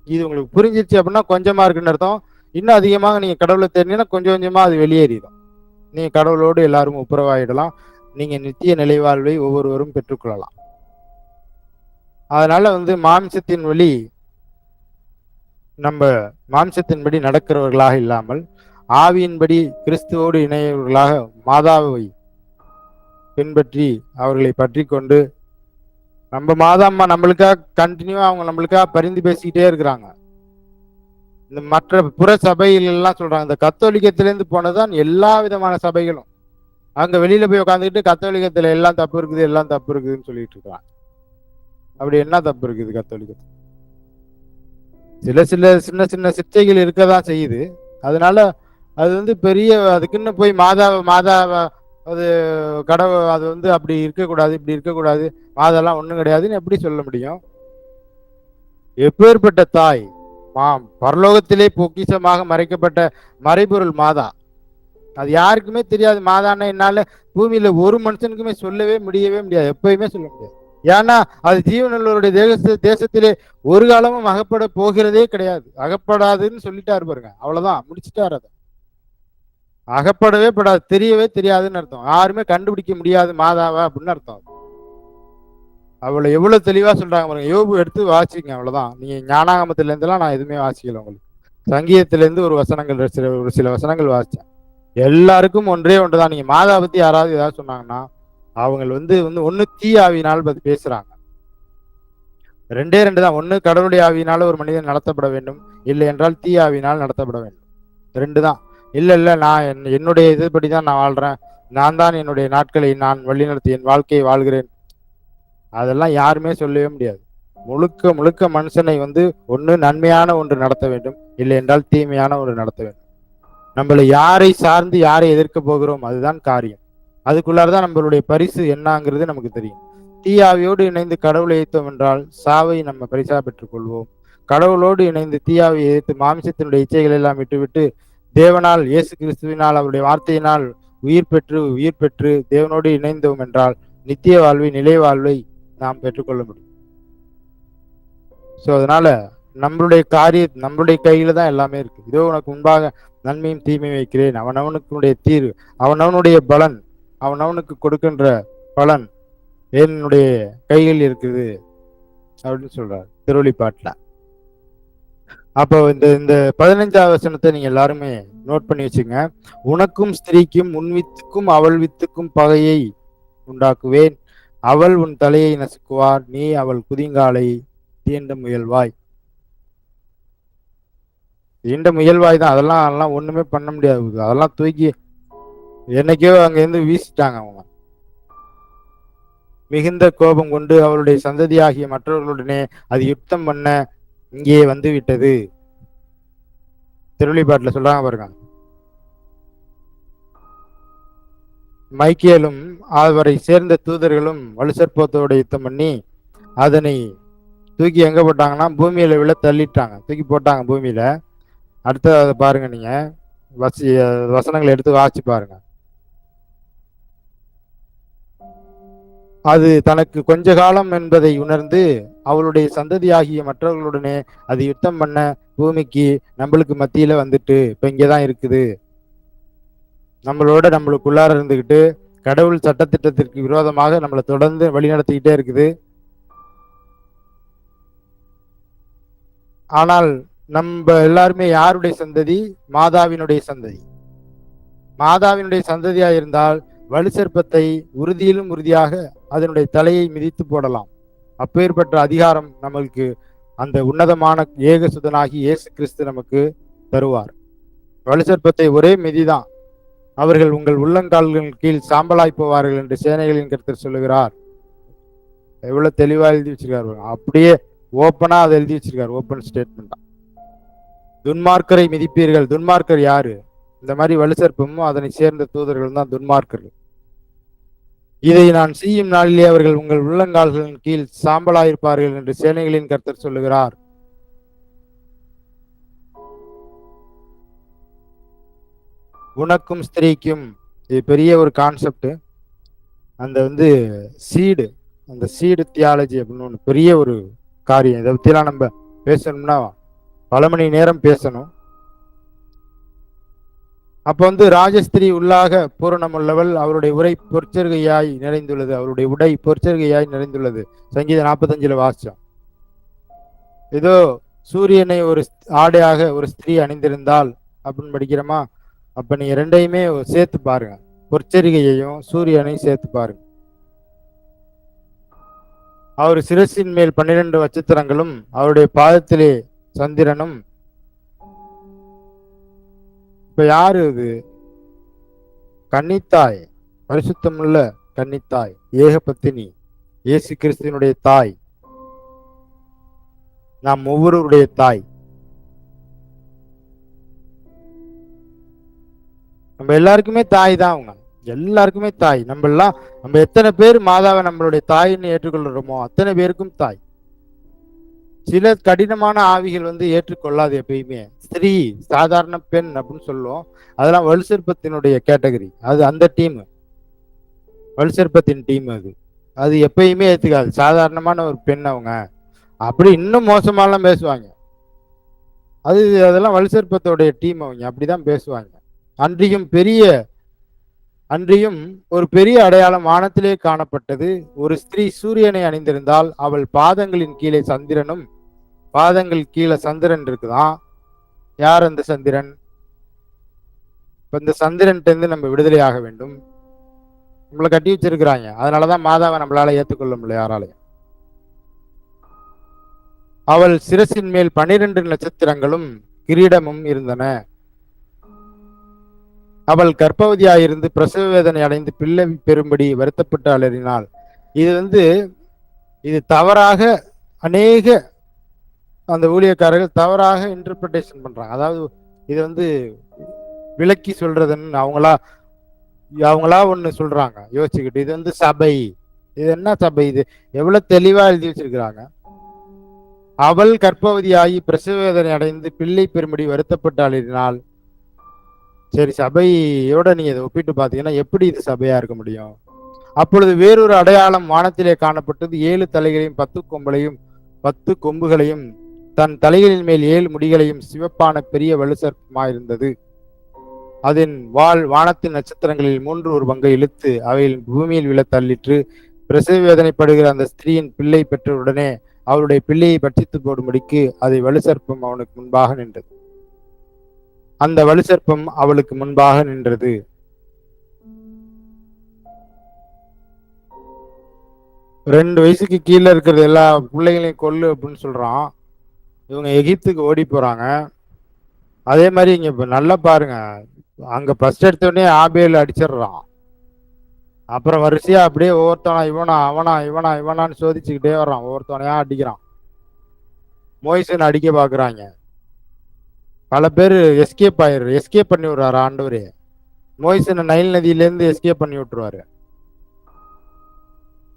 இது உங்களுக்கு புரிஞ்சிருச்சு அப்படின்னா கொஞ்சமா இருக்குன்னு அர்த்தம். இன்னும் அதிகமாக நீங்க கடவுளை தெரிஞ்சீங்கன்னா கொஞ்சம் கொஞ்சமா அது வெளியேறிடும். நீங்க கடவுளோடு எல்லாரும் ஒப்புரவாயிடலாம். நீங்க நித்திய நிலைவாழ்வை ஒவ்வொருவரும் பெற்றுக்கொள்ளலாம். அதனால மாம்சத்தின் வழி நம்ம மாம்சத்தின்படி நடக்கிறவர்களாக இல்லாமல் ஆவியின்படி கிறிஸ்துவோடு இணையவர்களாக மாதாவை பின்பற்றி அவர்களை பற்றி கொண்டு, நம்ம மாதாம்மா நம்மளுக்காக கண்டினியூவா அவங்க நம்மளுக்காக பரிந்து பேசிக்கிட்டே இருக்கிறாங்க. இந்த மற்ற புற சபைகள் எல்லாம் சொல்றாங்க, இந்த கத்தோலிக்கத்திலேருந்து போனதுதான் எல்லா விதமான சபைகளும். அங்க வெளியில போய் உட்காந்துக்கிட்டு கத்தோலிக்கத்துல எல்லாம் தப்பு இருக்குது, எல்லாம் தப்பு இருக்குதுன்னு சொல்லிட்டு இருக்காங்க. அப்படி என்ன தப்பு இருக்குது கத்தோலிக்கத்துல? சில சில சின்ன சின்ன சிற்றைகள் இருக்கதான் செய்யுது. அதனால அது பெரிய அதுக்குன்னு போய் மாதாவை அது கடவுள் அது அப்படி இருக்கக்கூடாது, இப்படி இருக்கக்கூடாது, மாதெல்லாம் ஒண்ணும் கிடையாதுன்னு எப்படி சொல்ல முடியும்? எப்பேற்பட்ட தாய்! பரலோகத்திலே பொக்கிஷமாக மறைக்கப்பட்ட மறைபொருள் மாதா. அது யாருக்குமே தெரியாது. மாதான்னா என்னால பூமியில ஒரு மனுஷனுக்குமே சொல்லவே முடியாது, எப்பயுமே சொல்ல முடியாது. ஏன்னா அது ஜீவனுள்ளவருடைய தேசத்திலே ஒரு காலமும் அகப்பட போகிறதே கிடையாது. அகப்படாதுன்னு சொல்லிட்டாரு பாருங்க, அவ்வளவுதான், முடிச்சுட்டாரு. அதை அகப்படவே படாது, தெரியவே தெரியாதுன்னு அர்த்தம். யாருமே கண்டுபிடிக்க முடியாது மாதாவா அப்படின்னு அர்த்தம். அவளை எவ்வளவு தெளிவா சொல்றாங்க பாருங்க. யோபு எடுத்து வாசிங்க, அவ்வளவுதான். நீங்க ஞானாகமத்துல இருந்தெல்லாம் நான் எதுவுமே வாசிக்கல. உங்களுக்கு சங்கீதத்துல இருந்து ஒரு சில வசனங்கள் வாசிச்சேன். எல்லாருக்கும் ஒன்றே ஒன்றுதான். நீங்க மாதா பத்தி யாராவது ஏதாவது சொன்னாங்கன்னா அவங்க ஒண்ணு தீ ஆவியினால் பேசுறாங்க. ரெண்டே ரெண்டு தான். ஒண்ணு கடவுளுடைய ஆவியினால ஒரு மனிதன் நடத்தப்பட வேண்டும், இல்லை என்றால் தீ ஆவியினால் நடத்தப்பட வேண்டும். ரெண்டு தான். இல்ல நான் என்னுடைய இதுபடிதான் நான் வாழ்றேன், நான் தான் என்னுடைய நாட்களை நான் வழிநடத்தி என் வாழ்க்கையை வாழ்கிறேன், அதெல்லாம் யாருமே சொல்லவே முடியாது. முழுக்க முழுக்க மனுஷனை ஒண்ணு நன்மையான ஒன்று நடத்த வேண்டும், இல்லை என்றால் தீமையான ஒன்று நடத்த வேண்டும். நம்மளை யாரை சார்ந்து யாரை எதிர்க்க போகிறோம் அதுதான் காரியம். அதுக்குள்ளாரதான் நம்மளுடைய பரிசு என்னங்கிறது நமக்கு தெரியும். தீயாவியோடு இணைந்து கடவுளை எதிர்த்தோம் என்றால் சாவை நம்ம பரிசா பெற்றுக் கொள்வோம். கடவுளோடு இணைந்து தீயாவை எதிர்த்து மாமிசத்தினுடைய இச்சைகள் எல்லாம் விட்டுவிட்டு தேவனால் இயேசு கிறிஸ்துவினால் அவருடைய வார்த்தையினால் உயிர் பெற்று தேவனோடு இணைந்தோம் என்றால் நித்திய வாழ்வை, நிலை வாழ்வை நாம் பெற்றுக்கொள்ள முடியும். ஸோ அதனால நம்மளுடைய கையில தான் எல்லாமே இருக்கு. இதோ உனக்கு முன்பாக நன்மையும் தீமையும் வைக்கிறேன், அவனவனுக்குடைய தீர்வு, அவனவனுடைய பலன், அவனவனுக்கு கொடுக்கின்ற பலன் என்னுடைய கையில் இருக்குது. அப்படின்னு சொல்றாரு திருவெளிப்பாட்டுல. அப்போ இந்த இந்த 15வது வசனத்தை நீங்க எல்லாருமே நோட் பண்ணி வச்சுங்க. உனக்கும் ஸ்திரீக்கும் உன் வித்துக்கும் அவள் வித்துக்கும் பகையை உண்டாக்குவேன். அவள் உன் தலையை நசுக்குவார், நீ அவள் குதிங்காலை தீண்ட முயல்வாய். தீண்ட முயல்வாய் தான். அதெல்லாம் அதெல்லாம் ஒண்ணுமே பண்ண முடியாது. அதெல்லாம் தூக்கி என்னைக்கோ அங்க இருந்து வீசிட்டாங்க அவங்க. மிகுந்த கோபம் கொண்டு அவளுடைய சந்ததியாகிய மற்றவர்களுடனே அது யுத்தம் பண்ண இங்கே வந்து விட்டது. திருவெளிப்பாட்டுல சொல்றாங்க பாருங்க. மைக்கேலும் அவரை சேர்ந்த தூதர்களும் வலுசற்போத்தோட யுத்தம் பண்ணி அதனை தூக்கி எங்க போட்டாங்கன்னா பூமியில விழ தள்ளிட்டாங்க, தூக்கி போட்டாங்க பூமியில. அடுத்து அதை பாருங்க, நீங்க வசனங்களை எடுத்து வாசிச்சு பாருங்க. அது தனக்கு கொஞ்ச காலம் என்பதை உணர்ந்து அவளுடைய சந்ததியாகிய மற்றவர்களுடனே அது யுத்தம் பண்ண பூமிக்கு நம்மளுக்கு மத்தியில வந்துட்டு இப்ப இங்கதான் இருக்குது. நம்மளுக்குள்ளார இருந்துகிட்டு கடவுள் சட்டத்திட்டத்திற்கு விரோதமாக நம்மளை தொடர்ந்து வழிநடத்திக்கிட்டே இருக்குது. ஆனால் நம்ம எல்லாருமே யாருடைய சந்ததி? மாதாவினுடைய சந்ததி. மாதாவினுடைய சந்ததியா இருந்தால் வலு சர்ப்பத்தை உறுதியிலும் உறுதியாக அதனுடைய தலையை மிதித்து போடலாம். அப்பேற்பட்ட அதிகாரம் நமக்கு அந்த உன்னதமான ஏகசுதனாகி இயேசு கிறிஸ்து நமக்கு தருவார். வலு சர்ப்பத்தை ஒரே மிதிதான். அவர்கள் உங்கள் உள்ளங்கால்களின் கீழ் சாம்பலாய் போவார்கள் என்று சேனைகளின் கர்த்தர் சொல்லுகிறார். எவ்வளவு தெளிவா எழுதி வச்சிருக்காரு. அப்படியே ஓப்பனா அதை எழுதி வச்சிருக்காரு. ஓப்பன் ஸ்டேட்மெண்டா. துன்மார்க்கரை மிதிப்பீர்கள். துன்மார்க்கர் யாரு? இந்த மாதிரி வலுசற்பமும் அதனை சேர்ந்த தூதர்கள் தான் துன்மார்க்கர்கள். இதை நான் செய்யும் நாளிலே அவர்கள் உங்கள் உள்ளங்கால்களின் கீழ் சாம்பலாயிருப்பார்கள் என்று சேனைகளின் கர்த்தர் சொல்லுகிறார். உனக்கும் ஸ்திரீக்கும், இது பெரிய ஒரு கான்செப்ட். அந்த சீடு, அந்த சீடு தியாலஜி அப்படின்னு ஒன்று பெரிய ஒரு காரியம். இதை பற்றிலாம் நம்ம பேசணும்னா பல மணி நேரம் பேசணும். அப்போ ராஜஸ்திரீ உள்ளாக பூரணமுள்ளவள், அவருடைய உரை பொற்சருகையாய் நிறைந்துள்ளது. அவருடைய உடை பொற்சருகையாய் நிறைந்துள்ளது. சங்கீதம் 45 வாசிச்சோம். ஏதோ சூரியனை ஒரு ஆடையாக ஒரு ஸ்திரீ அணிந்திருந்தால் அப்படின்னு படிக்கிறோமா? அப்ப நீங்க ரெண்டையுமே சேர்த்து பாருங்க, பொற்சரிகையையும் சூரியனையும் சேர்த்து பாருங்க. அவர் சிரசின் மேல் 12 நட்சத்திரங்களும் அவருடைய பாதத்திலே சந்திரனும். இப்ப யாரு இது? கன்னித்தாய், பரிசுத்தமுள்ள கன்னித்தாய், ஏகபத்தினி, இயேசு கிறிஸ்துவினுடைய தாய், நாம் ஒவ்வொருவருடைய தாய். நம்ம எல்லாருக்குமே தாய் தான் அவங்க, எல்லாருக்குமே தாய். நம்ம எத்தனை பேர் மாதாவை நம்மளுடைய தாயின்னு ஏற்றுக்கொள்றோமோ அத்தனை பேருக்கும் தாய். சில கடினமான ஆவிகள் ஏற்றுக்கொள்ளாது எப்பயுமே. ஸ்திரீ, சாதாரண பெண் அப்படின்னு சொல்லுவோம். அதெல்லாம் வலுசற்பத்தினுடைய கேட்டகரி. அது அந்த டீம், வலுசற்பத்தின் டீம். அது எப்பயுமே ஏத்துக்காது. சாதாரணமான ஒரு பெண் அவங்க அப்படி இன்னும் மோசமாலாம் பேசுவாங்க. அதெல்லாம் வலுசற்பத்தோடைய டீம். அவங்க அப்படிதான் பேசுவாங்க. அன்றியும் ஒரு பெரிய அடையாளம் வானத்திலே காணப்பட்டது. ஒரு ஸ்திரீ சூரியனை அணிந்திருந்தால் அவள் பாதங்களின் கீழே சந்திரனும், பாதங்கள் கீழே சந்திரன் இருக்குதான். யார் அந்த சந்திரன்? இப்ப இந்த சந்திரன்ட்டு இருந்து நம்ம விடுதலை ஆக வேண்டும். நம்மளை கட்டி வச்சிருக்கிறாங்க. அதனாலதான் மாதாவை நம்மளால ஏற்றுக்கொள்ள முடியல யாராலையும். அவள் சிரசின் மேல் 12 நட்சத்திரங்களும் கிரீடமும் இருந்தன. அவள் கர்ப்பவதியாயிருந்து பிரசவ வேதனை அடைந்து பிள்ளை பெறும்படி வருத்தப்பட்டு அலறினாள். இது தவறாக அநேக அந்த ஊழியக்காரர்கள் தவறாக இன்டர்பிரேஷன் பண்றாங்க. அதாவது இது விளக்கி சொல்றதுன்னு அவங்களா ஒண்ணு சொல்றாங்க யோசிச்சுக்கிட்டு. இது சபை. இது என்ன சபை? இது எவ்வளவு தெளிவா எழுதி வச்சிருக்கிறாங்க. அவள் கர்ப்பவதியாகி பிரசவ வேதனை அடைந்து பிள்ளை பெறும்படி வருத்தப்பட்டு அலறினாள். சரி, சபையோட நீங்க இதை ஒப்பிட்டு பாத்தீங்கன்னா எப்படி இது சபையா இருக்க முடியும்? அப்பொழுது வேறொரு அடையாளம் வானத்திலே காணப்பட்டது. 7 தலைகளையும் 10 கொம்புகளையும் 10 கொம்புகளையும் தன் தலைகளின் மேல் 7 முடிகளையும் சிவப்பான பெரிய வலுசற்பமாயிருந்தது. அதன் வாள் வானத்தின் நட்சத்திரங்களில் 3 பங்கை இழுத்து அவையில் பூமியில் விழ தள்ளிற்று. பிரசவ வேதனைப்படுகிற அந்த ஸ்திரீயின் பிள்ளை பெற்றவுடனே அவளுடைய பிள்ளையை பட்சித்து போடும்படிக்கு அதை வலுசற்பம் அவனுக்கு முன்பாக நின்றது. அந்த வலுசற்பம் அவளுக்கு முன்பாக நின்றது. ரெண்டு வயசுக்கு கீழே இருக்கிறது எல்லா பிள்ளைகளையும் கொல்லு அப்படின்னு சொல்றான். இவங்க எகிப்துக்கு ஓடி போறாங்க. அதே மாதிரி இங்க இப்ப நல்லா பாருங்க, அங்க ஃபர்ஸ்ட் எடுத்தோடனே ஆபேல் அடிச்சிடுறான். அப்புறம் வரிசையா அப்படியே ஒவ்வொருத்தவனா இவனா அவனா இவனா இவனான்னு சோதிச்சுக்கிட்டே வர்றான். ஒவ்வொருத்தவனையா அடிக்கிறான். மோய்சன் அடிக்க பாக்குறாங்க. பல பேர் எஸ்கேப் பண்ணி விடுறாரு ஆண்டவரே. மோய்சனை நைல் நதியிலேருந்து எஸ்கேப் பண்ணி விட்டுருவாரு.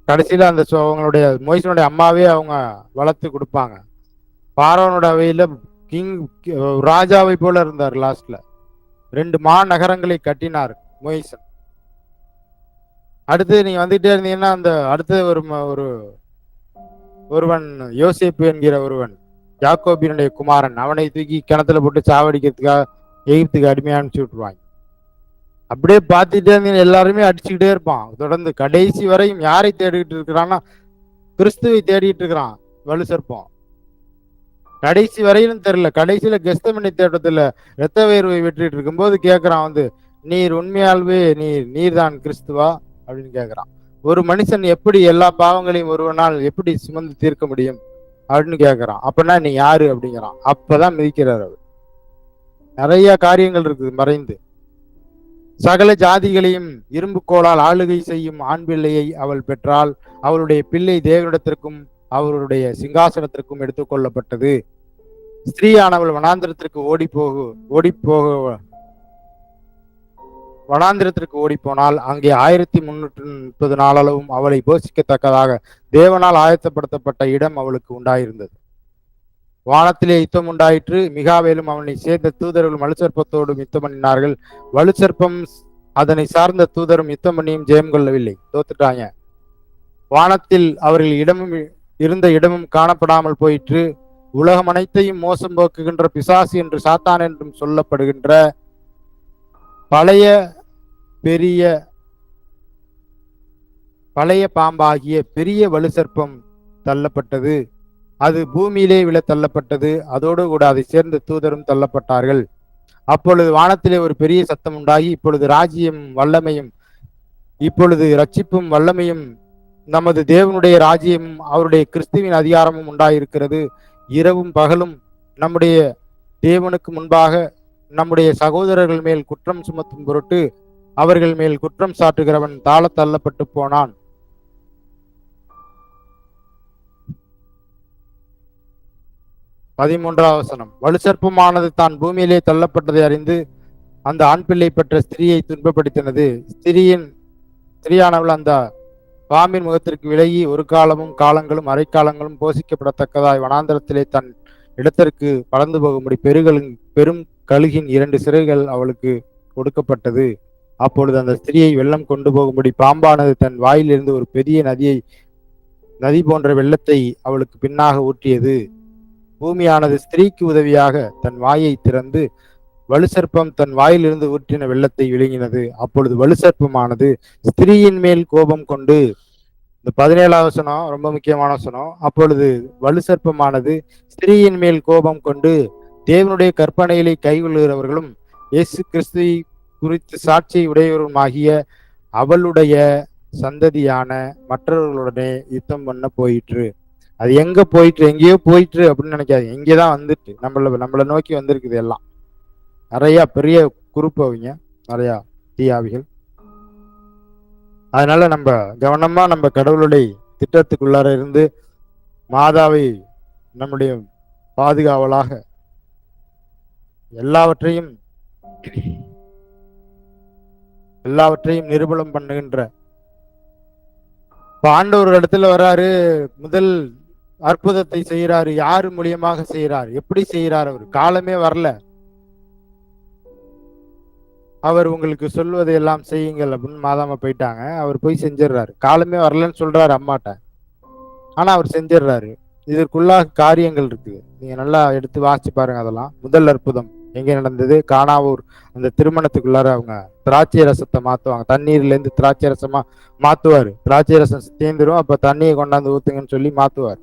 கடைசியில அந்த அவங்களுடைய மோய்சனுடைய அம்மாவே அவங்க வளர்த்து கொடுப்பாங்க. பார்வோனோட அவையில கிங் ராஜாவை போல இருந்தார். லாஸ்ட்ல 2 மாநகரங்களை கட்டினார் மோய்சன். அடுத்து நீங்க வந்துட்டே இருந்தீங்கன்னா அந்த அடுத்து ஒருவன் யோசேப்பு என்கிற ஒருவன், யாக்கோபினுடைய குமாரன், அவனை தூக்கி கிணத்துல போட்டு சாவடிக்கிறதுக்காக எகிப்துக்கு அடிமையா அனுப்பிச்சு விட்டுருவாங்க. அப்படியே பார்த்துட்டே இருந்தீங்கன்னா எல்லாருமே அடிச்சுக்கிட்டே இருப்பான் தொடர்ந்து. கடைசி வரையும் யாரை தேடிட்டு இருக்கிறான்னா கிறிஸ்துவை தேடிட்டு இருக்கிறான் வலுசற்பம். கடைசி வரையிலும் தெரியல. கடைசியில கெஸ்தமனி தேட்டத்துல இரத்த வேர்வை வெற்றிட்டு இருக்கும்போது கேட்கிறான் நீர் உண்மையால்வே நீர் தான் கிறிஸ்துவா அப்படின்னு கேட்கிறான். ஒரு மனுஷன் எப்படி எல்லா பாவங்களையும் ஒருவனால் எப்படி சுமந்து தீர்க்க முடியும் அப்படின்னு கேட்கிறான். அப்பனா நீ யாரு அப்படிங்கிறான். அப்பதான் மிதிக்கிறார் அவர். நிறைய காரியங்கள் இருக்குது மறைந்து. சகல ஜாதிகளையும் இரும்பு கோலால் ஆளுகை செய்யும் ஆண் பிள்ளையை அவள் பெற்றால் அவளுடைய பிள்ளை தேவனிடத்திற்கும் அவருடைய சிங்காசனத்திற்கும் எடுத்துக்கொள்ளப்பட்டது. ஸ்திரீயானவள் வனாந்திரத்திற்கு ஓடி போனால் அங்கே 1330 நாளளவும் அவளை போஷிக்கத்தக்கதாக தேவனால் ஆயத்தப்படுத்தப்பட்ட இடம் அவளுக்கு உண்டாயிருந்தது. வானத்திலே யுத்தம் உண்டாயிற்று. மிகாவேலும் அவனை சேர்ந்த தூதர்கள் வலுசற்பத்தோடும் யுத்தம் பண்ணினார்கள். வலுசற்பம் அதனை சார்ந்த தூதரும் யுத்தம் பண்ணியும் ஜெயம் கொள்ளவில்லை, தோத்துட்டாங்க. வானத்தில் அவர்கள் இருந்த இடமும் காணப்படாமல் போயிற்று. உலகம் அனைத்தையும் மோசம் போக்குகின்ற பிசாசு என்று சாத்தான் என்றும் சொல்லப்படுகின்ற பழைய பாம்பாகிய பெரிய வலுசற்பம் தள்ளப்பட்டது. அது பூமியிலே விழ தள்ளப்பட்டது. அதோடு கூட அதை சேர்ந்த தூதரும் தள்ளப்பட்டார்கள். அப்பொழுது வானத்திலே ஒரு பெரிய சத்தம் உண்டாகி, இப்பொழுது ராஜ்யம் வல்லமையும் இப்பொழுது ரட்சிப்பும் வல்லமையும் நமது தேவனுடைய ராஜ்யமும் அவருடைய கிறிஸ்துவின் அதிகாரமும் உண்டாயிருக்கிறது. இரவும் பகலும் நம்முடைய தேவனுக்கு முன்பாக நம்முடைய சகோதரர்கள் மேல் குற்றம் சுமத்தும் பொருட்டு அவர்கள் மேல் குற்றம் சாட்டுகிறவன் தாழ தள்ளப்பட்டு போனான். 13வது வசனம். வலுசற்பமானது தான் பூமியிலே தள்ளப்பட்டதை அறிந்து அந்த ஆண் பிள்ளை பெற்ற ஸ்திரியை துன்பப்படுத்தினது. ஸ்திரியானவள் அந்த பாம்பின் முகத்திற்கு விலகி ஒரு காலங்களும் அரைக்காலங்களும் போஷிக்கப்படத்தக்கதாய் வனாந்தரத்திலே தன் இடத்திற்கு பறந்து போகும்படி பெரும் கழுகின் 2 சிறைகள் அவளுக்கு கொடுக்கப்பட்டது. அப்பொழுது அந்த ஸ்திரியை வெள்ளம் கொண்டு போகும்படி பாம்பானது தன் வாயிலிருந்து ஒரு பெரிய நதி போன்ற வெள்ளத்தை அவளுக்கு பின்னாக ஊற்றியது. பூமியானது ஸ்திரீக்கு உதவியாக தன் வாயை திறந்து வலுசற்பம் தன் வாயிலிருந்து ஊற்றின வெள்ளத்தை விழுங்கினது. அப்பொழுது வலுசற்பமானது ஸ்திரீயின் மேல் கோபம் கொண்டு, இந்த 17வது வசனம் ரொம்ப முக்கியமான வசனம். அப்பொழுது வலுசற்பமானது ஸ்திரீயின் மேல் கோபம் கொண்டு தேவனுடைய கற்பனைகளை கைகொள்ளுகிறவர்களும் இயேசு கிறிஸ்துவை குறித்து சாட்சியை உடையவருமாகிய அவளுடைய சந்ததியான மற்றவர்களுடனே யுத்தம் பண்ண போயிற்று. அது எங்கேயோ போயிற்று அப்படின்னு நினைக்காதீங்க. இங்கேதான் வந்துட்டு நம்மளை நோக்கி வந்திருக்குது. எல்லாம் நிறைய பெரிய குரூப் அவங்க, நிறைய தீயாவிகள். அதனால நம்ம கவனமா நம்ம கடவுளுடைய திட்டத்துக்குள்ளார இருந்து மாதாவை நம்முடைய பாதுகாவலாக எல்லாவற்றையும் நிரூபணம் பண்ணுகின்ற ஆண்டவர் இடத்துல வராரு. முதல் அற்புதத்தை செய்யறாரு. யாரு மூலியமாக செய்யறாரு? எப்படி செய்யறாரு? அவர் காலமே வரல. அவர் உங்களுக்கு சொல்வதை எல்லாம் செய்யுங்கள் அப்படின்னு மாதாம போயிட்டாங்க. அவர் போய் செஞ்சிடறாரு. காலமே வரலன்னு சொல்றாரு அம்மாட்ட, ஆனா அவர் செஞ்சிடறாரு. இதற்குள்ளாக காரியங்கள் இருக்கு. நீங்க நல்லா எடுத்து வாசிச்சு பாருங்க. அதெல்லாம் முதல் அற்புதம் எங்க நடந்தது? கானாவூர் அந்த திருமணத்துக்குள்ளார அவங்க திராட்சை ரசத்தை மாத்துவாங்க. தண்ணீர்ல இருந்து திராட்சை ரசமா மாத்துவாரு. திராட்சை ரசம் தேர்ந்துரும். அப்ப தண்ணியை கொண்டாந்து ஊத்துங்கன்னு சொல்லி மாத்துவார்.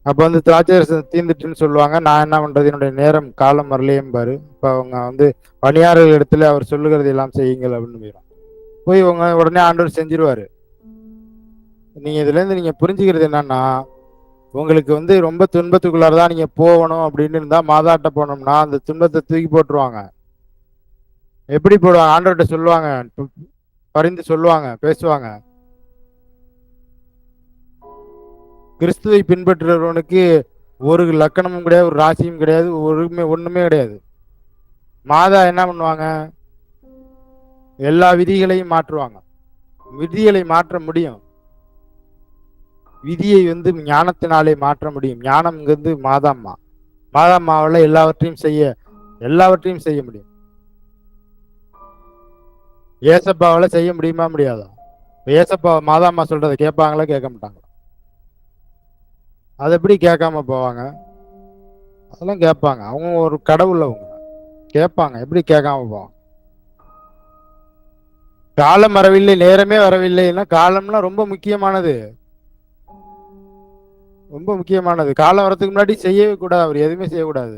அப்ப வந்து திராட்சை ரசம் தீர்ந்துட்டுன்னு சொல்லுவாங்க. நான் என்ன பண்றது, என்னுடைய நேரம் காலம் வரலையும் பாரு. இப்ப அவங்க வந்து பணியாளர்கள் இடத்துல அவர் சொல்லுகிறது எல்லாம் செய்யுங்கள் அப்படின்னு போயிடும். போய் உங்க உடனே ஆண்டவர் செஞ்சிருவாரு. நீங்க இதுல இருந்து நீங்க புரிஞ்சுக்கிறது என்னன்னா, உங்களுக்கு வந்து ரொம்ப துன்பத்துக்குள்ளாரதான் நீங்க போகணும் அப்படின்னு இருந்தா மாதாட்ட போனோம்னா அந்த துன்பத்தை தூக்கி போட்டுருவாங்க. எப்படி போடுவாங்க? ஆண்டவர்கிட்ட சொல்லுவாங்க, பரிந்து சொல்லுவாங்க, பேசுவாங்க. கிறிஸ்துவை பின்பற்றுறவனுக்கு ஒரு லக்கணமும் கிடையாது, ஒரு ராசியும் கிடையாது, ஒண்ணுமே கிடையாது. மாதா என்ன பண்ணுவாங்க? எல்லா விதிகளையும் மாற்றுவாங்க. விதிகளை மாற்ற முடியும். விதியை வந்து ஞானத்தினாலே மாற்ற முடியும். ஞானம்ங்கிறது மாதாம்மா. மாதாம்மாவால எல்லாவற்றையும் செய்ய முடியும். ஏசப்பாவால செய்ய முடியுமா? முடியாதா? ஏசப்பா மாதாம்மா சொல்றதை கேட்பாங்களா? கேட்க மாட்டாங்க. அதை எப்படி கேட்காம போவாங்க? அதெல்லாம் கேட்பாங்க. அவங்க ஒரு கடவுள், அவங்க கேட்பாங்க. எப்படி கேட்காம போவாங்க? காலம் வரவில்லை, நேரமே வரவில்லைன்னா காலம்லாம் ரொம்ப முக்கியமானது. ரொம்ப முக்கியமானது. காலம் வரதுக்கு முன்னாடி செய்யவே கூடாது. அவர் எதுவுமே செய்யக்கூடாது.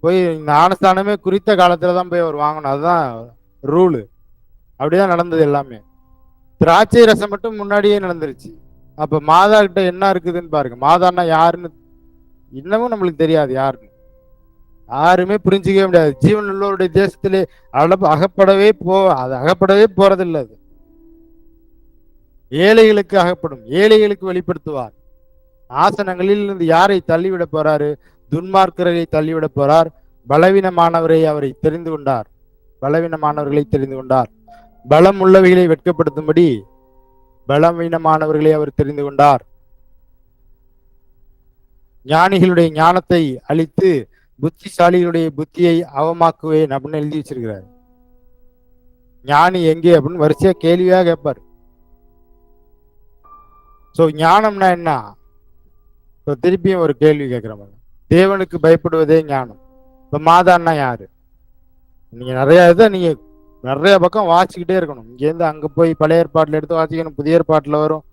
போய் ஞானஸ்தானமே குறித்த காலத்துலதான் போய் அவர் வாங்கணும். அதுதான் ரூலு. அப்படிதான் நடந்தது எல்லாமே. திராட்சை ரசம் மட்டும் முன்னாடியே நடந்துருச்சு. அப்ப மாதா கிட்ட என்ன இருக்குதுன்னு பாருங்க. மாதான்னா யாருன்னு இன்னமும் நம்மளுக்கு தெரியாது. யாருன்னு யாருமே புரிஞ்சுக்கவே முடியாது. ஜீவன் உள்ளவருடைய தேசத்திலே அது அகப்படவே போறதில்லை. அது ஏழைகளுக்கு அகப்படும், ஏழைகளுக்கு வெளிப்படுத்துவார். ஆசனங்களில் இருந்து யாரை தள்ளிவிட போறாரு? துன்மார்க்கரை தள்ளிவிட போறார். அவரை தெரிந்து கொண்டார். பலவீனமானவர்களை தெரிந்து கொண்டார். பலம் உள்ளவைகளை வெட்கப்படுத்தும்படி பலவீனமானவர்களை அவர் தெரிந்து கொண்டார். ஞானிகளுடைய ஞானத்தை அழித்து புத்திசாலிகளுடைய புத்தியை அவமாக்குவேன் அப்படின்னு எழுதி வச்சிருக்கிறார். ஞானி எங்கே அப்படின்னு வரிசையா கேள்வியா கேட்பார். சோ ஞானம்னா என்ன? இப்ப திருப்பியும் ஒரு கேள்வி கேட்கிற மாதிரி, தேவனுக்கு பயப்படுவதே ஞானம். இப்ப மாதான்னா யாரு? நீங்க நிறைய பக்கம் வாசிக்கிட்டே இருக்கணும். இங்க இருந்து அங்க போய் பழைய ஏற்பாட்டுல எடுத்து வாசிக்கணும், புதிய ஏற்பாட்டுல வரும்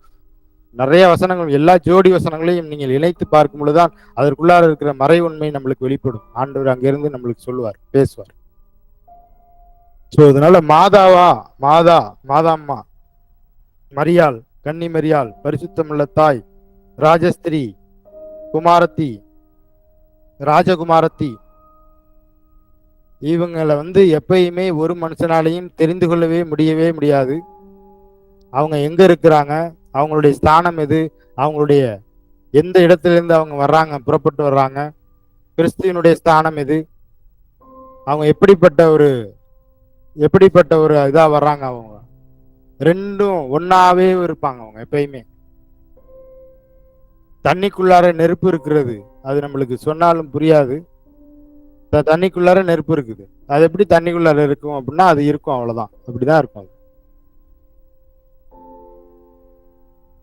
நிறைய வசனங்கள். எல்லா ஜோடி வசனங்களையும் நீங்கள் இணைத்து பார்க்கும் பொழுதுதான் அதற்குள்ளார இருக்கிற மறை உண்மை நம்மளுக்கு வெளிப்படும். ஆண்டவர் அங்கிருந்து நம்மளுக்கு சொல்லுவார், பேசுவார். சோ அதனால மாதாம்மா, மரியாள், கன்னி மரியாள், பரிசுத்தமுள்ள தாய், ராஜஸ்திரி, குமாரத்தி, ராஜகுமாரத்தி, இவங்களை வந்து எப்பயுமே ஒரு மனுஷனாலையும் தெரிந்து கொள்ளவே முடியாது. அவங்க எங்க இருக்கிறாங்க, அவங்களுடைய ஸ்தானம் எது, அவங்களுடைய எந்த இடத்திலிருந்து அவங்க வர்றாங்க, புறப்பட்டு வர்றாங்க, கிறிஸ்துவனுடைய ஸ்தானம் எது, அவங்க எப்படிப்பட்ட ஒரு இதா வர்றாங்க, அவங்க ரெண்டும் ஒன்னாவே இருப்பாங்க. அவங்க எப்பயுமே தண்ணிக்குள்ளார நெருப்பு இருக்கிறது, அது நம்மளுக்கு சொன்னாலும் புரியாது. தண்ணிக்குள்ளார நெருப்பு இருக்குது, அது எப்படி தண்ணிக்குள்ளார இருக்கும் அப்படின்னா அது இருக்கும், அவ்வளவுதான். அப்படிதான் இருக்கும்.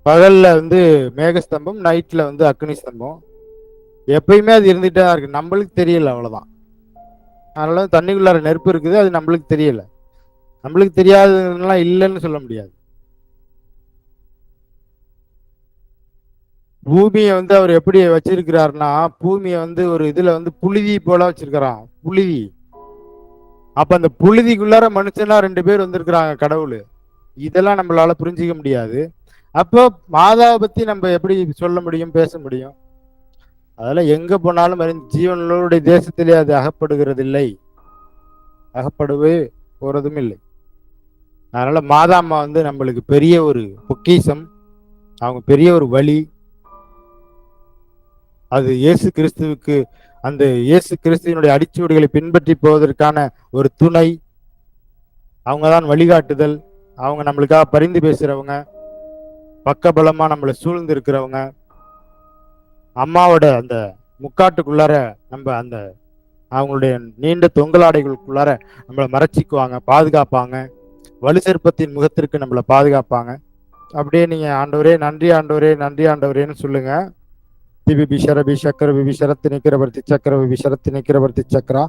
பகல்ல வந்து மேகஸ்தம்பம், நைட்ல வந்து அக்னி ஸ்தம்பம். எப்பயுமே அது இருந்துகிட்டே தான் இருக்கு, நம்மளுக்கு தெரியல, அவ்வளவுதான். அதனால தண்ணிக்குள்ளார நெருப்பு இருக்குது, அது நம்மளுக்கு தெரியல. நம்மளுக்கு தெரியாததுலாம் இல்லைன்னு சொல்ல முடியாது. பூமியை வந்து அவர் எப்படி வச்சிருக்கிறாருன்னா, பூமியை வந்து ஒரு இதுல வந்து புழுதி போல வச்சிருக்கிறான். புழுதி. அப்ப அந்த புழுதிக்குள்ளார மனுஷனா 2 பேர் வந்திருக்கிறாங்க, கடவுள். இதெல்லாம் நம்மளால புரிஞ்சிக்க முடியாது. அப்போ மாதாவை பத்தி நம்ம எப்படி சொல்ல முடியும், பேச முடியும்? அதெல்லாம் எங்க போனாலும் ஜீவனுடைய தேசத்திலே அது அகப்படுகிறது இல்லை, அகப்படவே போறதும் இல்லை. அதனால மாதாம்மா வந்து நம்மளுக்கு பெரிய ஒரு பொக்கிஷம், அவங்க பெரிய ஒரு வழி. அது இயேசு கிறிஸ்துவினுடைய அடிச்சுவடுகளை பின்பற்றி போவதற்கான ஒரு துணை. அவங்கதான் வழிகாட்டுதல். அவங்க நம்மளுக்காக பரிந்து பேசுறவங்க, பக்கபலமா நம்மளை சூழ்ந்து இருக்கிறவங்க. அம்மாவோட அந்த முக்காட்டுக்குள்ளார அவங்களுடைய நீண்ட தொங்கலாடைகளுக்குள்ளார நம்மளை மறைச்சிக்குவாங்க, பாதுகாப்பாங்க. வலு சிற்பத்தின் முகத்திற்கு நம்மளை பாதுகாப்பாங்க. அப்படியே நீங்க ஆண்டவரே நன்றி, ஆண்டவரே நன்றி, ஆண்டவரேன்னு சொல்லுங்க. திபிபிஷரபி சக்கர விபிஷரத்து நிக்கிறவர்த்தி சக்கர விபிஷரத்து நிக்கிறவர்த்தி சக்கரா.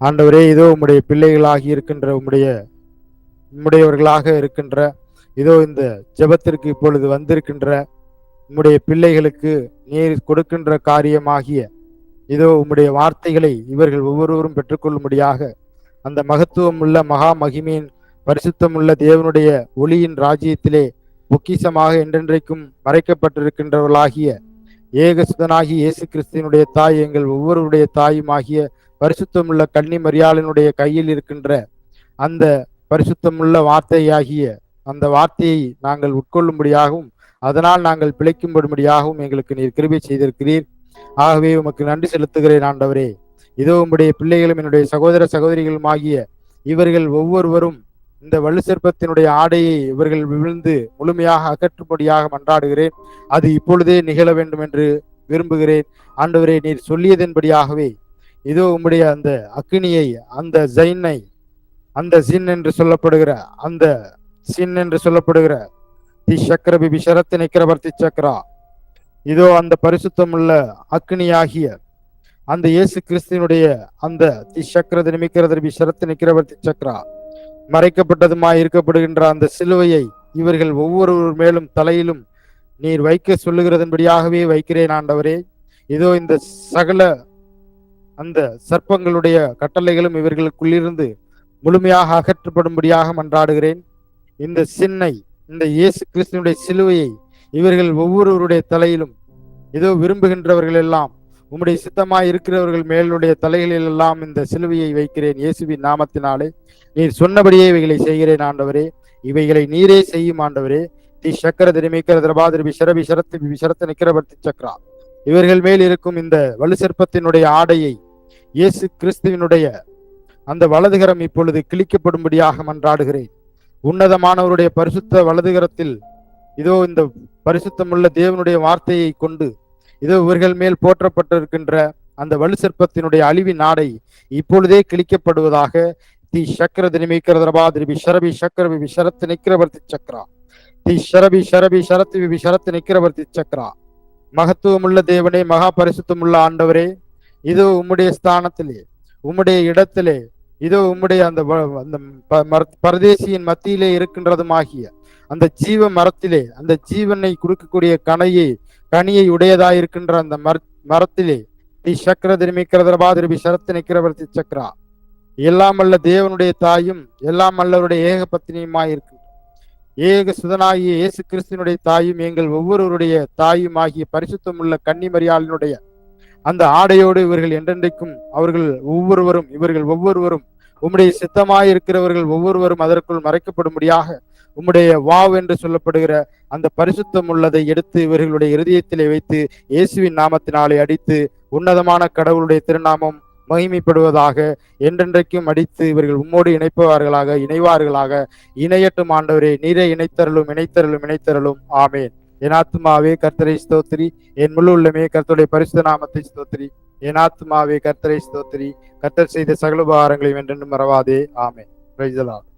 ஆண்டவரே, இதோ உம்முடைய பிள்ளைகளாகி இருக்கின்ற உம்முடையவர்களாக இருக்கின்ற இதோ இந்த ஜெபத்திற்கு இப்பொழுது வந்திருக்கின்ற உம்முடைய பிள்ளைகளுக்கு நீர் கொடுக்கின்ற காரியமாகிய இதோ உம்முடைய வார்த்தைகளை இவர்கள் ஒவ்வொருவரும் பெற்றுக்கொள்ளும்படியாக அந்த மகத்துவம் உள்ள மகா மகிமையின் பரிசுத்தமுள்ள தேவனுடைய ஒளியின் ராஜ்யத்திலே பொக்கிஷமாக என்றென்றைக்கும் மறைக்கப்பட்டிருக்கின்றவர்களாகிய ஏகசுதனாகி இயேசு கிறிஸ்துவினுடைய தாய் எங்கள் ஒவ்வொருவருடைய தாயுமாகிய பரிசுத்தமுள்ள கன்னி மரியாளினுடைய கையில் இருக்கின்ற அந்த பரிசுத்தமுள்ள வார்த்தையாகிய அந்த வார்த்தையை நாங்கள் உட்கொள்ளும்படியாகவும் அதனால் நாங்கள் பிழைக்கும்படியாகவும் எங்களுக்கு நீர் கிருபை செய்திருக்கிறீர். ஆகவே உமக்கு நன்றி செலுத்துகிறேன் ஆண்டவரே. இதோ உம்முடைய பிள்ளைகளும் என்னுடைய சகோதர சகோதரிகளும் ஆகிய இவர்கள் ஒவ்வொருவரும் இந்த வலு சிற்பத்தினுடைய ஆடையை இவர்கள் விழுந்து முழுமையாக அகற்றும்படியாக மன்றாடுகிறேன். அது இப்பொழுதே நிகழ வேண்டும் என்று விரும்புகிறேன். ஆண்டவரே, நீர் சொல்லியதன்படியாகவே இதோ உம்முடைய அந்த அக்கினியை, அந்த ஜைனை, அந்த சின் என்று சொல்லப்படுகிற அந்த சின் என்று சொல்லப்படுகிற தி சக்கரபி விசரத்து நிக்கிறவர்த்தி சக்கரா, இதோ அந்த பரிசுத்தமுள்ள அக்னியாகிய அந்த இயேசு கிறிஸ்துவனுடைய அந்த தி சக்கரது நிமிக்கிறது விசரத்து நிக்கிறவர்த்தி சக்கரா மறைக்கப்பட்டதுமாய் இருக்கப்படுகின்ற அந்த சிலுவையை இவர்கள் ஒவ்வொருவர் மேலும் தலையிலும் நீர் வைக்க சொல்லுகிறதன்படியாகவே வைக்கிறேன் ஆண்டவரே. இதோ இந்த சகல அந்த சர்ப்பங்களுடைய கட்டளைகளும் இவர்களுக்குள்ளிருந்து முழுமையாக அகற்றப்படும்படியாக மன்றாடுகிறேன். இந்த சின்னை, இந்த இயேசு கிறிஸ்துவனுடைய சிலுவையை இவர்கள் ஒவ்வொருவருடைய தலையிலும் இதோ விரும்புகின்றவர்கள் எல்லாம் உம்முடைய சித்தமாய் இருக்கிறவர்கள் மேலுடைய தலைகளில் எல்லாம் இந்த சிலுவையை வைக்கிறேன் இயேசுவின் நாமத்தினாலே. நீர் சொன்னபடியே இவைகளை செய்கிறேன் ஆண்டவரே. இவைகளை நீரே செய்யும் ஆண்டவரே. தி சக்கர திருமிக்கிற திரபாதிரி விசரபி சரத்து விசரத்து நிக்கிறபர்த்தி சக்கரா, இவர்கள் மேல் இருக்கும் இந்த வலு சிற்பத்தினுடைய ஆடையை இயேசு கிறிஸ்துவினுடைய அந்த வலதுகரம் இப்பொழுது கிழிக்கப்படும்படியாக மன்றாடுகிறேன். உன்னதமானவருடைய பரிசுத்த வலதுகரத்தில் இதோ இந்த பரிசுத்தமுள்ள தேவனுடைய வார்த்தையை கொண்டு இதோ இவர்கள் மேல் போற்றப்பட்டிருக்கின்ற அந்த வலு சிற்பத்தினுடைய அழிவின் ஆடை இப்பொழுதே கிழிக்கப்படுவதாக. தி சக்கர தினிமிக்கிறதரபா திருபி ஷரபி சக்கரபி விசரத்து நிக்கிறவர்த்தி சக்கரா, தி ஷரபி ஷரபி ஷரத்து விசரத்து நிக்கிறவர்த்தி சக்கரா. மகத்துவமுள்ள தேவனே, மகா பரிசுத்தமுள்ள ஆண்டவரே, இதோ உம்முடைய ஸ்தானத்திலே, உம்முடைய இடத்திலே, இதோ உம்முடைய அந்த பரதேசியின் மத்தியிலே இருக்கின்றதுமாகிய அந்த ஜீவ மரத்திலே, அந்த ஜீவனை கொடுக்கக்கூடிய கனியை உடையதாயிருக்கின்ற அந்த மரத்திலே தி சக்கர திருமிக்கிறதரபா திருபி சரத்து நிக்கிறவர்த்தி சக்கரா, எல்லாம் அல்ல தேவனுடைய தாயும் எல்லாம் அல்லவருடைய ஏக பத்தினியுமாய் இருக்கின்ற ஏக சுதனாகிய இயேசு கிறிஸ்துவனுடைய தாயும் எங்கள் ஒவ்வொருவருடைய தாயும் ஆகிய பரிசுத்தமுள்ள கன்னி மரியாளினுடைய அந்த ஆடையோடு இவர்கள் என்றென்றைக்கும் இவர்கள் ஒவ்வொருவரும் உம்முடைய சித்தமாய் இருக்கிறவர்கள் ஒவ்வொருவரும் அதற்குள் மறைக்கப்படும்படியாக உம்முடைய வாவ் என்று சொல்லப்படுகிற அந்த பரிசுத்தம் உள்ளதை எடுத்து இவர்களுடைய இருதயத்திலே வைத்து இயேசுவின் நாமத்தினாலே அடித்து உன்னதமான கடவுளுடைய திருநாமம் மகிமைப்படுவதாக. என்றென்றைக்கும் அடித்து இவர்கள் உம்மோடு இணைவார்களாக. இணையட்டும் ஆண்டவரே. நீரே இணைத்தருளும். ஆமேன். என் ஆத்துமாவே கர்த்தரை ஸ்தோத்திரி, என் முழு உள்ளமே கர்த்தருடைய பரிசுத்த நாமத்தை ஸ்தோத்திரி. என் ஆத்துமாவே கர்த்தரை ஸ்தோத்திரி, கர்த்தர் செய்த சகல உபகாரங்களையும் என்றென்றும் மறவாதே. ஆமேன். Praise the Lord.